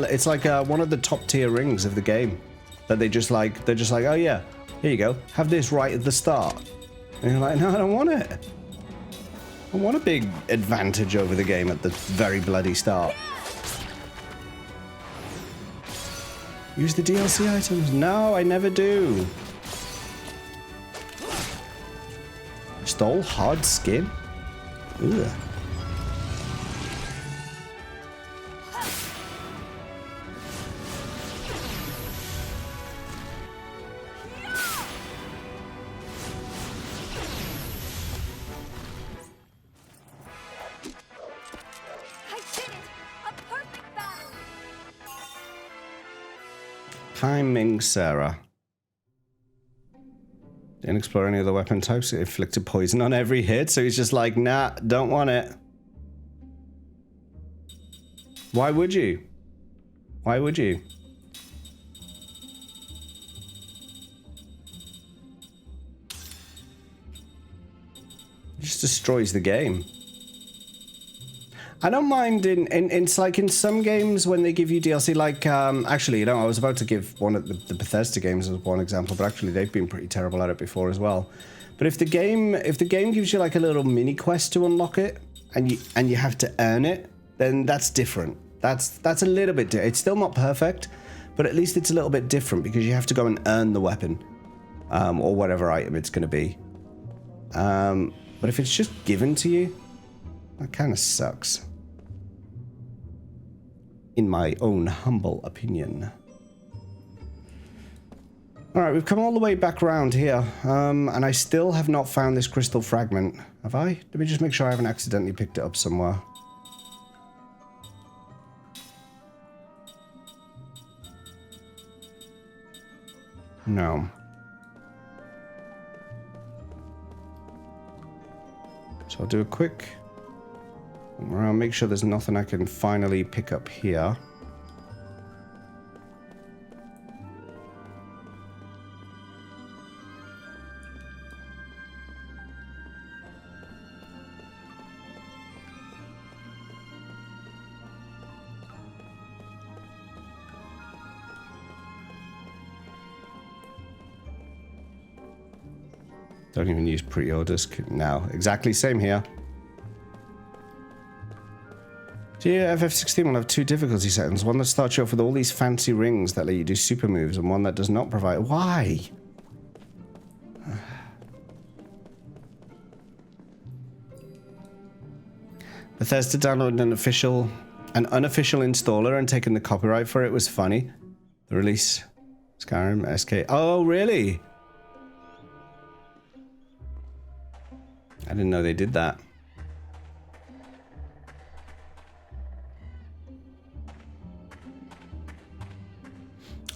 Speaker 1: one of the top tier rings of the game. That they're just like, oh yeah, here you go. Have this right at the start. And you're like, no, I don't want it. I want a big advantage over the game at the very bloody start. Use the DLC items. No, I never do. Stole hard skin? Ugh. Timing Sarah. Didn't explore any other weapon types. It inflicted poison on every hit, so he's just like, nah, don't want it. Why would you? Why would you? It just destroys the game. I don't mind it's like in some games when they give you DLC, like, actually, you know, I was about to give one of the Bethesda games as one example, but actually they've been pretty terrible at it before as well. But if the game gives you like a little mini quest to unlock it, and you have to earn it, then that's different. That's a little bit different. It's still not perfect, but at least it's a little bit different because you have to go and earn the weapon, or whatever item it's going to be. But if it's just given to you, that kind of sucks. In my own humble opinion. Alright, we've come all the way back around here, and I still have not found this crystal fragment. Have I? Let me just make sure I haven't accidentally picked it up somewhere. No. So I'll do a quick... I'll make sure there's nothing I can finally pick up here. Don't even use pre-orders now. Exactly same here. Yeah, FF16 will have two difficulty settings. One that starts you off with all these fancy rings that let you do super moves, and one that does not provide... Why? Bethesda downloaded an unofficial installer and taken the copyright for it was funny. The release... Skyrim, SK... Oh, really? I didn't know they did that.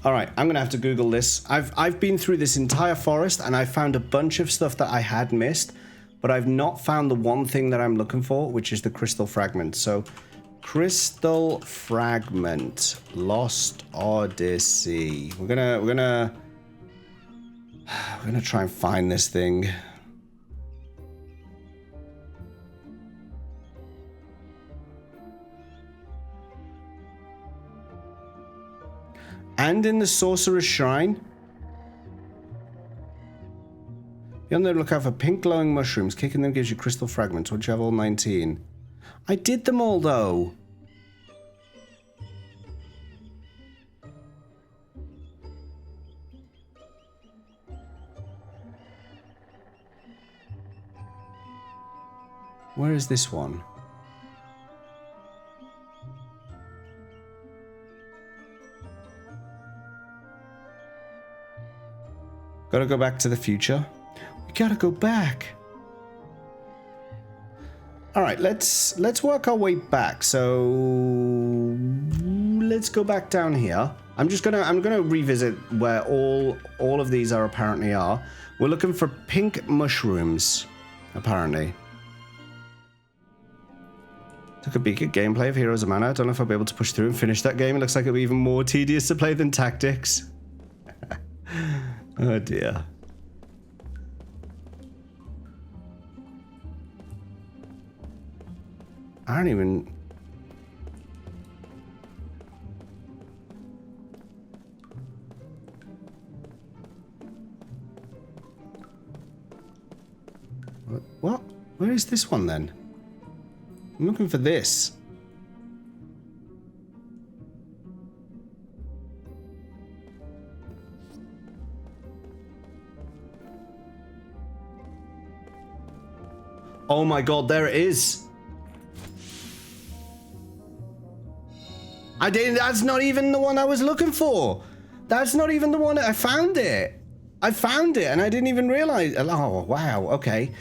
Speaker 1: Alright, I'm gonna have to Google this. I've been through this entire forest and I found a bunch of stuff that I had missed, but I've not found the one thing that I'm looking for, which is the crystal fragment. So, crystal fragment, Lost Odyssey. We're gonna try and find this thing. And in the Sorcerer's Shrine. Be on the lookout for pink glowing mushrooms. Kicking them gives you crystal fragments. Once you have all 19. I did them all, though. Where is this one? Gotta go back to the future. We gotta go back. All right, let's work our way back. So let's go back down here. I'm gonna revisit where all of these are apparently are. We're looking for pink mushrooms, apparently. Took a peek at gameplay of Heroes of Mana. I don't know if I'll be able to push through and finish that game. It looks like it'll be even more tedious to play than Tactics. Oh dear. I don't even... What? Where is this one then? I'm looking for this. Oh my god, there it is. That's not even the one I was looking for. That's not even the one. I found it. I found it and I didn't even realize. Oh, wow. Okay.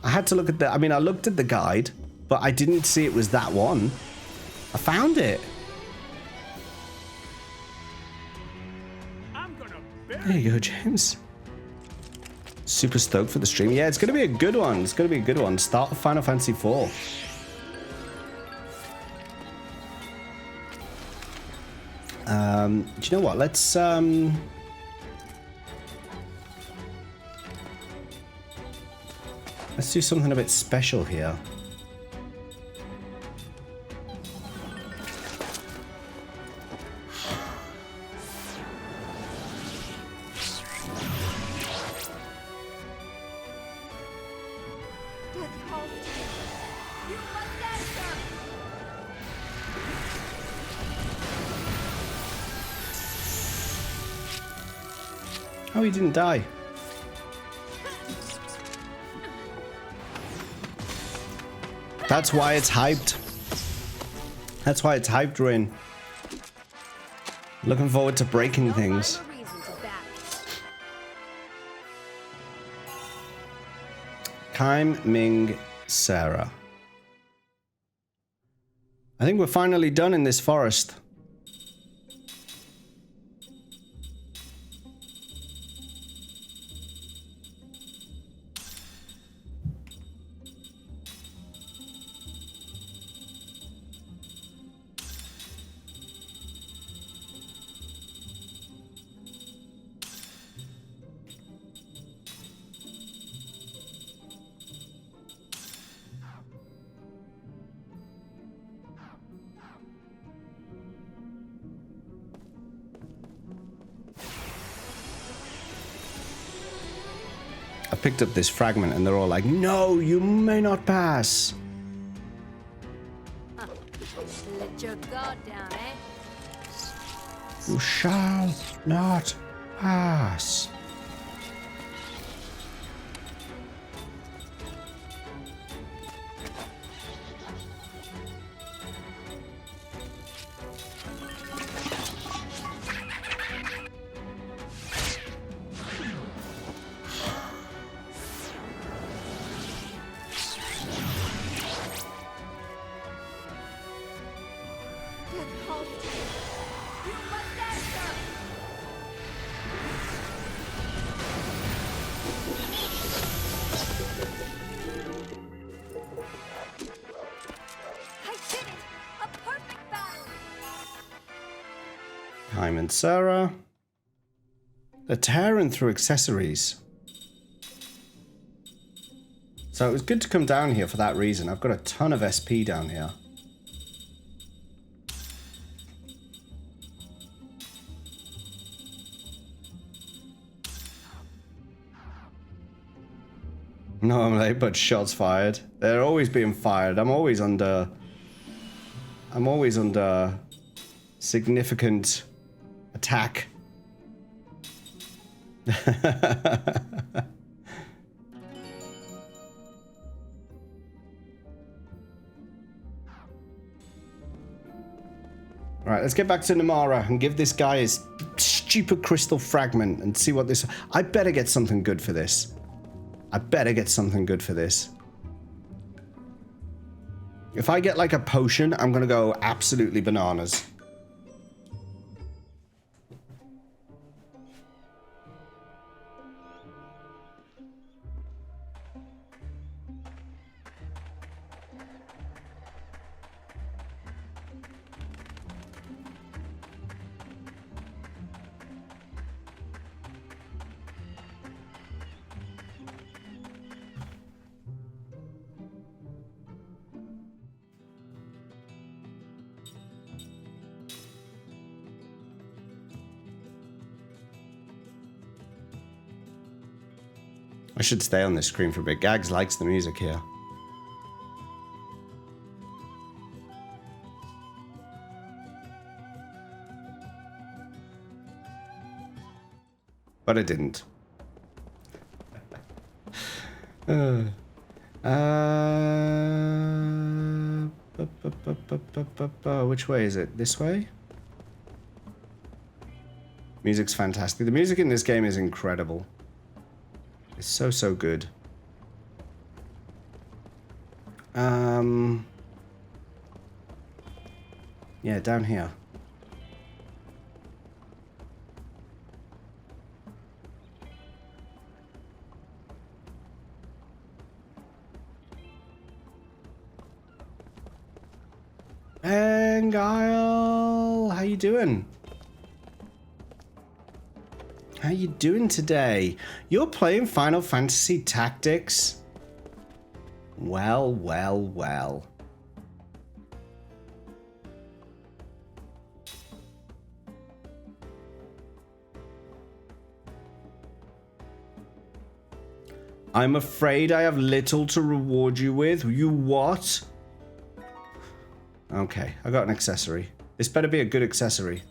Speaker 1: I had to look at I looked at the guide, but I didn't see it was that one. I found it. There you go, James. Super stoked for the stream. Yeah, it's going to be a good one. It's going to be a good one. Start of Final Fantasy IV. Do you know what? Let's do something a bit special here. Oh, he didn't die. That's why it's hyped. That's why it's hyped, Rin. Looking forward to breaking things. Kaim Ming Sarah. I think we're finally done in this forest. Picked up this fragment and they're all like, no, you may not pass.
Speaker 4: Let your guard down, eh?
Speaker 1: You shall not pass. Kaim and Sarah. They're tearing through accessories. So it was good to come down here for that reason. I've got a ton of SP down here. No, I'm late, but shots fired. They're always being fired. I'm always under significant attack. Alright, let's get back to Numara and give this guy his stupid crystal fragment and see what this... I better get something good for this. I better get something good for this. If I get like a potion, I'm gonna go absolutely bananas. I should stay on this screen for a bit. Gags likes the music here. But I didn't. Which way is it? This way? Music's fantastic. The music in this game is incredible. It's so, so good. Yeah, down here. Guile, how you doing? How you doing today? You're playing Final Fantasy Tactics? Well, well, well. I'm afraid I have little to reward you with. You what? Okay, I got an accessory. This better be a good accessory.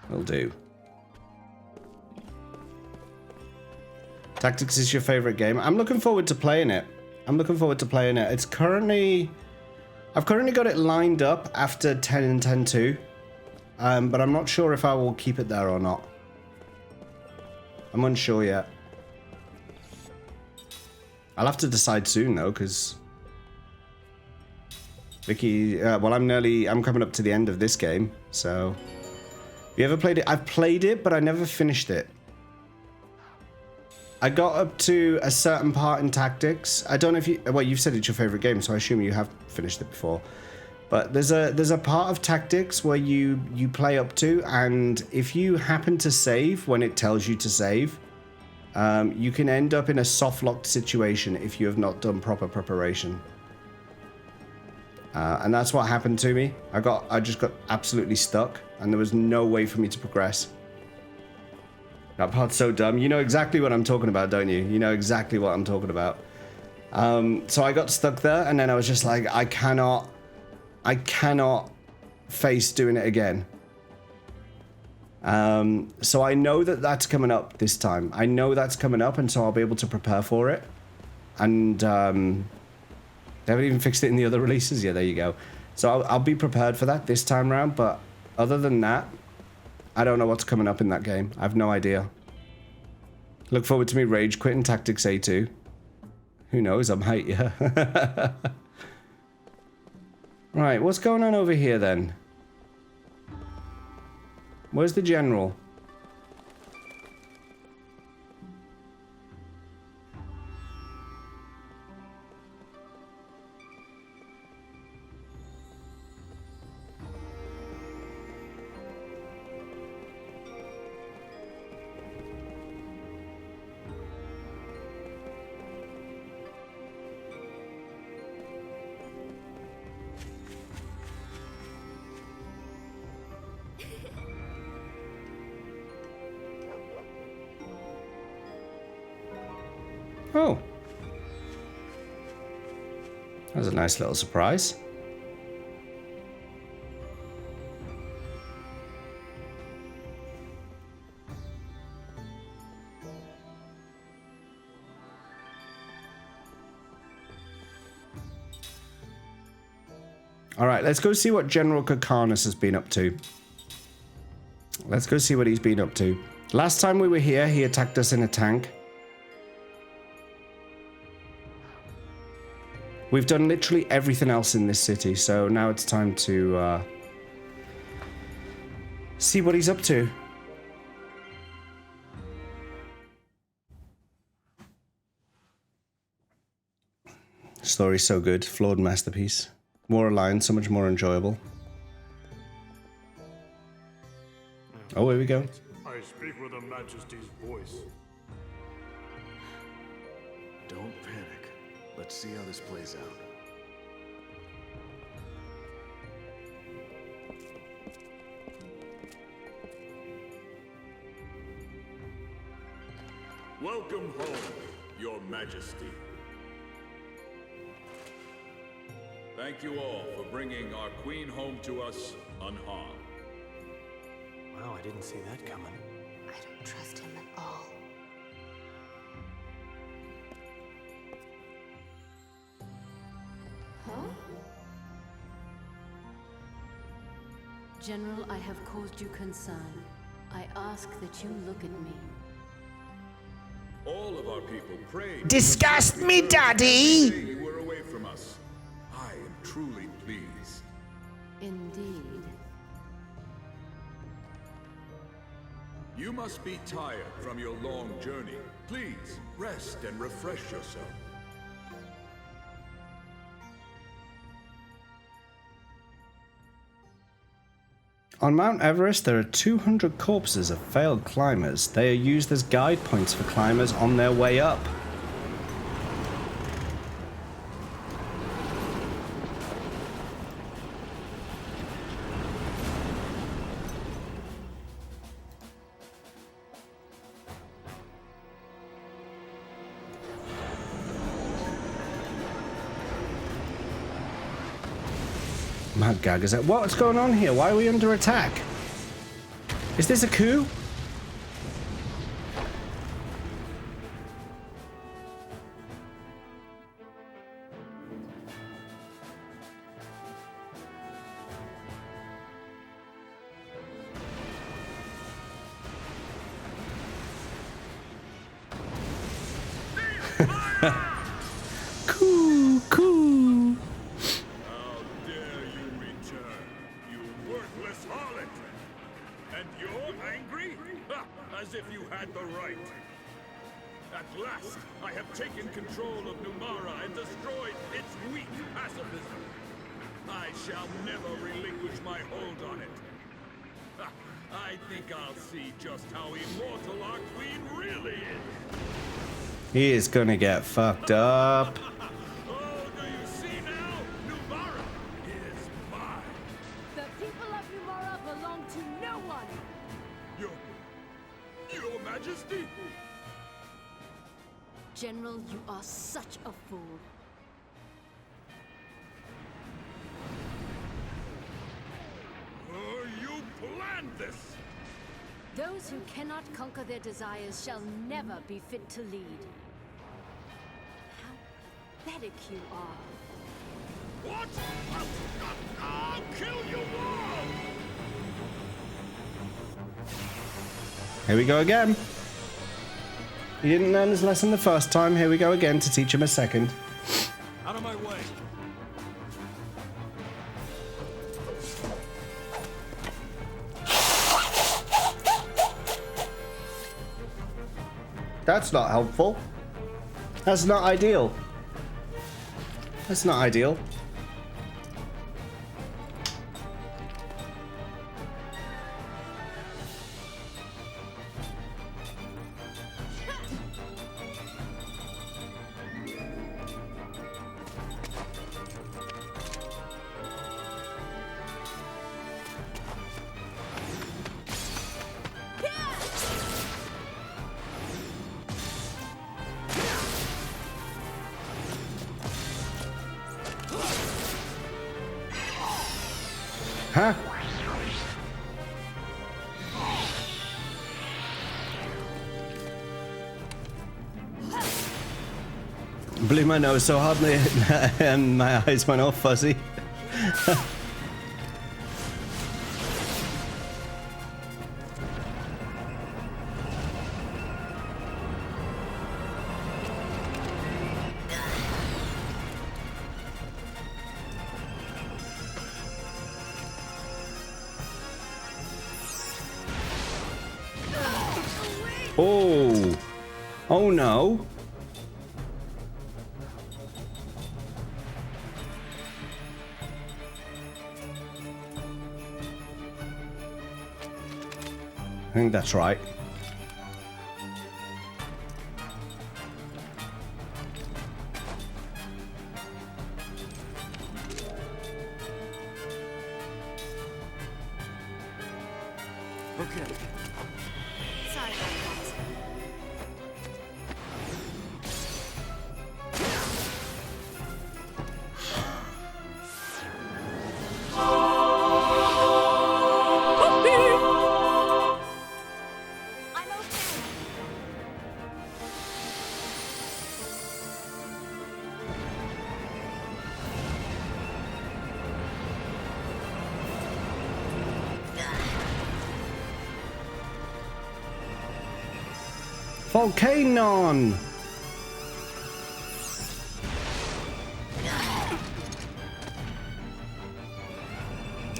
Speaker 1: Will do. Tactics is your favorite game. I'm looking forward to playing it. It's currently... I've currently got it lined up after 10 and 10-2. But I'm not sure if I will keep it there or not. I'm unsure yet. I'll have to decide soon though, because Vicky, well, I'm coming up to the end of this game, so. You ever played it? I've played it, but I never finished it. I got up to a certain part in Tactics. I don't know if you, well, you've said it's your favorite game, so I assume you have finished it before. But there's a part of Tactics where you play up to, and if you happen to save when it tells you to save, you can end up in a soft locked situation if you have not done proper preparation. And that's what happened to me. I just got absolutely stuck, and there was no way for me to progress. That part's so dumb. You know exactly what I'm talking about, don't you? You know exactly what I'm talking about. So I got stuck there, and then I was just like, I cannot face doing it again. So I know that that's coming up this time. I know that's coming up, and so I'll be able to prepare for it. And they haven't even fixed it in the other releases. Yeah, there you go. So I'll be prepared for that this time round. But other than that, I don't know what's coming up in that game. I have no idea. Look forward to me rage quitting Tactics A2. Who knows? I might, yeah. Right, what's going on over here then? Where's the general? Oh. That was a nice little surprise. Alright, let's go see what General Kakarnas has been up to. Let's go see what he's been up to. Last time we were here, he attacked us in a tank. We've done literally everything else in this city, so now it's time to see what he's up to. Story's so good, flawed masterpiece. More aligned, so much more enjoyable. Oh, here we go.
Speaker 8: I speak with Her Majesty's voice.
Speaker 9: Don't panic. Let's see how this plays out.
Speaker 8: Welcome home, Your Majesty.
Speaker 10: Thank you all for bringing our queen home to us unharmed.
Speaker 5: Wow, I didn't see that coming.
Speaker 4: I don't trust him at all. Huh? General, I have caused you concern. I ask that you look at me.
Speaker 10: All of our people prayed.
Speaker 6: Disgust me, Daddy!
Speaker 10: You were away from us. I am truly pleased.
Speaker 4: Indeed.
Speaker 10: You must be tired from your long journey. Please, rest and refresh yourself.
Speaker 1: On Mount Everest, there are 200 corpses of failed climbers. They are used as guide points for climbers on their way up. Mad Gag, is that what's going on here? Why are we under attack? Is this a coup? Coup, coup.
Speaker 10: As if you had the right. At last, I have taken control of Numara and destroyed its weak pacifism. I shall never relinquish my hold on it. I think I'll see just how immortal our queen really is.
Speaker 1: He is gonna get fucked up.
Speaker 10: Oh, do you see now? Numara is mine.
Speaker 7: The people of Numara belong to no one.
Speaker 10: Your Majesty?
Speaker 4: General, you are such a fool.
Speaker 10: You planned this!
Speaker 4: Those who cannot conquer their desires shall never be fit to lead. How pathetic you are.
Speaker 10: What? I'll kill you all!
Speaker 1: Here we go again. He didn't learn his lesson the first time. Here we go again to teach him a second.
Speaker 5: Out of my way.
Speaker 1: That's not helpful. That's not ideal. That's not ideal. Huh? Blew my nose so hard and my eyes went all fuzzy. Oh! Oh no! I think that's right.
Speaker 5: Okay.
Speaker 4: Sorry about that.
Speaker 7: I'm okay.
Speaker 1: Volcanon!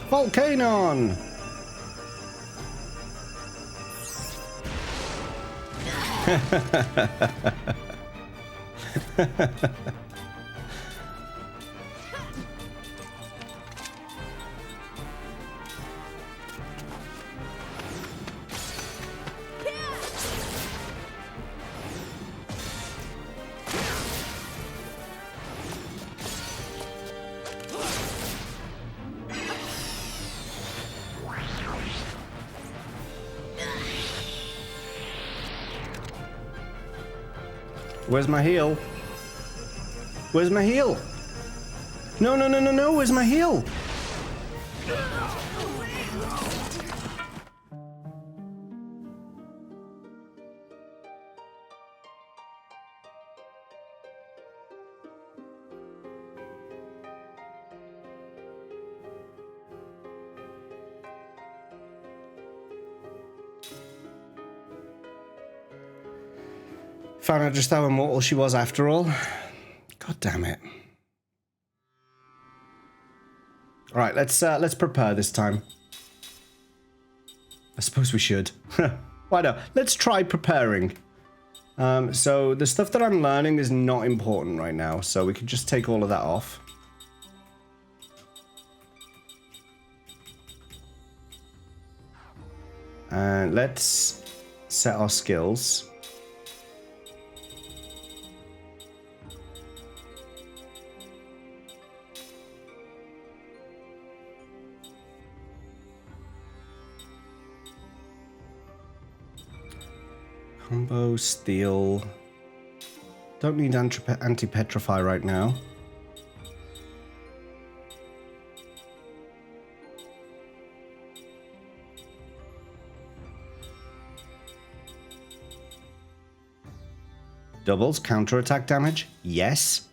Speaker 1: Volcanon! Where's my heal? Where's my heal? No, no, no, no, no. Where's my heal? Found out just how immortal she was after all. God damn it. All right, let's prepare this time. I suppose we should. Why not? Let's try preparing. So the stuff that I'm learning is not important right now, so we can just take all of that off. And let's set our skills. Combo, steel. Don't need anti-petrify right now. Doubles, counter-attack damage? Yes.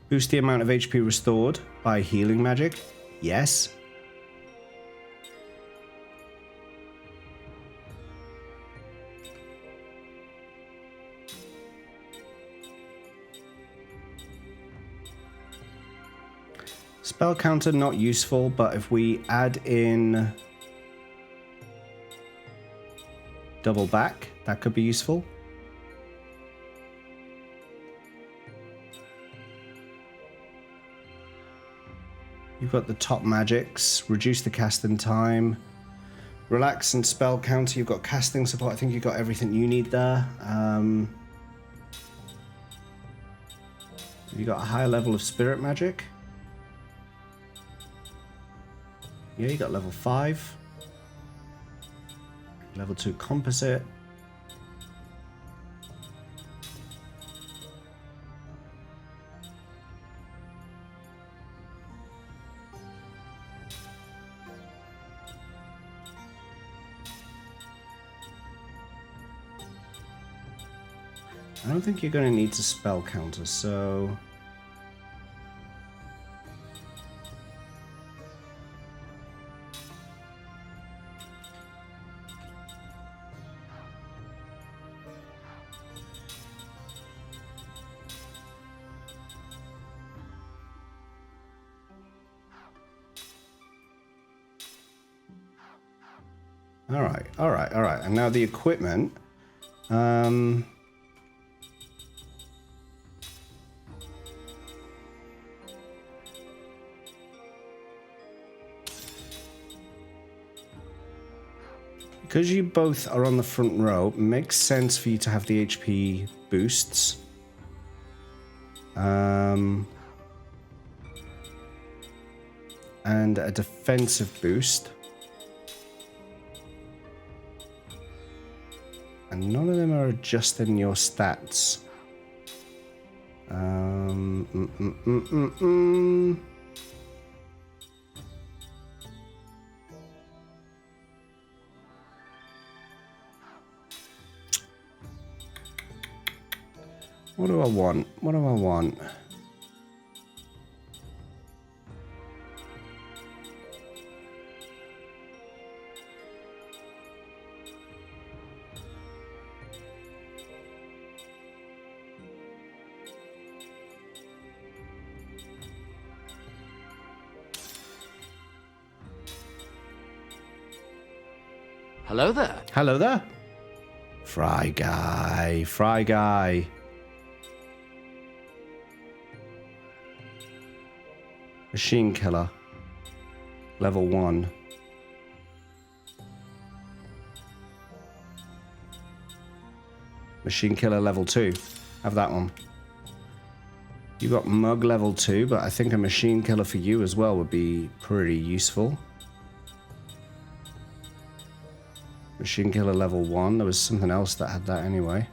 Speaker 1: Boost the amount of HP restored by healing magic? Yes. Spell counter not useful, but if we add in double back, that could be useful. You've got the top magics, reduce the casting time, relax and spell counter. You've got casting support. I think you've got everything you need there. You've got a higher level of spirit magic. Yeah, you got level 5. Level 2 composite. I don't think you're going to need to spell counter, so... All right. And now the equipment. Because you both are on the front row, it makes sense for you to have the HP boosts. And a defensive boost. And none of them are adjusting your stats. What do I want? What do I want?
Speaker 11: Hello there.
Speaker 1: Hello there. Fry guy. Fry guy. Machine killer. Level 1. Machine killer level 2. Have that one. You got mug level 2, but I think a machine killer for you as well would be pretty useful. Machine killer level 1. There was something else that had that anyway.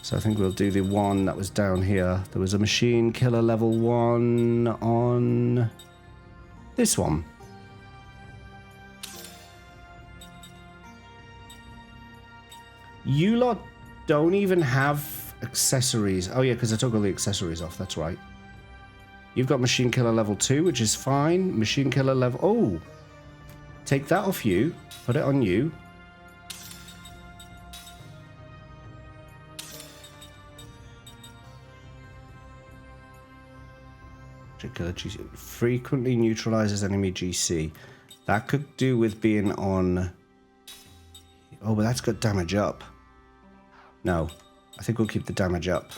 Speaker 1: So I think we'll do the one that was down here. There was a machine killer level 1 on this one. You lot don't even have accessories. Oh yeah, because I took all the accessories off. That's right. You've got machine killer level 2, which is fine. Machine killer level... Oh! Take that off you. Put it on you. Killer GC frequently neutralizes enemy GC. That could do with being on... Oh, but that's got damage up. No, I think we'll keep the damage up.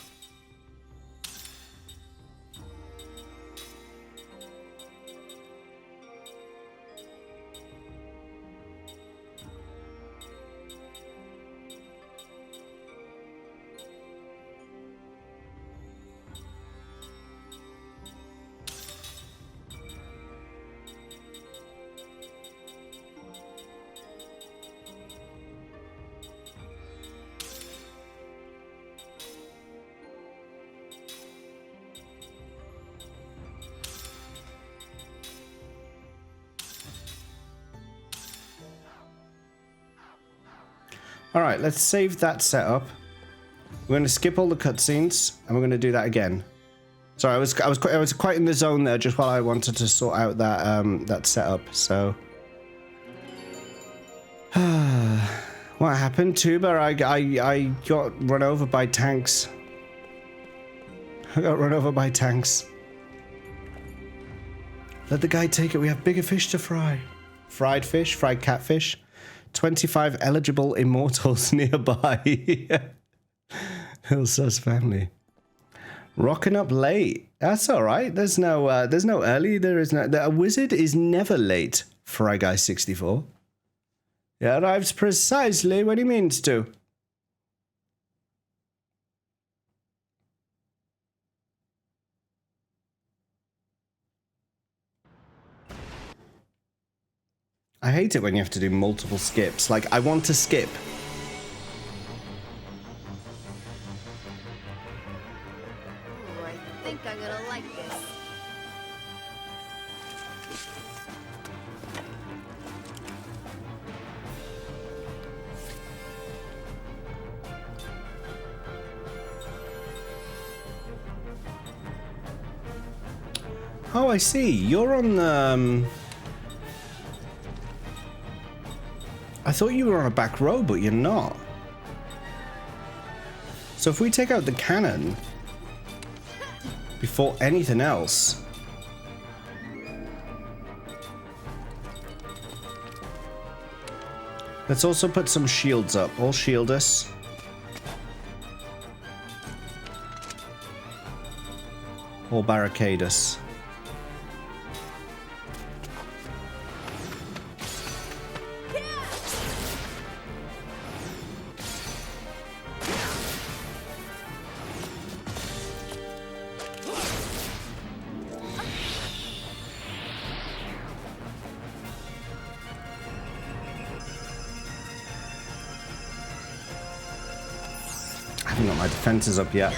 Speaker 1: All right, let's save that setup. We're going to skip all the cutscenes, and we're going to do that again. Sorry, I was quite in the zone there, just while I wanted to sort out that that setup. So, what happened, Tuber? I got run over by tanks. I got run over by tanks. Let the guy take it. We have bigger fish to fry. Fried fish, fried catfish. 25 eligible immortals nearby. Little sus family. Rocking up late. That's all right. There's no early. There is no. A wizard is never late. Fry Guy 64. He arrives precisely when he means to. I hate it when you have to do multiple skips. Like, I want to skip.
Speaker 7: Ooh, I think I'm gonna like this.
Speaker 1: Oh, I see. You're on the... I thought you were on a back row, but you're not. So if we take out the cannon before anything else... Let's also put some shields up. All shield us. Or barricade us. I haven't got my defenses up yet.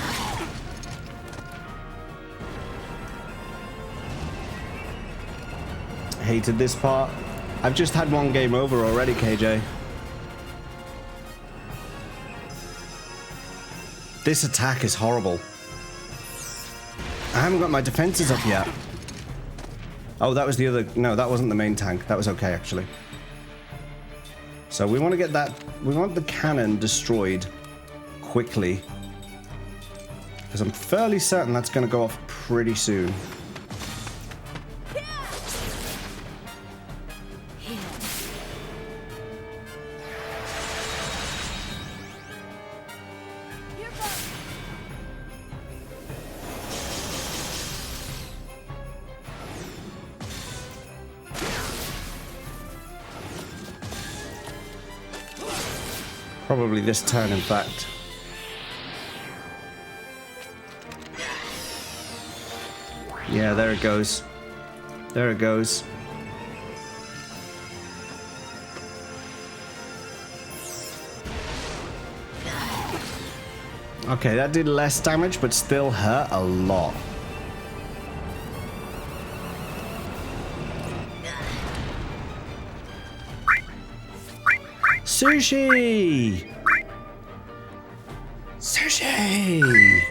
Speaker 1: Hated this part. I've just had one game over already, KJ. This attack is horrible. I haven't got my defenses up yet. Oh, that was the other... No, that wasn't the main tank. That was okay, actually. So we want to get that... We want the cannon destroyed quickly. Because I'm fairly certain that's going to go off pretty soon. Probably this turn, in fact. Yeah, there it goes. There it goes. Okay, that did less damage, but still hurt a lot. Sushi! Sushi!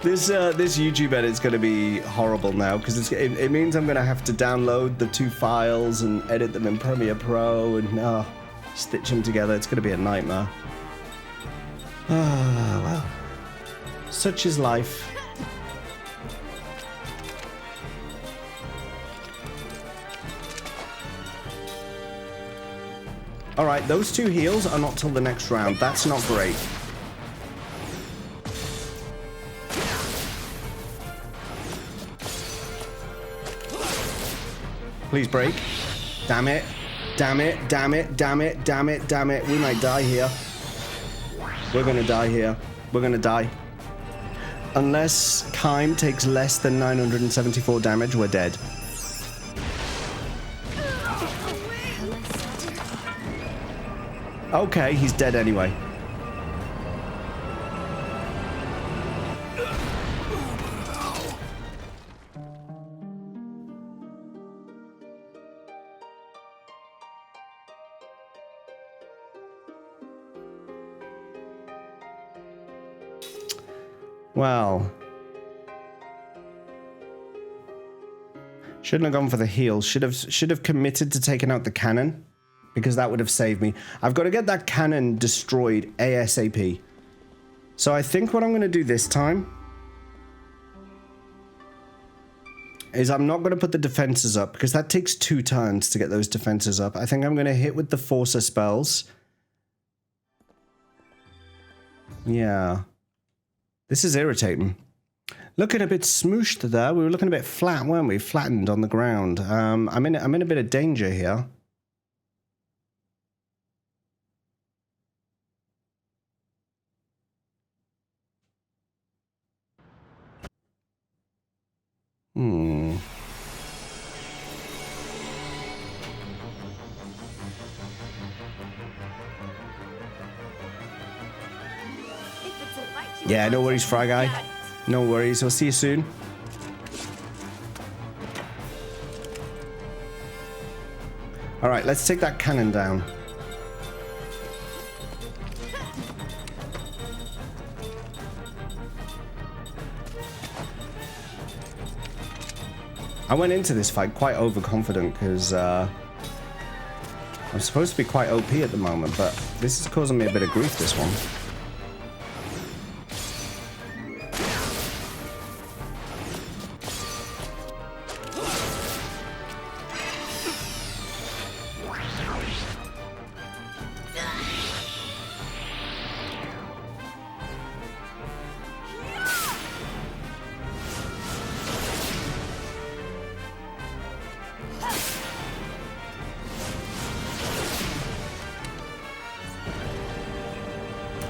Speaker 1: This YouTube edit's going to be horrible now because it means I'm going to have to download the 2 files and edit them in Premiere Pro and stitch them together. It's going to be a nightmare. Ah, well, such is life. All right, those 2 heals are not till the next round. That's not great. Please break. Damn it. Damn it. Damn it. Damn it. Damn it. Damn it. We might die here. We're gonna die here. We're gonna die. Unless Kime takes less than 974 damage, we're dead. Okay, he's dead anyway. Well, shouldn't have gone for the heal. Should have committed to taking out the cannon, because that would have saved me. I've got to get that cannon destroyed ASAP. So I think what I'm going to do this time is I'm not going to put the defenses up because that takes 2 turns to get those defenses up. I think I'm going to hit with the Forcer spells. Yeah. This is irritating. Looking a bit smooshed there. We were looking a bit flat, weren't we? Flattened on the ground. I'm in a bit of danger here. Yeah, no worries, Fry Guy. No worries. I'll see you soon. All right, let's take that cannon down. I went into this fight quite overconfident because I'm supposed to be quite OP at the moment, but this is causing me a bit of grief, this one.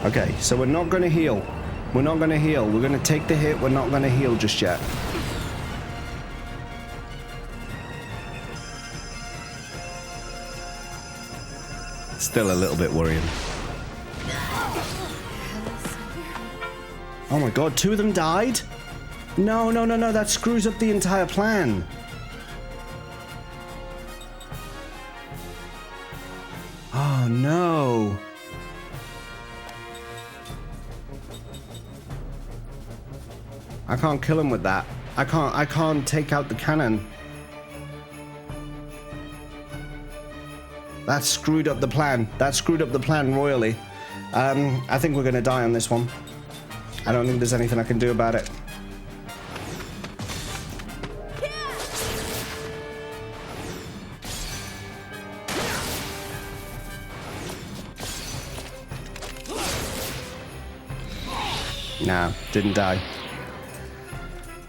Speaker 1: Okay, so we're not going to heal. We're not going to heal. We're going to take the hit. We're not going to heal just yet. Still a little bit worrying. Oh my god, 2 of them died? No, no, no, no, that screws up the entire plan. Oh no. I can't kill him with that. I can't take out the cannon. That screwed up the plan. That screwed up the plan royally. I think we're gonna die on this one. I don't think there's anything I can do about it. Nah, didn't die.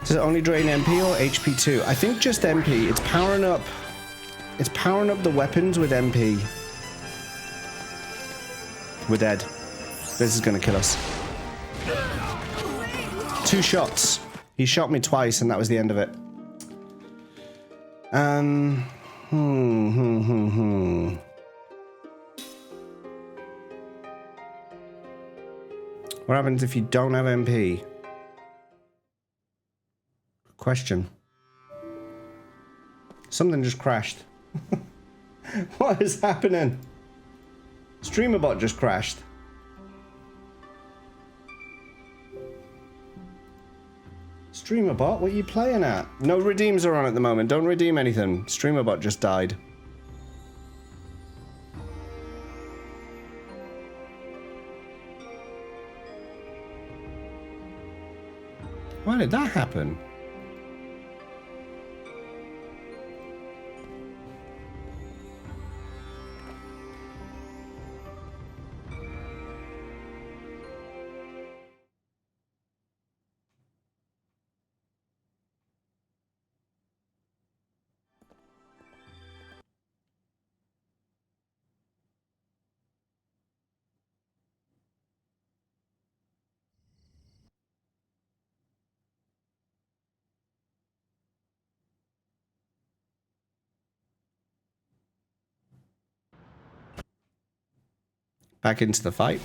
Speaker 1: Does it only drain MP or HP too? I think just MP. It's powering up It's powering up the weapons with MP. We're dead. This is gonna kill us. 2 shots. He shot me twice and that was the end of it. What happens if you don't have MP? Question. Something just crashed. What is happening? StreamerBot just crashed. StreamerBot, what are you playing at? No redeems are on at the moment. Don't redeem anything. StreamerBot just died. Why did that happen? Back into the fight.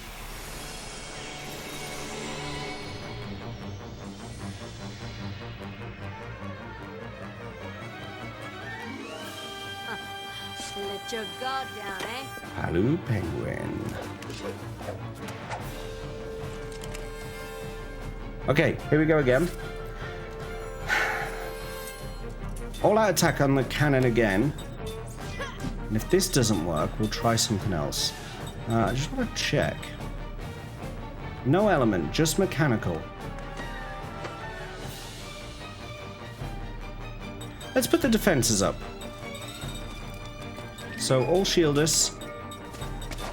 Speaker 4: Let your guard down, eh?
Speaker 1: Hello, penguin. Okay, here we go again. All-out attack on the cannon again. And if this doesn't work, we'll try something else. I just want to check. No element, just mechanical. Let's put the defenses up. So all shield us.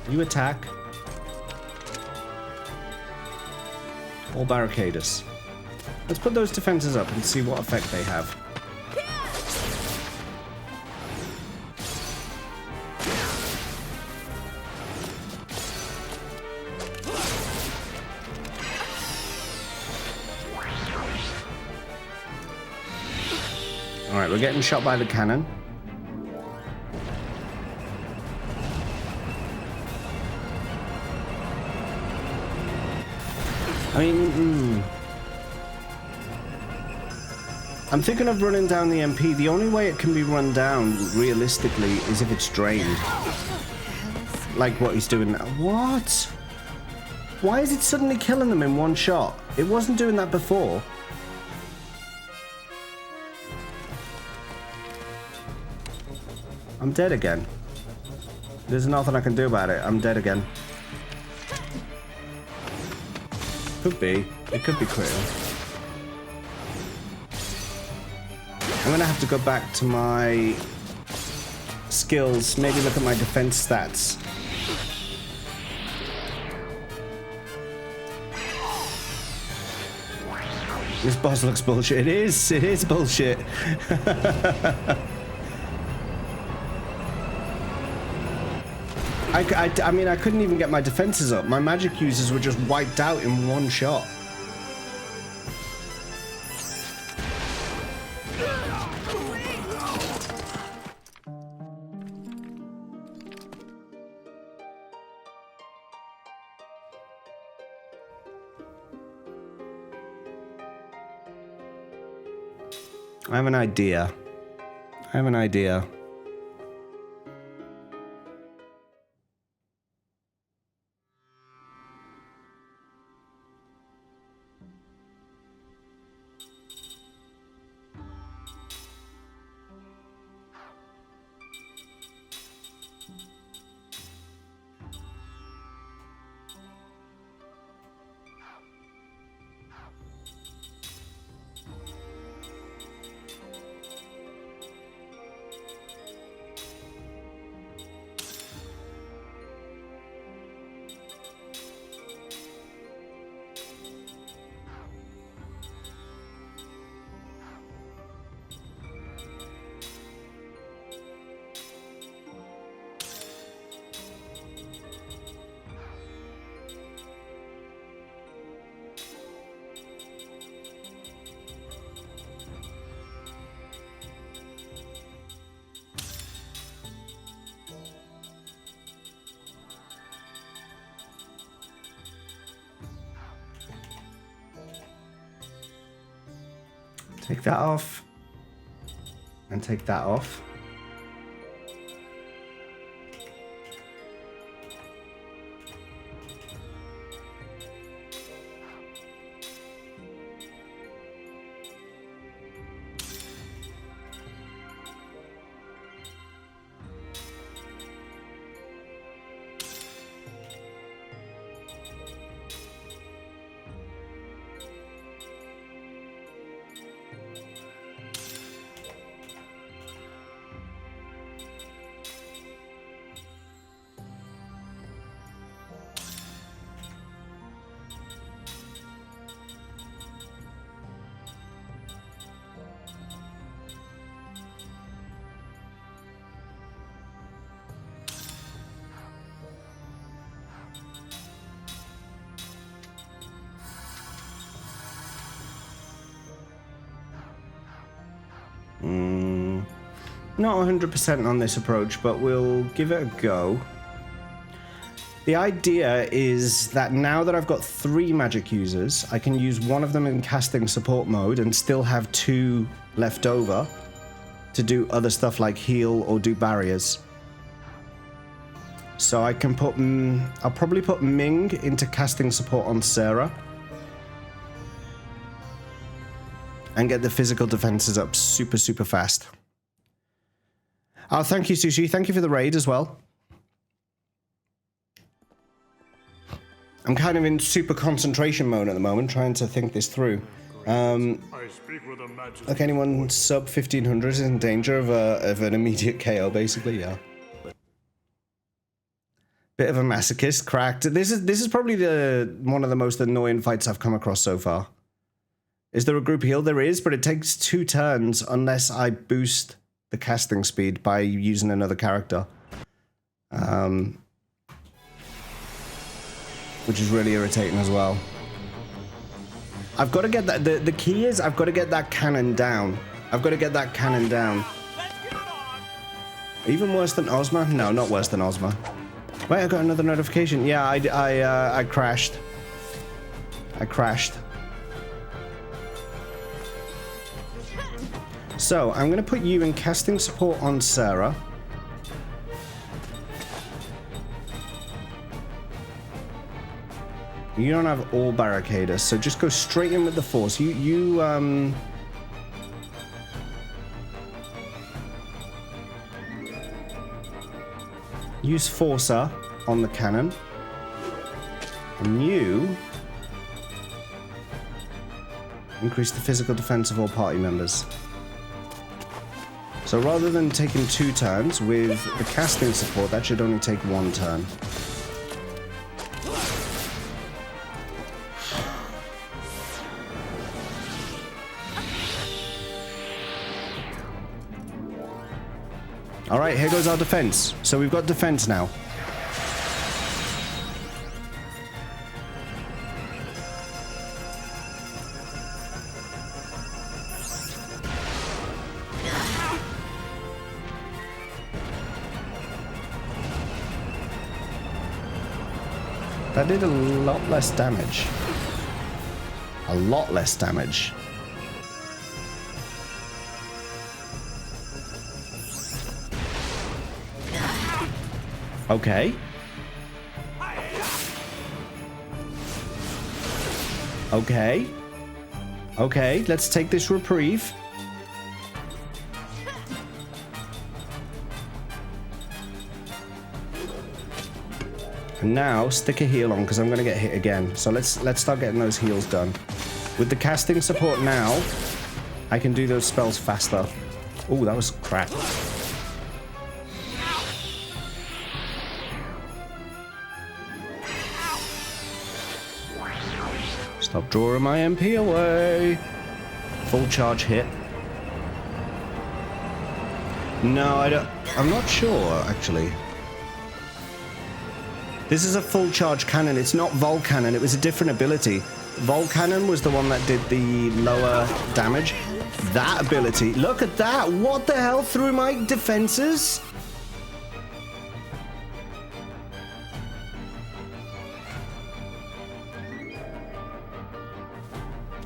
Speaker 1: You attack. All barricade us. Let's put those defenses up and see what effect they have. Alright, we're getting shot by the cannon. I mean, I'm thinking of running down the MP. The only way it can be run down, realistically, is if it's drained. Like what he's doing now. What? Why is it suddenly killing them in one shot? It wasn't doing that before. I'm dead again. There's nothing I can do about it. I'm dead again. Could be. It could be critical. I'm gonna have to go back to my skills. Maybe look at my defense stats. This boss looks bullshit. It is. It is bullshit. I mean, I couldn't even get my defenses up. My magic users were just wiped out in one shot. I have an idea. I have an idea. Take that off. And take that off. Not 100% on this approach, but we'll give it a go. The idea is that now that I've got 3 magic users, I can use one of them in casting support mode and still have 2 left over to do other stuff like heal or do barriers. So I can put... I'll probably put Ming into casting support on Sarah. And get the physical defenses up super, super fast. Oh, thank you, Sushi. Thank you for the raid as well. I'm kind of in super concentration mode at the moment, trying to think this through. Like anyone sub 1500 is in danger of an immediate KO, basically, yeah. Bit of a masochist, cracked. This is probably one of the most annoying fights I've come across so far. Is there a group heal? There is, but it takes 2 turns unless I boost the casting speed by using another character. Which is really irritating as well. I've got to get that... The key is I've got to get that cannon down. I've got to get that cannon down. Even worse than Ozma? No, not worse than Ozma. Wait, I got another notification. Yeah, I crashed. I crashed. So, I'm going to put you in casting support on Sarah. You don't have all barricaders, so just go straight in with the force. Use Forcer on the cannon. And you increase the physical defense of all party members. So rather than taking 2 turns, with the casting support, that should only take 1 turn. Alright, here goes our defense. So we've got defense now. That did a lot less damage. A lot less damage. Okay. Okay. Okay, let's take this reprieve. Now stick a heal on because I'm going to get hit again. So let's start getting those heals done. With the casting support now, I can do those spells faster. Oh, that was crap. Stop drawing my MP away. Full charge hit. No, I don't. I'm not sure actually. This is a full charge cannon. It's not Vol Cannon. It was a different ability. Vol Cannon was the one that did the lower damage. That ability. Look at that. What the hell through my defenses?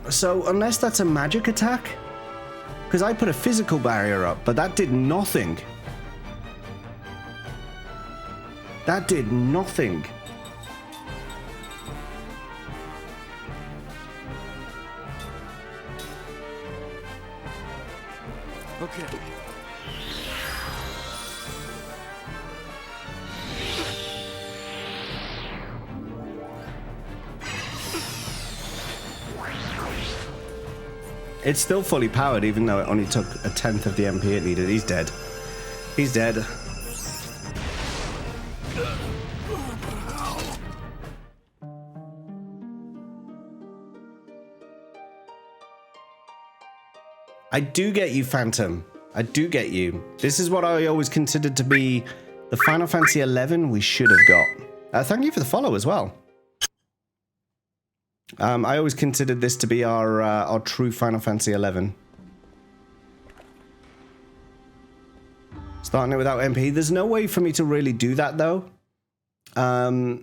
Speaker 1: So unless that's a magic attack, Because I put a physical barrier up, but that did nothing. That did nothing.
Speaker 5: Okay.
Speaker 1: It's still fully powered, even though it only took a 10th of the MP it needed. He's dead. He's dead. I do get you, Phantom. I do get you. This is what I always considered to be the Final Fantasy XI we should have got. Thank you for the follow as well. I always considered this to be our true Final Fantasy XI. Starting it without MP. There's no way for me to really do that, though. Yeah,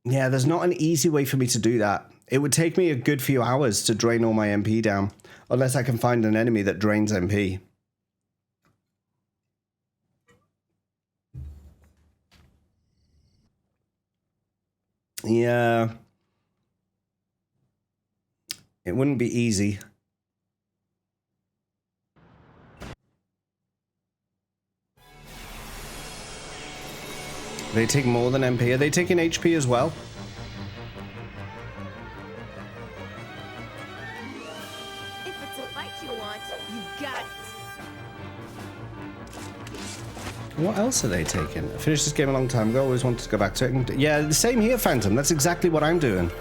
Speaker 1: there's not an easy way for me to do that. It would take me a good few hours to drain all my MP down. Unless I can find an enemy that drains MP. Yeah. It wouldn't be easy. They take more than MP. Are they taking HP as well?
Speaker 7: If it's a fight you want, you got it.
Speaker 1: What else are they taking? I finished this game a long time ago. Always wanted to go back to it. And yeah, the same here, Phantom. That's exactly what I'm doing.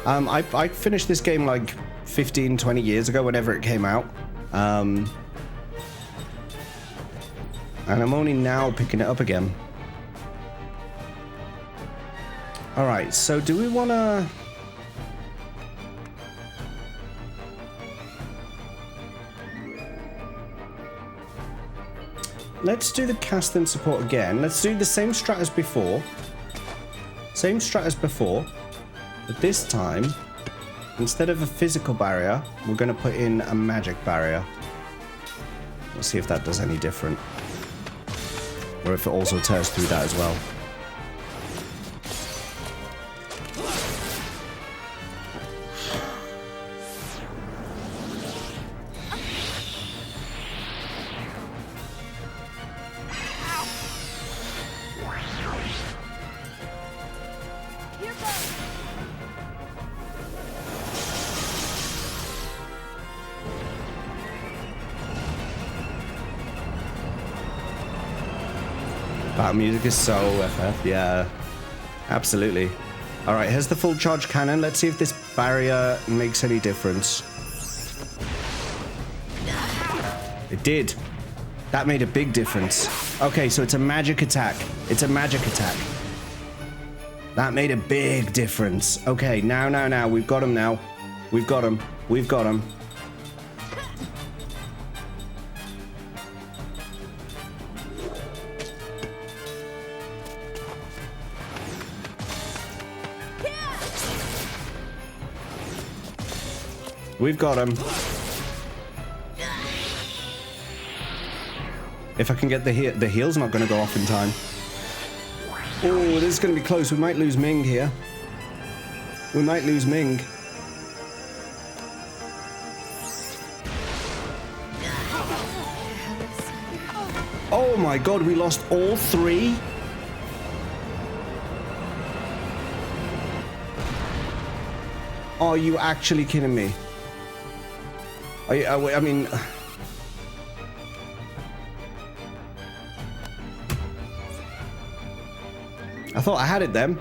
Speaker 1: I finished this game like 15, 20 years ago, whenever it came out. And I'm only now picking it up again. Alright, so do we want to... Let's do the cast and support again. Let's do the same strat as before. Same strat as before. But this time, instead of a physical barrier, we're going to put in a magic barrier. Let's see if that does any different. Or if it also tears through that as well. Battle music is so FF, yeah. Absolutely. Alright, here's the full charge cannon. Let's see if this barrier makes any difference. It did. That made a big difference. Okay, so it's a magic attack. It's a magic attack. That made a big difference. Okay, now. We've got him now. We've got him. We've got him. We've got him. If I can get the heal's not going to go off in time. Oh, this is going to be close. We might lose Ming here. We might lose Ming. Oh my god, we lost all three? Are you actually kidding me? I mean... I thought I had it then.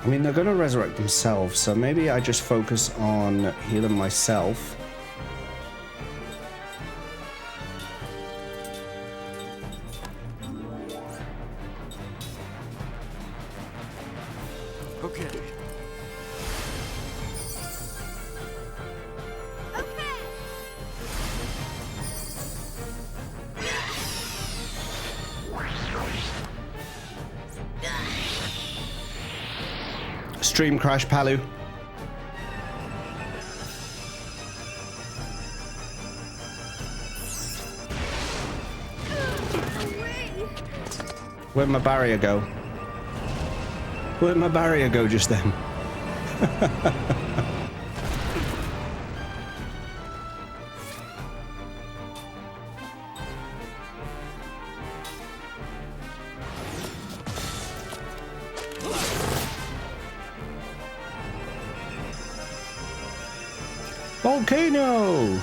Speaker 1: I mean, they're going to resurrect themselves, so maybe I just focus on healing myself.
Speaker 5: Okay.
Speaker 7: Okay.
Speaker 1: stream crash, Palu. Where'd my barrier go? Where'd my barrier go just then? Volcano!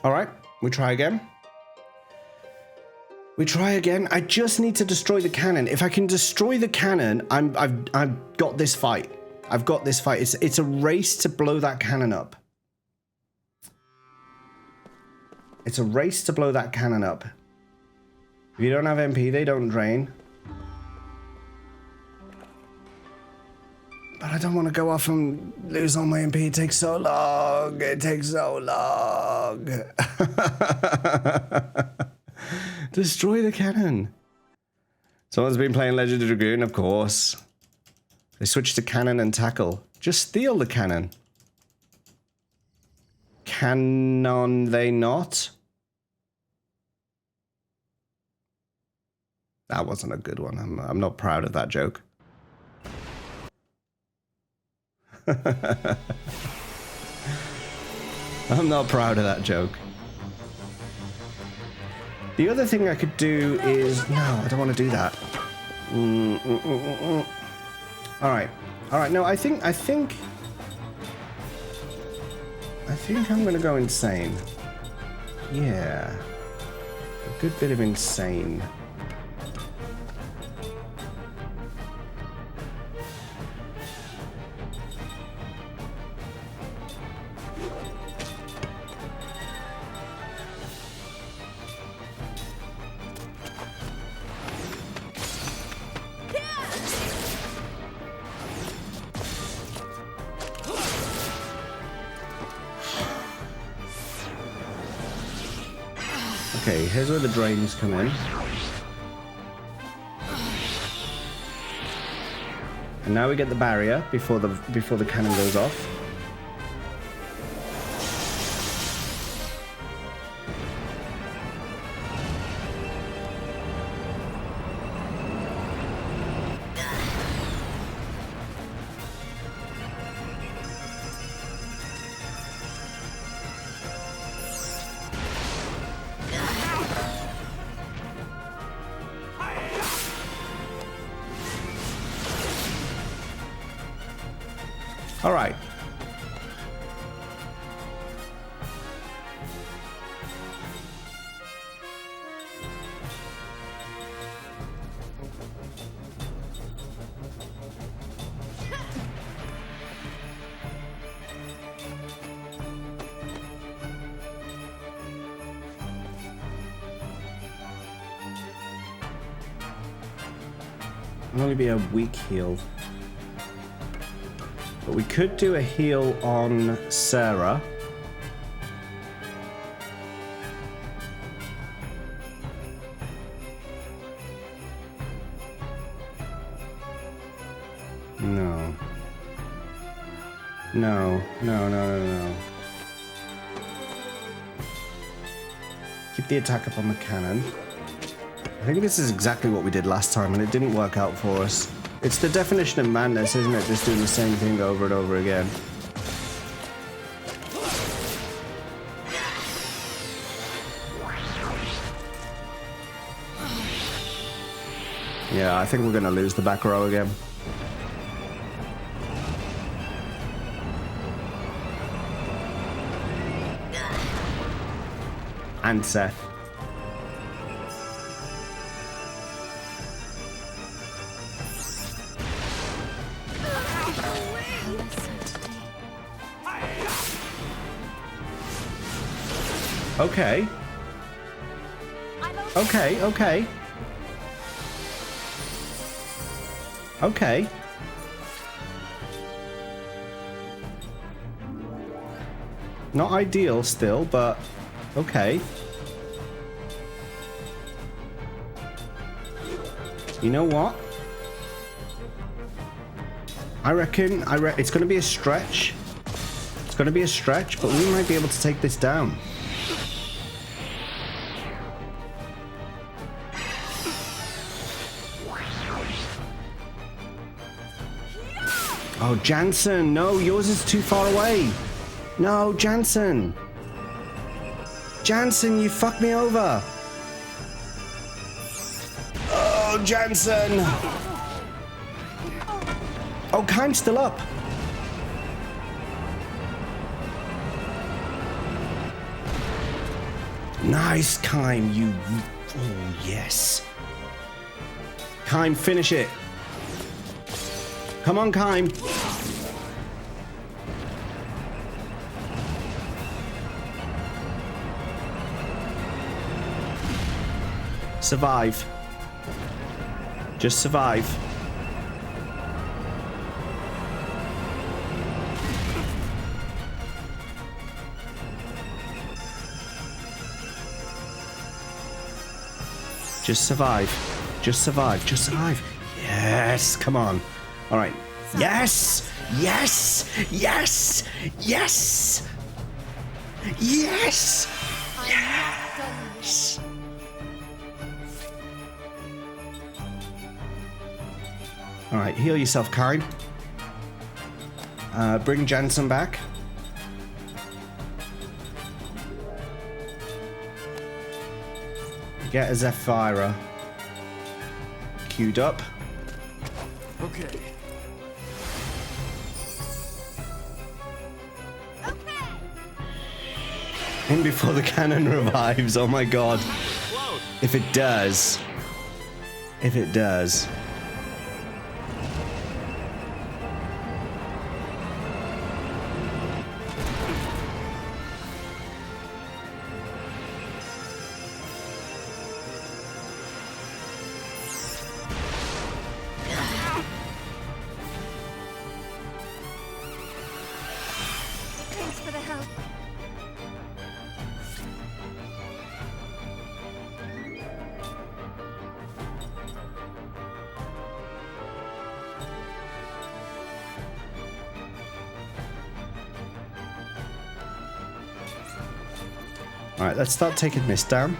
Speaker 1: All right, we try again. We try again. I just need to destroy the cannon. If I can destroy the cannon, I've got this fight. I've got this fight. It's a race to blow that cannon up. It's a race to blow that cannon up. If you don't have MP, they don't drain. But I don't want to go off and lose all my MP. It takes so long. It takes so long. Destroy the cannon. Someone's been playing Legend of Dragoon, of course. They switched to cannon and tackle. Just steal the cannon. Canon they not? That wasn't a good one. I'm not proud of that joke. I'm not proud of that joke. The other thing I could do is... No, I don't want to do that. Alright. Alright, no, I think I'm going to go insane. Yeah. A good bit of insane. Okay, here's where the drains come in. And now we get the barrier before the cannon goes off. All right. I'll only be a weak heal. But we could do a heal on Sarah. No. No. Keep the attack up on the cannon. I think this is exactly what we did last time, and it didn't work out for us. It's the definition of madness, isn't it? Just doing the same thing over and over again. Yeah, I think we're going to lose the back row again. And Seth. Okay. Okay. Okay. Not ideal still, but okay. You know what? I reckon it's going to be a stretch. It's going to be a stretch, but we might be able to take this down. Oh, Jansen, no, yours is too far away. No, Jansen. Jansen, you fucked me over. Oh, Jansen. Oh, Kime's still up. Nice, Kime, you... Oh, yes. Kime, finish it. Come on, Kime. Survive. Just survive. Just survive. Just survive. Just survive. Yes. Come on. All right. Yes. Yes. Yes. Yes. Yes. Yes. All right. Heal yourself, Kine. Bring Jansen back. Get a Zephyra queued up.
Speaker 5: Okay.
Speaker 1: In before the cannon revives. Oh my god. If it does. If it does. Alright, let's start taking this down.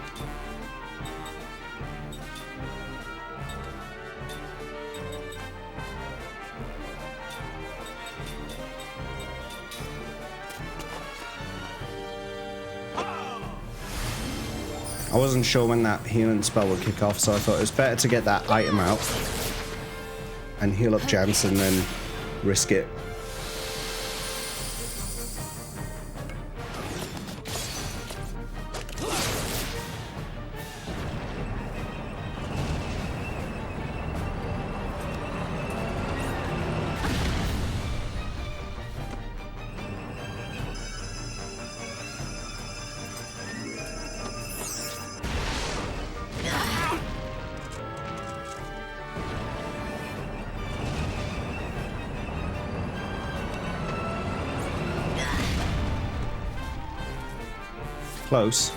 Speaker 1: I wasn't sure when that healing spell would kick off, so I thought it was better to get that item out and heal up Jansen than risk it. Close.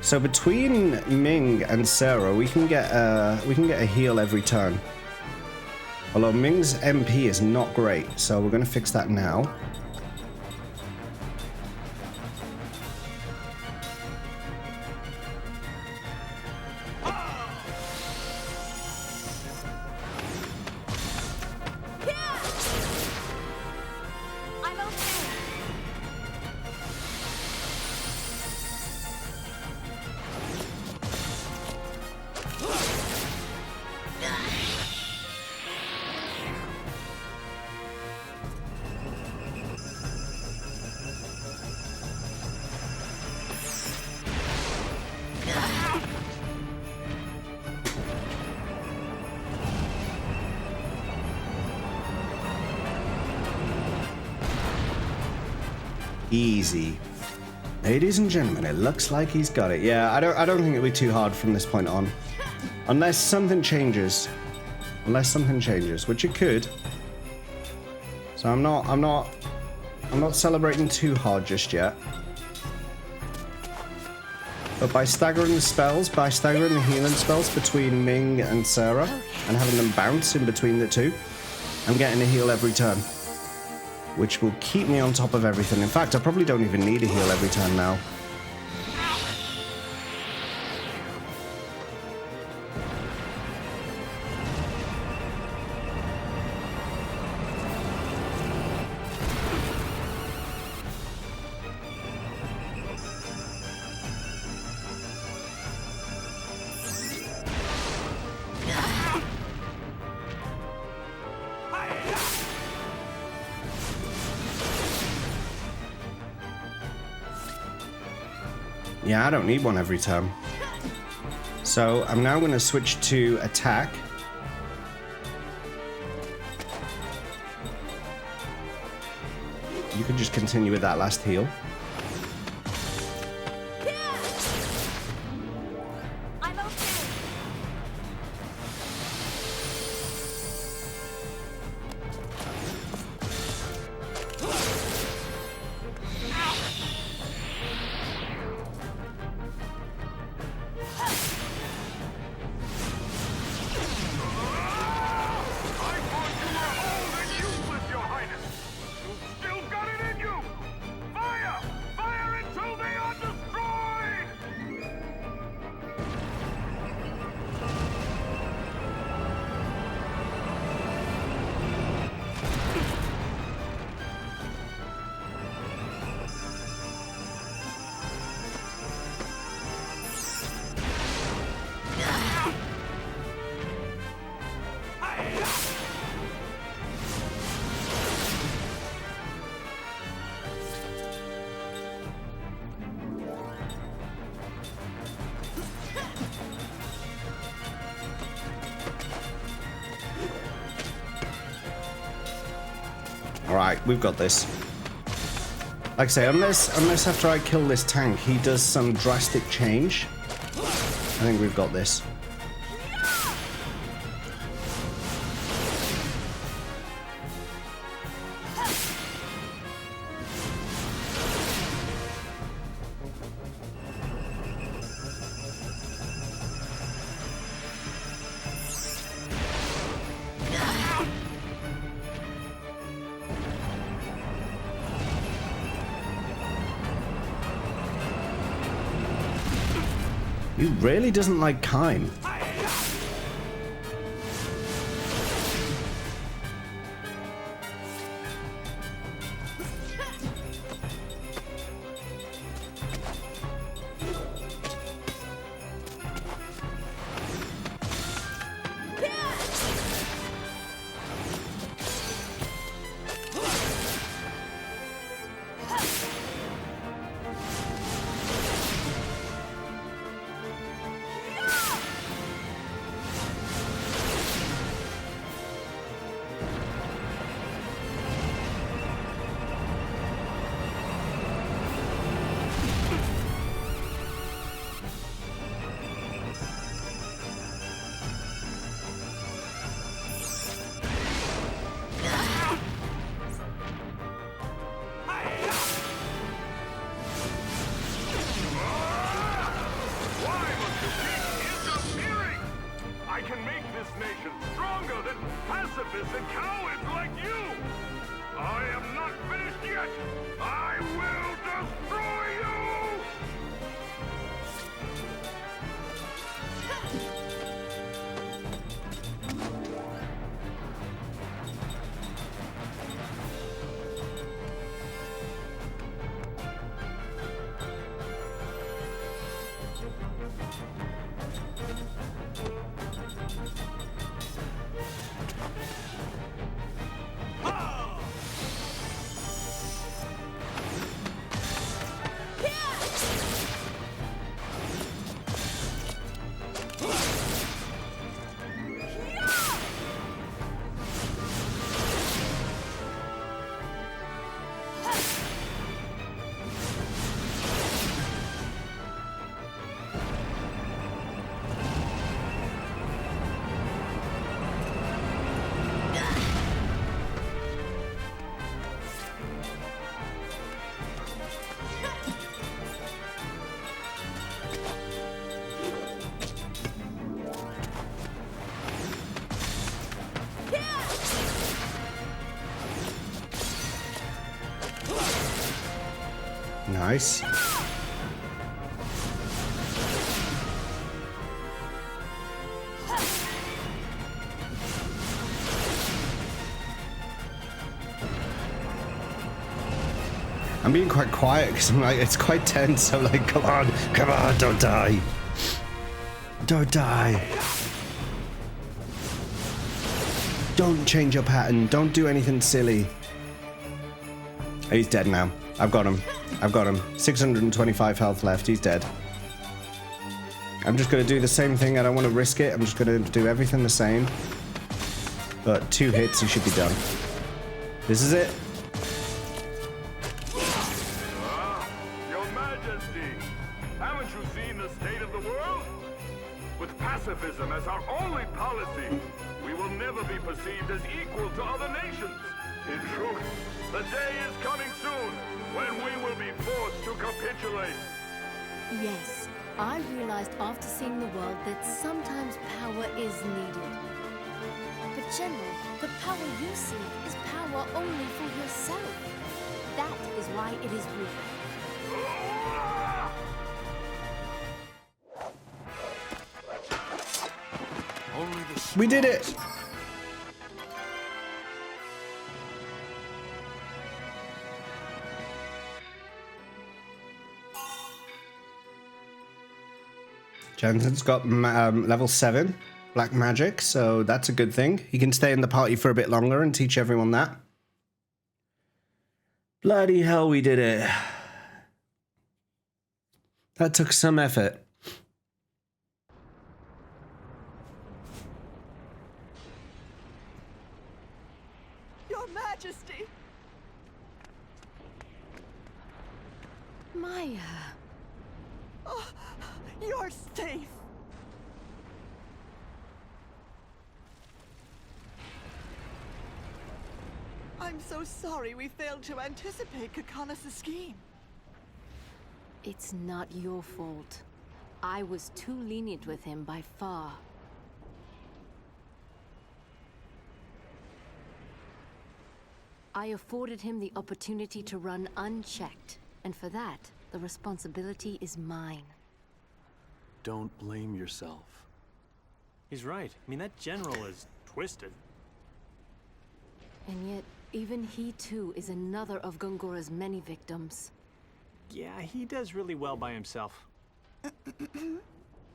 Speaker 1: So between Ming and Sarah, we can get a heal every turn. Although Ming's MP is not great, so we're going to fix that now. Easy. Ladies and gentlemen, it looks like he's got it. Yeah, I don't think it'll be too hard from this point on. Unless something changes. Unless something changes, which it could. So I'm not celebrating too hard just yet. But by staggering the spells, by staggering the healing spells between Ming and Sarah, and having them bounce in between the two, I'm getting a heal every turn. Which will keep me on top of everything. In fact, I probably don't even need a heal every turn now. Yeah, I don't need one every turn. So I'm now going to switch to attack. You can just continue with that last heal. Alright, we've got this. Like I say, unless after I kill this tank he does some drastic change, I think we've got this. He really doesn't like Kime. Nice. I'm being quite quiet because I'm like, it's quite tense. I'm like, come on, don't die. Don't die. Don't change your pattern. Don't do anything silly. He's dead now. I've got him. 625 health left. He's dead. I'm just going to do the same thing. I don't want to risk it. I'm just going to do everything the same. But 2 hits, he should be done. This is it.
Speaker 10: Your Majesty, haven't you seen the state of the world? With pacifism as our only policy, we will never be perceived as equal to other nations. In truth, the day is coming soon when we will be forced to capitulate.
Speaker 4: Yes, I realized after seeing the world that sometimes power is needed. But General, the power you seek is power only for yourself. That is why it is weak.
Speaker 1: We did it! Jensen's got level 7 black magic, so that's a good thing. He can stay in the party for a bit longer and teach everyone that. Bloody hell, we did it. That took some effort.
Speaker 7: Your Majesty!
Speaker 4: Maya.
Speaker 7: Oh, you're safe. I'm so sorry we failed to anticipate Kakanas' scheme.
Speaker 4: It's not your fault. I was too lenient with him by far. I afforded him the opportunity to run unchecked, and for that, the responsibility is mine.
Speaker 9: Don't blame yourself.
Speaker 5: He's right. I mean, that general is twisted.
Speaker 4: And yet, even he too is another of Gongora's many victims.
Speaker 5: Yeah, he does really well by himself.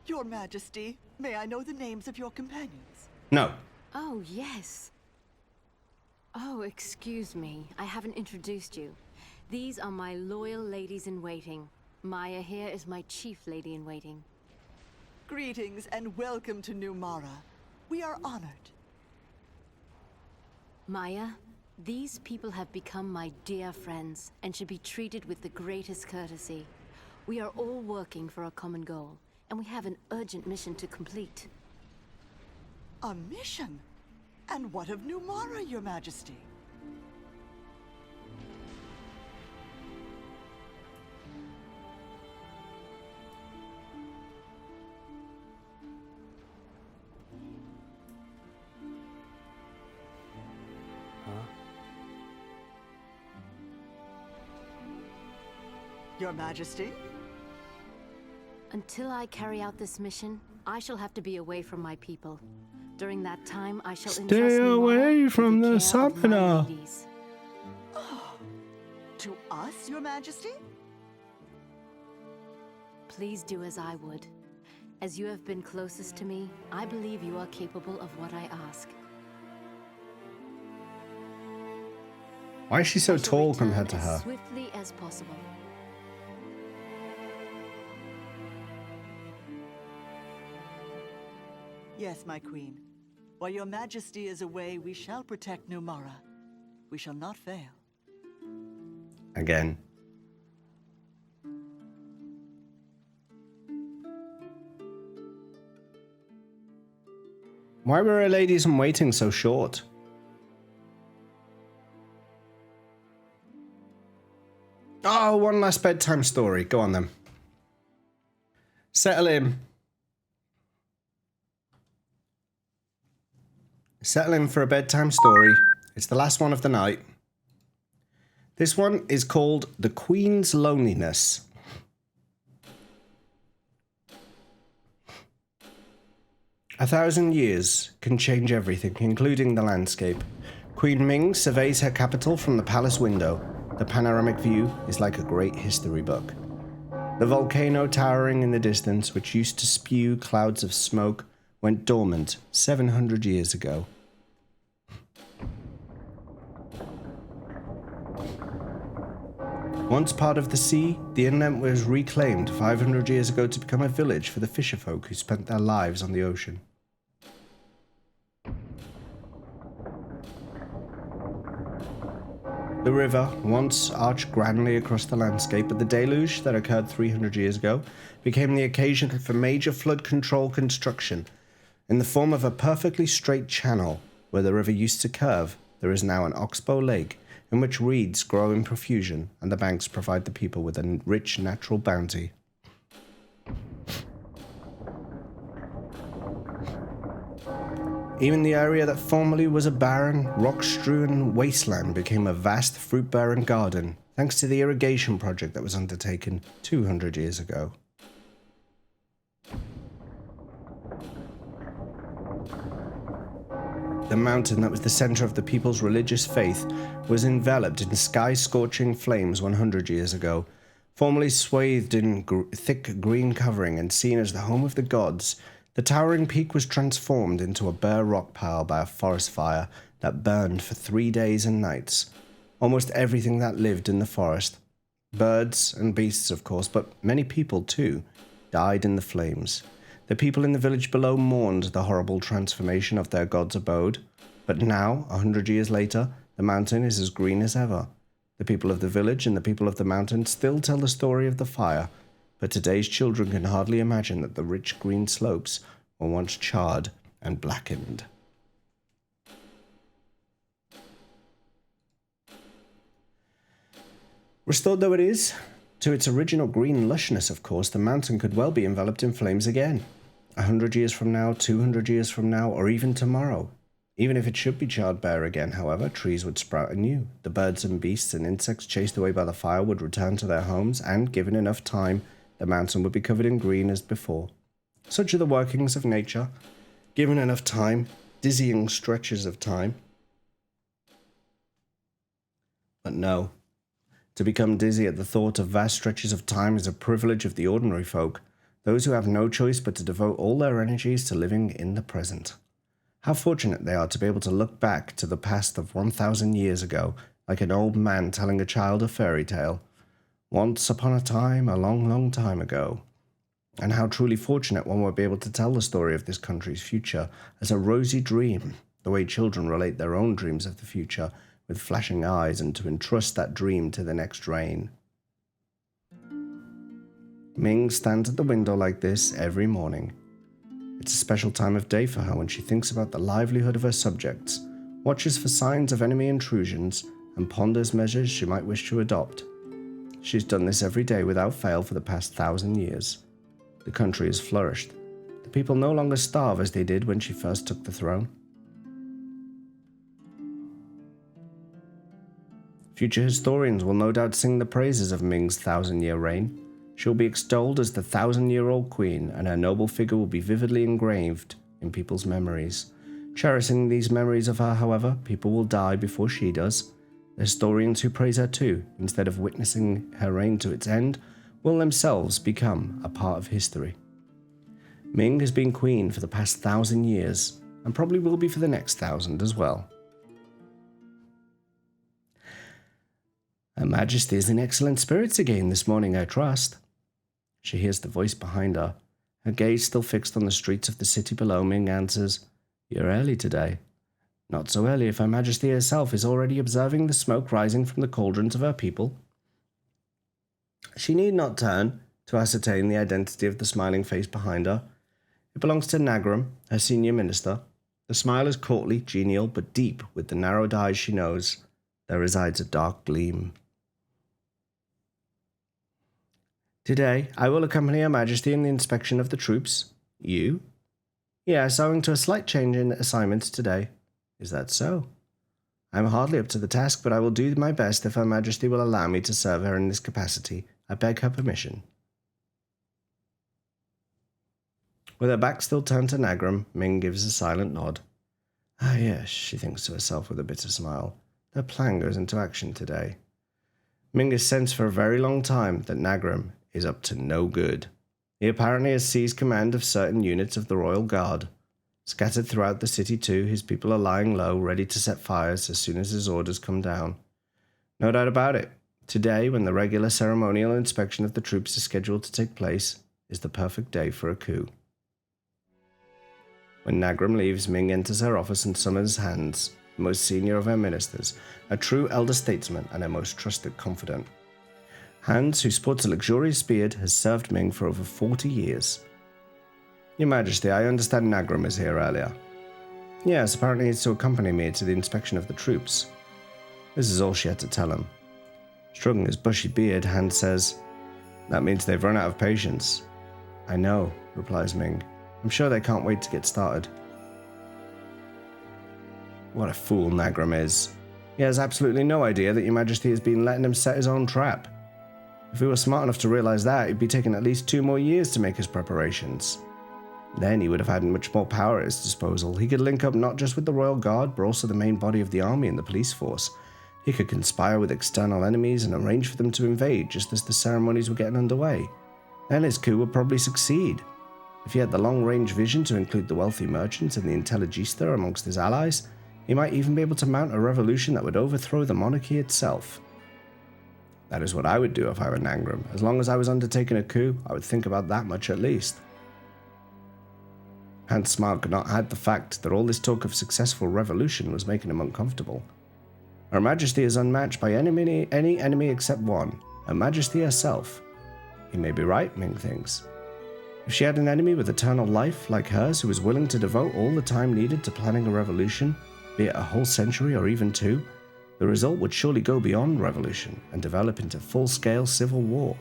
Speaker 7: Your Majesty, may I know the names of your companions?
Speaker 1: No.
Speaker 4: Oh, yes. Oh, excuse me. I haven't introduced you. These are my loyal ladies-in-waiting. Maya here is my chief lady-in-waiting.
Speaker 7: Greetings and welcome to Numara. We are honored.
Speaker 4: Maya, these people have become my dear friends and should be treated with the greatest courtesy. We are all working for a common goal, and we have an urgent mission to complete.
Speaker 7: A mission? And what of Numara, Your Majesty? Your Majesty?
Speaker 4: Until I carry out this mission, I shall have to be away from my people. During that time, I shall
Speaker 1: Stay
Speaker 4: entrust
Speaker 1: away from the
Speaker 4: care of my
Speaker 1: summoner.
Speaker 4: ladies.
Speaker 7: Oh, to us, Your Majesty?
Speaker 4: Please do as I would. As you have been closest to me, I believe you are capable of what I ask.
Speaker 1: Why is she so
Speaker 4: I shall
Speaker 1: tall
Speaker 4: return
Speaker 1: compared to
Speaker 4: as
Speaker 1: her?
Speaker 4: swiftly as possible.
Speaker 7: Yes, my queen. While Your Majesty is away, we shall protect Numara. We shall not fail.
Speaker 1: Again. Why were her ladies in waiting so short? Oh, one last bedtime story. Go on then. Settle in. Settle in for a bedtime story. It's the last one of the night. This one is called The Queen's Loneliness. A 1,000 years can change everything, including the landscape. Queen Ming surveys her capital from the palace window. The panoramic view is like a great history book. The volcano towering in the distance, which used to spew clouds of smoke, went dormant 700 years ago. Once part of the sea, the inlet was reclaimed 500 years ago to become a village for the fisherfolk who spent their lives on the ocean. The river once arched grandly across the landscape, but the deluge that occurred 300 years ago became the occasion for major flood control construction. In the form of a perfectly straight channel where the river used to curve, there is now an oxbow lake in which reeds grow in profusion, and the banks provide the people with a rich natural bounty. Even the area that formerly was a barren, rock-strewn wasteland became a vast fruit-bearing garden, thanks to the irrigation project that was undertaken 200 years ago. The mountain that was the center of the people's religious faith was enveloped in sky-scorching flames 100 years ago. Formerly swathed in thick green covering and seen as the home of the gods, the towering peak was transformed into a bare rock pile by a forest fire that burned for 3 days and nights. Almost everything that lived in the forest, birds and beasts of course, but many people too, died in the flames. The people in the village below mourned the horrible transformation of their god's abode, but now, 100 years later, the mountain is as green as ever. The people of the village and the people of the mountain still tell the story of the fire, but today's children can hardly imagine that the rich green slopes were once charred and blackened. Restored though it is to its original green lushness, of course, the mountain could well be enveloped in flames again. 100 years from now, 200 years from now, or even tomorrow. Even if it should be charred bare again, however, trees would sprout anew. The birds and beasts and insects chased away by the fire would return to their homes, and, given enough time, the mountain would be covered in green as before. Such are the workings of nature. Given enough time, dizzying stretches of time. But no. To become dizzy at the thought of vast stretches of time is a privilege of the ordinary folk, those who have no choice but to devote all their energies to living in the present. How fortunate they are to be able to look back to the past of 1,000 years ago, like an old man telling a child a fairy tale. Once upon a time, a long, long time ago. And how truly fortunate one will be able to tell the story of this country's future as a rosy dream, the way children relate their own dreams of the future with flashing eyes, and to entrust that dream to the next reign. Ming stands at the window like this every morning. It's a special time of day for her when she thinks about the livelihood of her subjects, watches for signs of enemy intrusions, and ponders measures she might wish to adopt. She's done this every day without fail for the past 1,000 years. The country has flourished. The people no longer starve as they did when she first took the throne. Future historians will no doubt sing the praises of Ming's 1,000-year reign. She'll be extolled as the 1,000-year-old queen, and her noble figure will be vividly engraved in people's memories. Cherishing these memories of her, however, people will die before she does. The historians who praise her too, instead of witnessing her reign to its end, will themselves become a part of history. Ming has been queen for the past 1,000 years, and probably will be for the next 1,000 as well. Her Majesty is in excellent spirits again this morning, I trust. She hears the voice behind her. Her gaze still fixed on the streets of the city below, Ming answers, "You're early today." Not so early if Her Majesty herself is already observing the smoke rising from the cauldrons of her people. She need not turn to ascertain the identity of the smiling face behind her. It belongs to Nagram, her senior minister. The smile is courtly, genial, but deep with the narrowed eyes she knows. There resides a dark gleam. Today, I will accompany Her Majesty in the inspection of the troops. You? Yes, owing to a slight change in assignments today. Is that so? I'm hardly up to the task, but I will do my best if Her Majesty will allow me to serve her in this capacity. I beg her permission. With her back still turned to Nagram, Ming gives a silent nod. Ah yes, she thinks to herself with a bitter smile. Their plan goes into action today. Ming has sensed for a very long time that Nagram is up to no good. He apparently has seized command of certain units of the Royal Guard. Scattered throughout the city too, his people are lying low, ready to set fires as soon as his orders come down. No doubt about it, today, when the regular ceremonial inspection of the troops is scheduled to take place, is the perfect day for a coup. When Nagram leaves, Ming enters her office and summons Hans, the most senior of her ministers, a true elder statesman and her most trusted confidant. Hans, who sports a luxurious beard, has served Ming for over 40 years. Your Majesty, I understand Nagram was here earlier. Yes, apparently he's to accompany me to the inspection of the troops. This is all she had to tell him. Stroking his bushy beard, Hans says, That means they've run out of patience. I know, replies Ming. I'm sure they can't wait to get started. What a fool Nagram is. He has absolutely no idea that Your Majesty has been letting him set his own trap. If he were smart enough to realize that, he'd be taking at least 2 more years to make his preparations. Then he would have had much more power at his disposal. He could link up not just with the Royal Guard, but also the main body of the army and the police force. He could conspire with external enemies and arrange for them to invade just as the ceremonies were getting underway. Then his coup would probably succeed. If he had the long-range vision to include the wealthy merchants and the intelligista amongst his allies, he might even be able to mount a revolution that would overthrow the monarchy itself. That is what I would do if I were Nagram. As long as I was undertaking a coup, I would think about that much at least. Hans' smile could not hide the fact that all this talk of successful revolution was making him uncomfortable. Her Majesty is unmatched by any enemy except one, Her Majesty herself. He may be right, Ming thinks. If she had an enemy with eternal life like hers who was willing to devote all the time needed to planning a revolution, be it a whole century or even 2, the result would surely go beyond revolution and develop into full-scale civil war.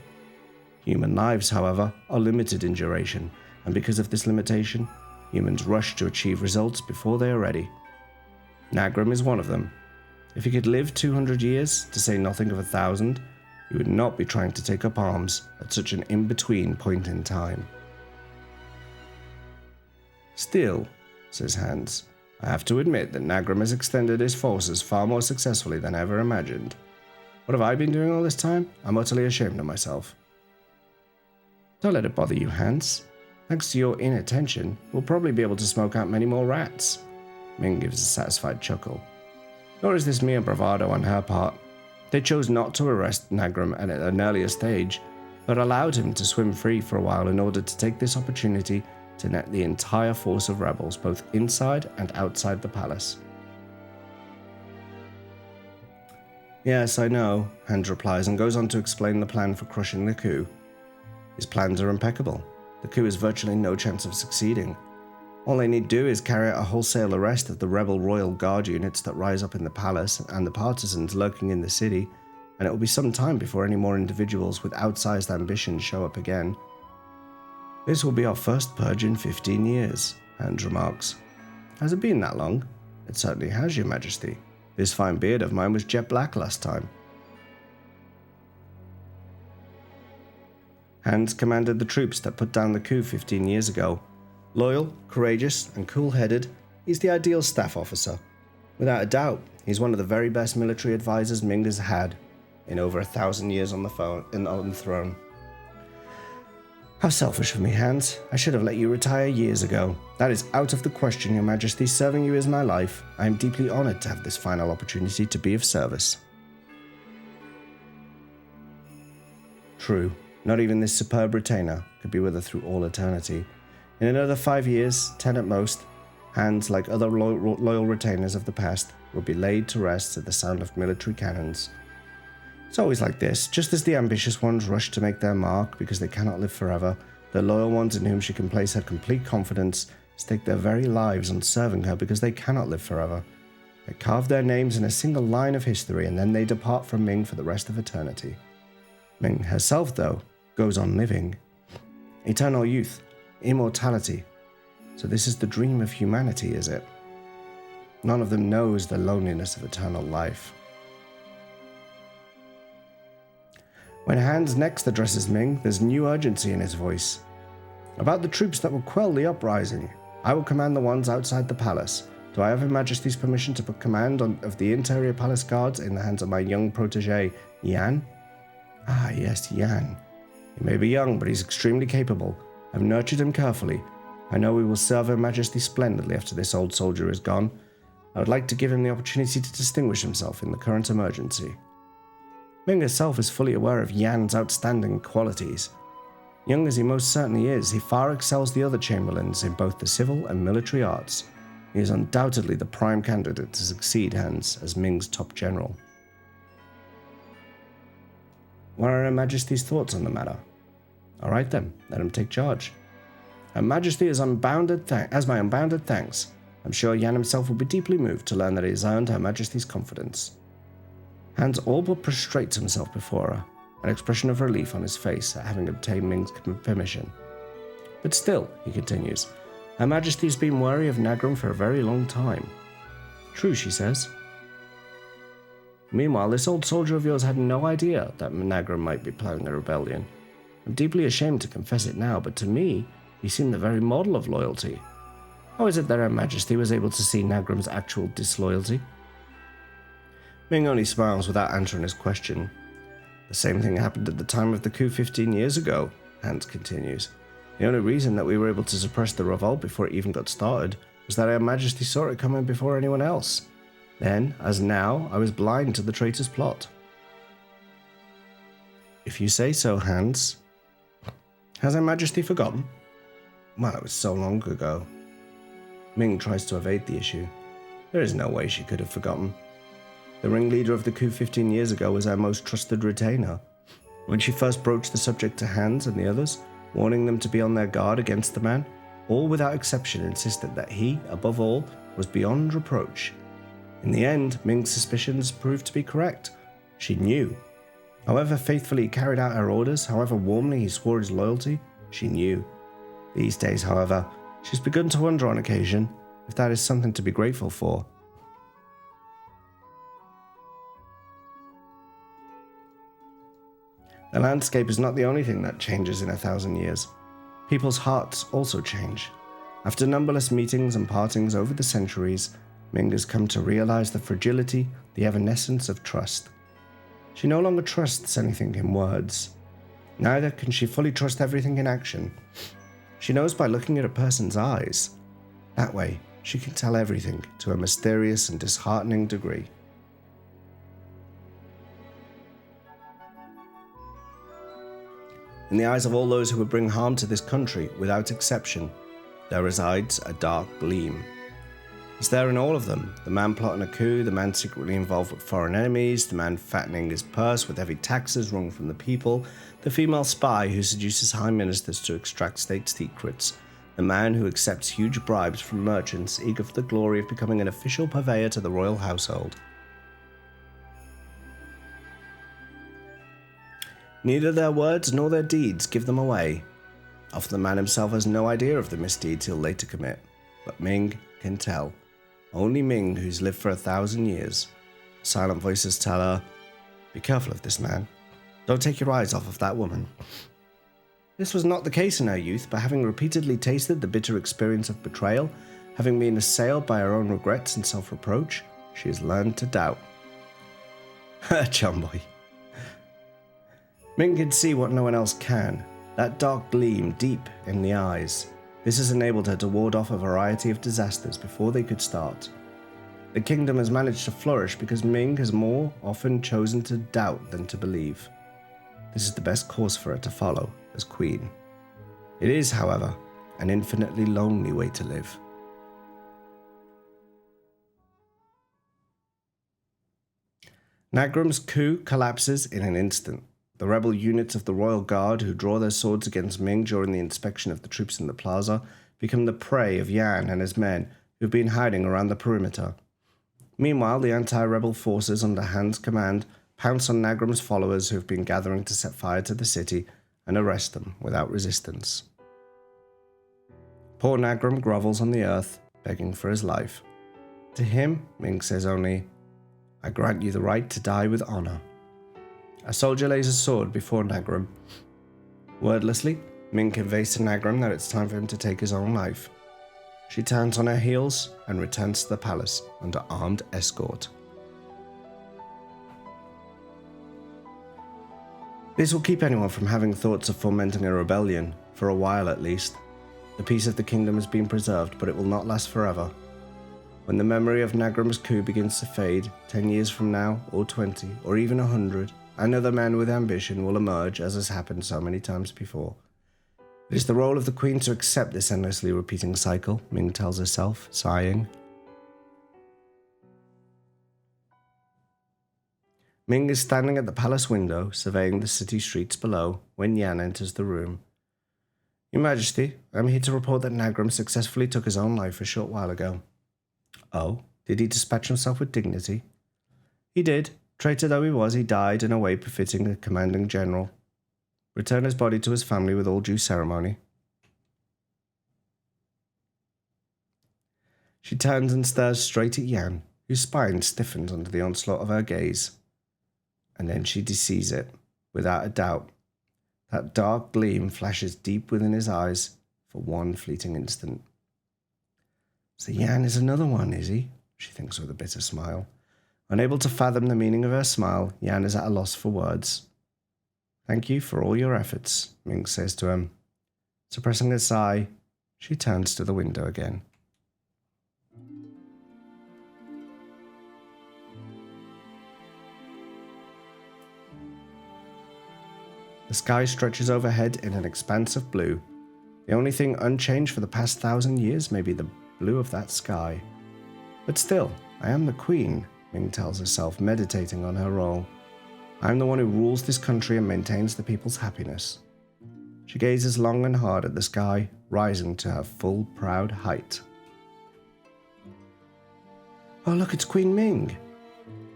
Speaker 1: Human lives, however, are limited in duration, and because of this limitation, humans rush to achieve results before they are ready. Nagram is one of them. If he could live 200 years, to say nothing of 1,000, he would not be trying to take up arms at such an in-between point in time. Still, says Hans, I have to admit that Nagram has extended his forces far more successfully than I ever imagined. What have I been doing all this time? I'm utterly ashamed of myself. Don't let it bother you, Hans. Thanks to your inattention, we'll probably be able to smoke out many more rats. Ming gives a satisfied chuckle. Nor is this mere bravado on her part. They chose not to arrest Nagram at an earlier stage, but allowed him to swim free for a while in order to take this opportunity to net the entire force of rebels, both inside and outside the palace. Yes, I know, Hans replies and goes on to explain the plan for crushing the coup. His plans are impeccable. The coup has virtually no chance of succeeding. All they need do is carry out a wholesale arrest of the rebel Royal Guard units that rise up in the palace and the partisans lurking in the city, and it will be some time before any more individuals with outsized ambitions show up again. This will be our first purge in 15 years, Hans remarks. Has it been that long? It certainly has, Your Majesty. This fine beard of mine was jet black last time. Hans commanded the troops that put down the coup 15 years ago. Loyal, courageous, and cool-headed, he's the ideal staff officer. Without a doubt, he's one of the very best military advisors Ming has had in over 1,000 years on the throne. How selfish of me, Hans. I should have let you retire years ago. That is out of the question, Your Majesty. Serving you is my life. I am deeply honored to have this final opportunity to be of service. True, not even this superb retainer could be with her through all eternity. In another 5 years, 10 at most, Hans, like other loyal retainers of the past, will be laid to rest at the sound of military cannons. It's always like this. Just as the ambitious ones rush to make their mark because they cannot live forever, the loyal ones in whom she can place her complete confidence stake their very lives on serving her because they cannot live forever. They carve their names in a single line of history and then they depart from Ming for the rest of eternity. Ming herself, though, goes on living. Eternal youth, immortality. So this is the dream of humanity, is it? None of them knows the loneliness of eternal life. When Hans next addresses Ming, there's new urgency in his voice. About the troops that will quell the uprising, I will command the ones outside the palace. Do I have Her Majesty's permission to put command of the interior palace guards in the hands of my young protege, Yan? Ah, yes, Yan. He may be young, but he's extremely capable. I've nurtured him carefully. I know he will serve Her Majesty splendidly after this old soldier is gone. I would like to give him the opportunity to distinguish himself in the current emergency. Ming herself is fully aware of Yan's outstanding qualities. Young as he most certainly is, he far excels the other chamberlains in both the civil and military arts. He is undoubtedly the prime candidate to succeed Hans as Ming's top general. What are Her Majesty's thoughts on the matter? All right then, let him take charge. Her Majesty has my unbounded thanks. I'm sure Yan himself will be deeply moved to learn that he has earned Her Majesty's confidence. Hans all but prostrates himself before her, an expression of relief on his face at having obtained Ming's permission. But still, he continues, Her Majesty's been wary of Nagram for a very long time. True, she says. Meanwhile, this old soldier of yours had no idea that Nagram might be planning a rebellion. I'm deeply ashamed to confess it now, but to me, he seemed the very model of loyalty. How is it that Her Majesty was able to see Nagram's actual disloyalty? Ming only smiles without answering his question. The same thing happened at the time of the coup 15 years ago, Hans continues. The only reason that we were able to suppress the revolt before it even got started was that Her Majesty saw it coming before anyone else. Then, as now, I was blind to the traitor's plot. If you say so, Hans. Has Her Majesty forgotten? Well, it was so long ago. Ming tries to evade the issue. There is no way she could have forgotten. The ringleader of the coup 15 years ago was our most trusted retainer. When she first broached the subject to Hans and the others, warning them to be on their guard against the man, all without exception insisted that he, above all, was beyond reproach. In the end, Ming's suspicions proved to be correct. She knew. However faithfully he carried out her orders, however warmly he swore his loyalty, she knew. These days, however, she's begun to wonder on occasion if that is something to be grateful for. The landscape is not the only thing that changes in 1,000 years. People's hearts also change. After numberless meetings and partings over the centuries, Ming has come to realize the fragility, the evanescence of trust. She no longer trusts anything in words. Neither can she fully trust everything in action. She knows by looking at a person's eyes. That way, she can tell everything to a mysterious and disheartening degree. In the eyes of all those who would bring harm to this country, without exception, there resides a dark gleam. It's there in all of them, the man plotting a coup, the man secretly involved with foreign enemies, the man fattening his purse with heavy taxes wrung from the people, the female spy who seduces high ministers to extract state secrets, the man who accepts huge bribes from merchants eager for the glory of becoming an official purveyor to the royal household. Neither their words nor their deeds give them away. Often the man himself has no idea of the misdeeds he'll later commit, but Ming can tell. Only Ming, who's lived for 1,000 years. Silent voices tell her, be careful of this man. Don't take your eyes off of that woman. This was not the case in her youth, but having repeatedly tasted the bitter experience of betrayal, having been assailed by her own regrets and self-reproach, she has learned to doubt. Chumboy. Ming can see what no one else can, that dark gleam deep in the eyes. This has enabled her to ward off a variety of disasters before they could start. The kingdom has managed to flourish because Ming has more often chosen to doubt than to believe. This is the best course for her to follow as queen. It is, however, an infinitely lonely way to live. Nagram's coup collapses in an instant. The rebel units of the Royal Guard who draw their swords against Ming during the inspection of the troops in the plaza become the prey of Yan and his men who've been hiding around the perimeter. Meanwhile, the anti-rebel forces under Han's command pounce on Nagram's followers who have been gathering to set fire to the city and arrest them without resistance. Poor Nagram grovels on the earth, begging for his life. To him, Ming says only, I grant you the right to die with honor. A soldier lays a sword before Nagram. Wordlessly, Ming conveys to Nagram that it's time for him to take his own life. She turns on her heels and returns to the palace under armed escort. This will keep anyone from having thoughts of fomenting a rebellion, for a while at least. The peace of the kingdom has been preserved, but it will not last forever. When the memory of Nagram's coup begins to fade, 10 years from now, or 20, or even 100, another man with ambition will emerge, as has happened so many times before. It is the role of the Queen to accept this endlessly repeating cycle, Ming tells herself, sighing. Ming is standing at the palace window, surveying the city streets below, when Yan enters the room. Your Majesty, I am here to report that Nagram successfully took his own life a short while ago. Oh, did he dispatch himself with dignity? He did. Traitor though he was, he died in a way befitting a commanding general. Return his body to his family with all due ceremony. She turns and stares straight at Yan, whose spine stiffens under the onslaught of her gaze. And then she sees it, without a doubt. That dark gleam flashes deep within his eyes for one fleeting instant. So Yan is another one, is he? She thinks with a bitter smile. Unable to fathom the meaning of her smile, Yan is at a loss for words. Thank you for all your efforts, Ming says to him. Suppressing a sigh, she turns to the window again. The sky stretches overhead in an expanse of blue. The only thing unchanged for the past 1,000 years may be the blue of that sky. But still, I am the Queen, Ming tells herself, meditating on her role. I am the one who rules this country and maintains the people's happiness. She gazes long and hard at the sky, rising to her full, proud height. Oh, look, it's Queen Ming!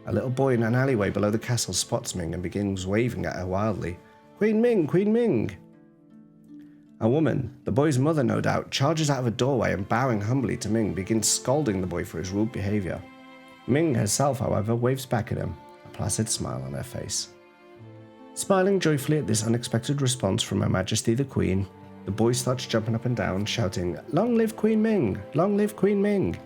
Speaker 1: A little boy in an alleyway below the castle spots Ming and begins waving at her wildly. Queen Ming! Queen Ming! A woman, the boy's mother no doubt, charges out of a doorway and bowing humbly to Ming, begins scolding the boy for his rude behavior. Ming herself, however, waves back at him, a placid smile on her face. Smiling joyfully at this unexpected response from Her Majesty the Queen, the boy starts jumping up and down, shouting, Long live Queen Ming! Long live Queen Ming!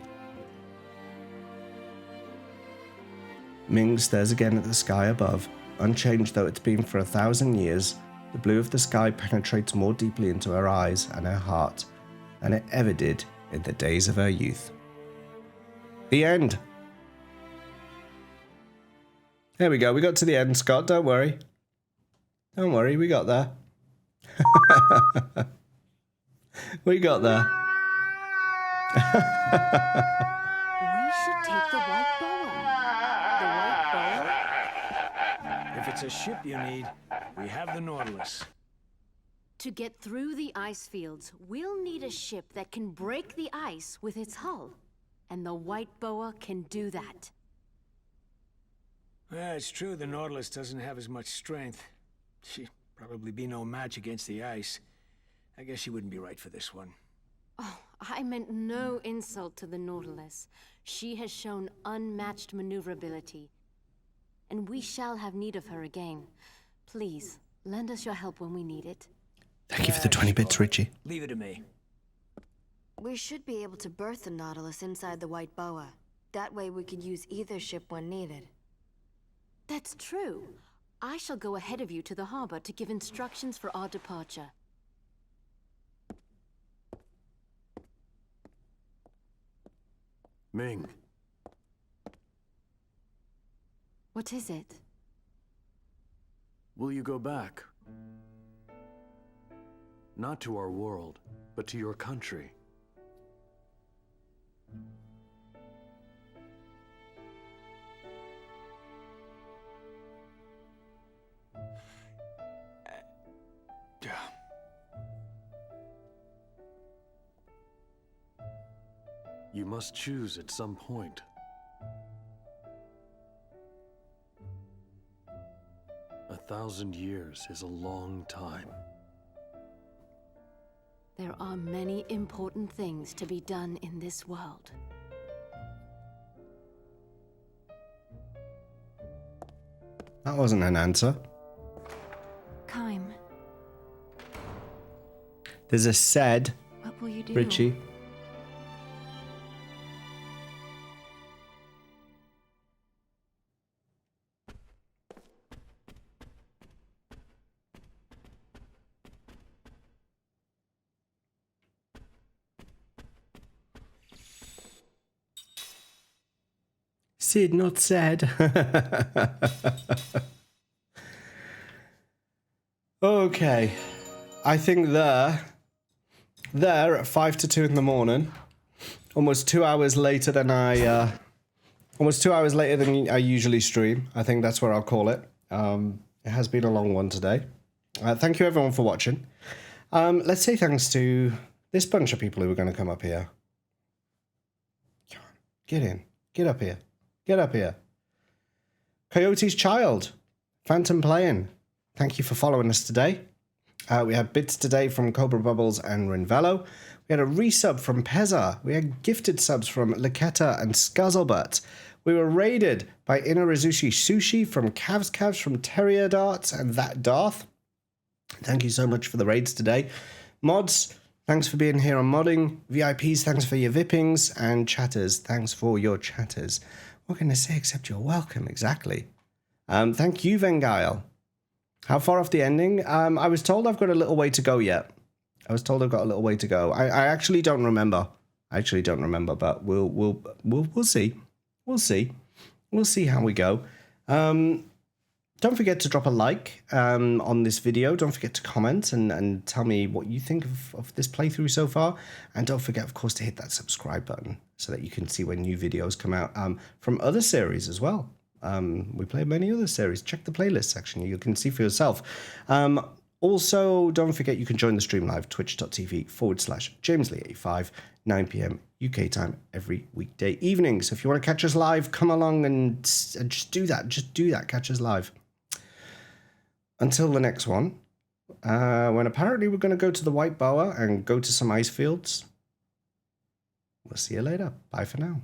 Speaker 1: Ming stares again at the sky above. Unchanged though it's been for 1,000 years, the blue of the sky penetrates more deeply into her eyes and her heart than it ever did in the days of her youth. The end. There we go, we got to the end, Scott, don't worry. Don't worry, we got there. We got there.
Speaker 4: We should take the white boa. The white boa?
Speaker 5: If it's a ship you need, we have the Nautilus.
Speaker 4: To get through the ice fields, we'll need a ship that can break the ice with its hull. And the white boa can do that.
Speaker 5: Well, it's true the Nautilus doesn't have as much strength. She'd probably be no match against the ice. I guess she wouldn't be right for this one.
Speaker 4: Oh, I meant no insult to the Nautilus. She has shown unmatched maneuverability. And we shall have need of her again. Please, lend us your help when we need it.
Speaker 1: Thank you for the 20 bits, Richie.
Speaker 5: Leave it to me.
Speaker 11: We should be able to berth the Nautilus inside the white boa. That way we could use either ship when needed.
Speaker 4: That's true. I shall go ahead of you to the harbor to give instructions for our departure.
Speaker 9: Ming.
Speaker 4: What is it?
Speaker 9: Will you go back? Not to our world, but to your country. You must choose at some point. 1,000 years is a long time.
Speaker 4: There are many important things to be done in this world.
Speaker 1: That wasn't an answer.
Speaker 12: Kime.
Speaker 1: There's a said,
Speaker 12: What will you do?
Speaker 1: Richie. Sid, not said. Okay. I think there at 5 to 2 in the morning, almost 2 hours later than I usually stream. I think that's where I'll call it. It has been a long one today. Thank you everyone for watching. Let's say thanks to this bunch of people who are going to come up here. Come on, get in. Get up here. Get up here. Coyote's Child. Phantom Playing. Thank you for following us today. We had bits today from Cobra Bubbles and Rinvello. We had a resub from Pezza. We had gifted subs from Laketa and Scuzzlebutt. We were raided by Inarizushi Sushi from Cavs from Terrier Darts and That Darth. Thank you so much for the raids today. Mods, thanks for being here on modding. VIPs, thanks for your vippings. And chatters, thanks for your chatters. What can I say except you're welcome, exactly. Thank you, Vengail. How far off the ending? I was told I've got a little way to go yet. I was told I've got a little way to go. I actually don't remember. But we'll see. We'll see. We'll see how we go. Don't forget to drop a like on this video. Don't forget to comment and tell me what you think of this playthrough so far. And don't forget, of course, to hit that subscribe button so that you can see when new videos come out from other series as well. We play many other series. Check the playlist section. You can see for yourself. Also, don't forget you can join the stream live, twitch.tv/JamesLee85, 9 p.m. UK time every weekday evening. So if you want to catch us live, come along and just do that. Just do that. Catch us live. Until the next one, when apparently we're going to go to the White Boa and go to some ice fields. We'll see you later. Bye for now.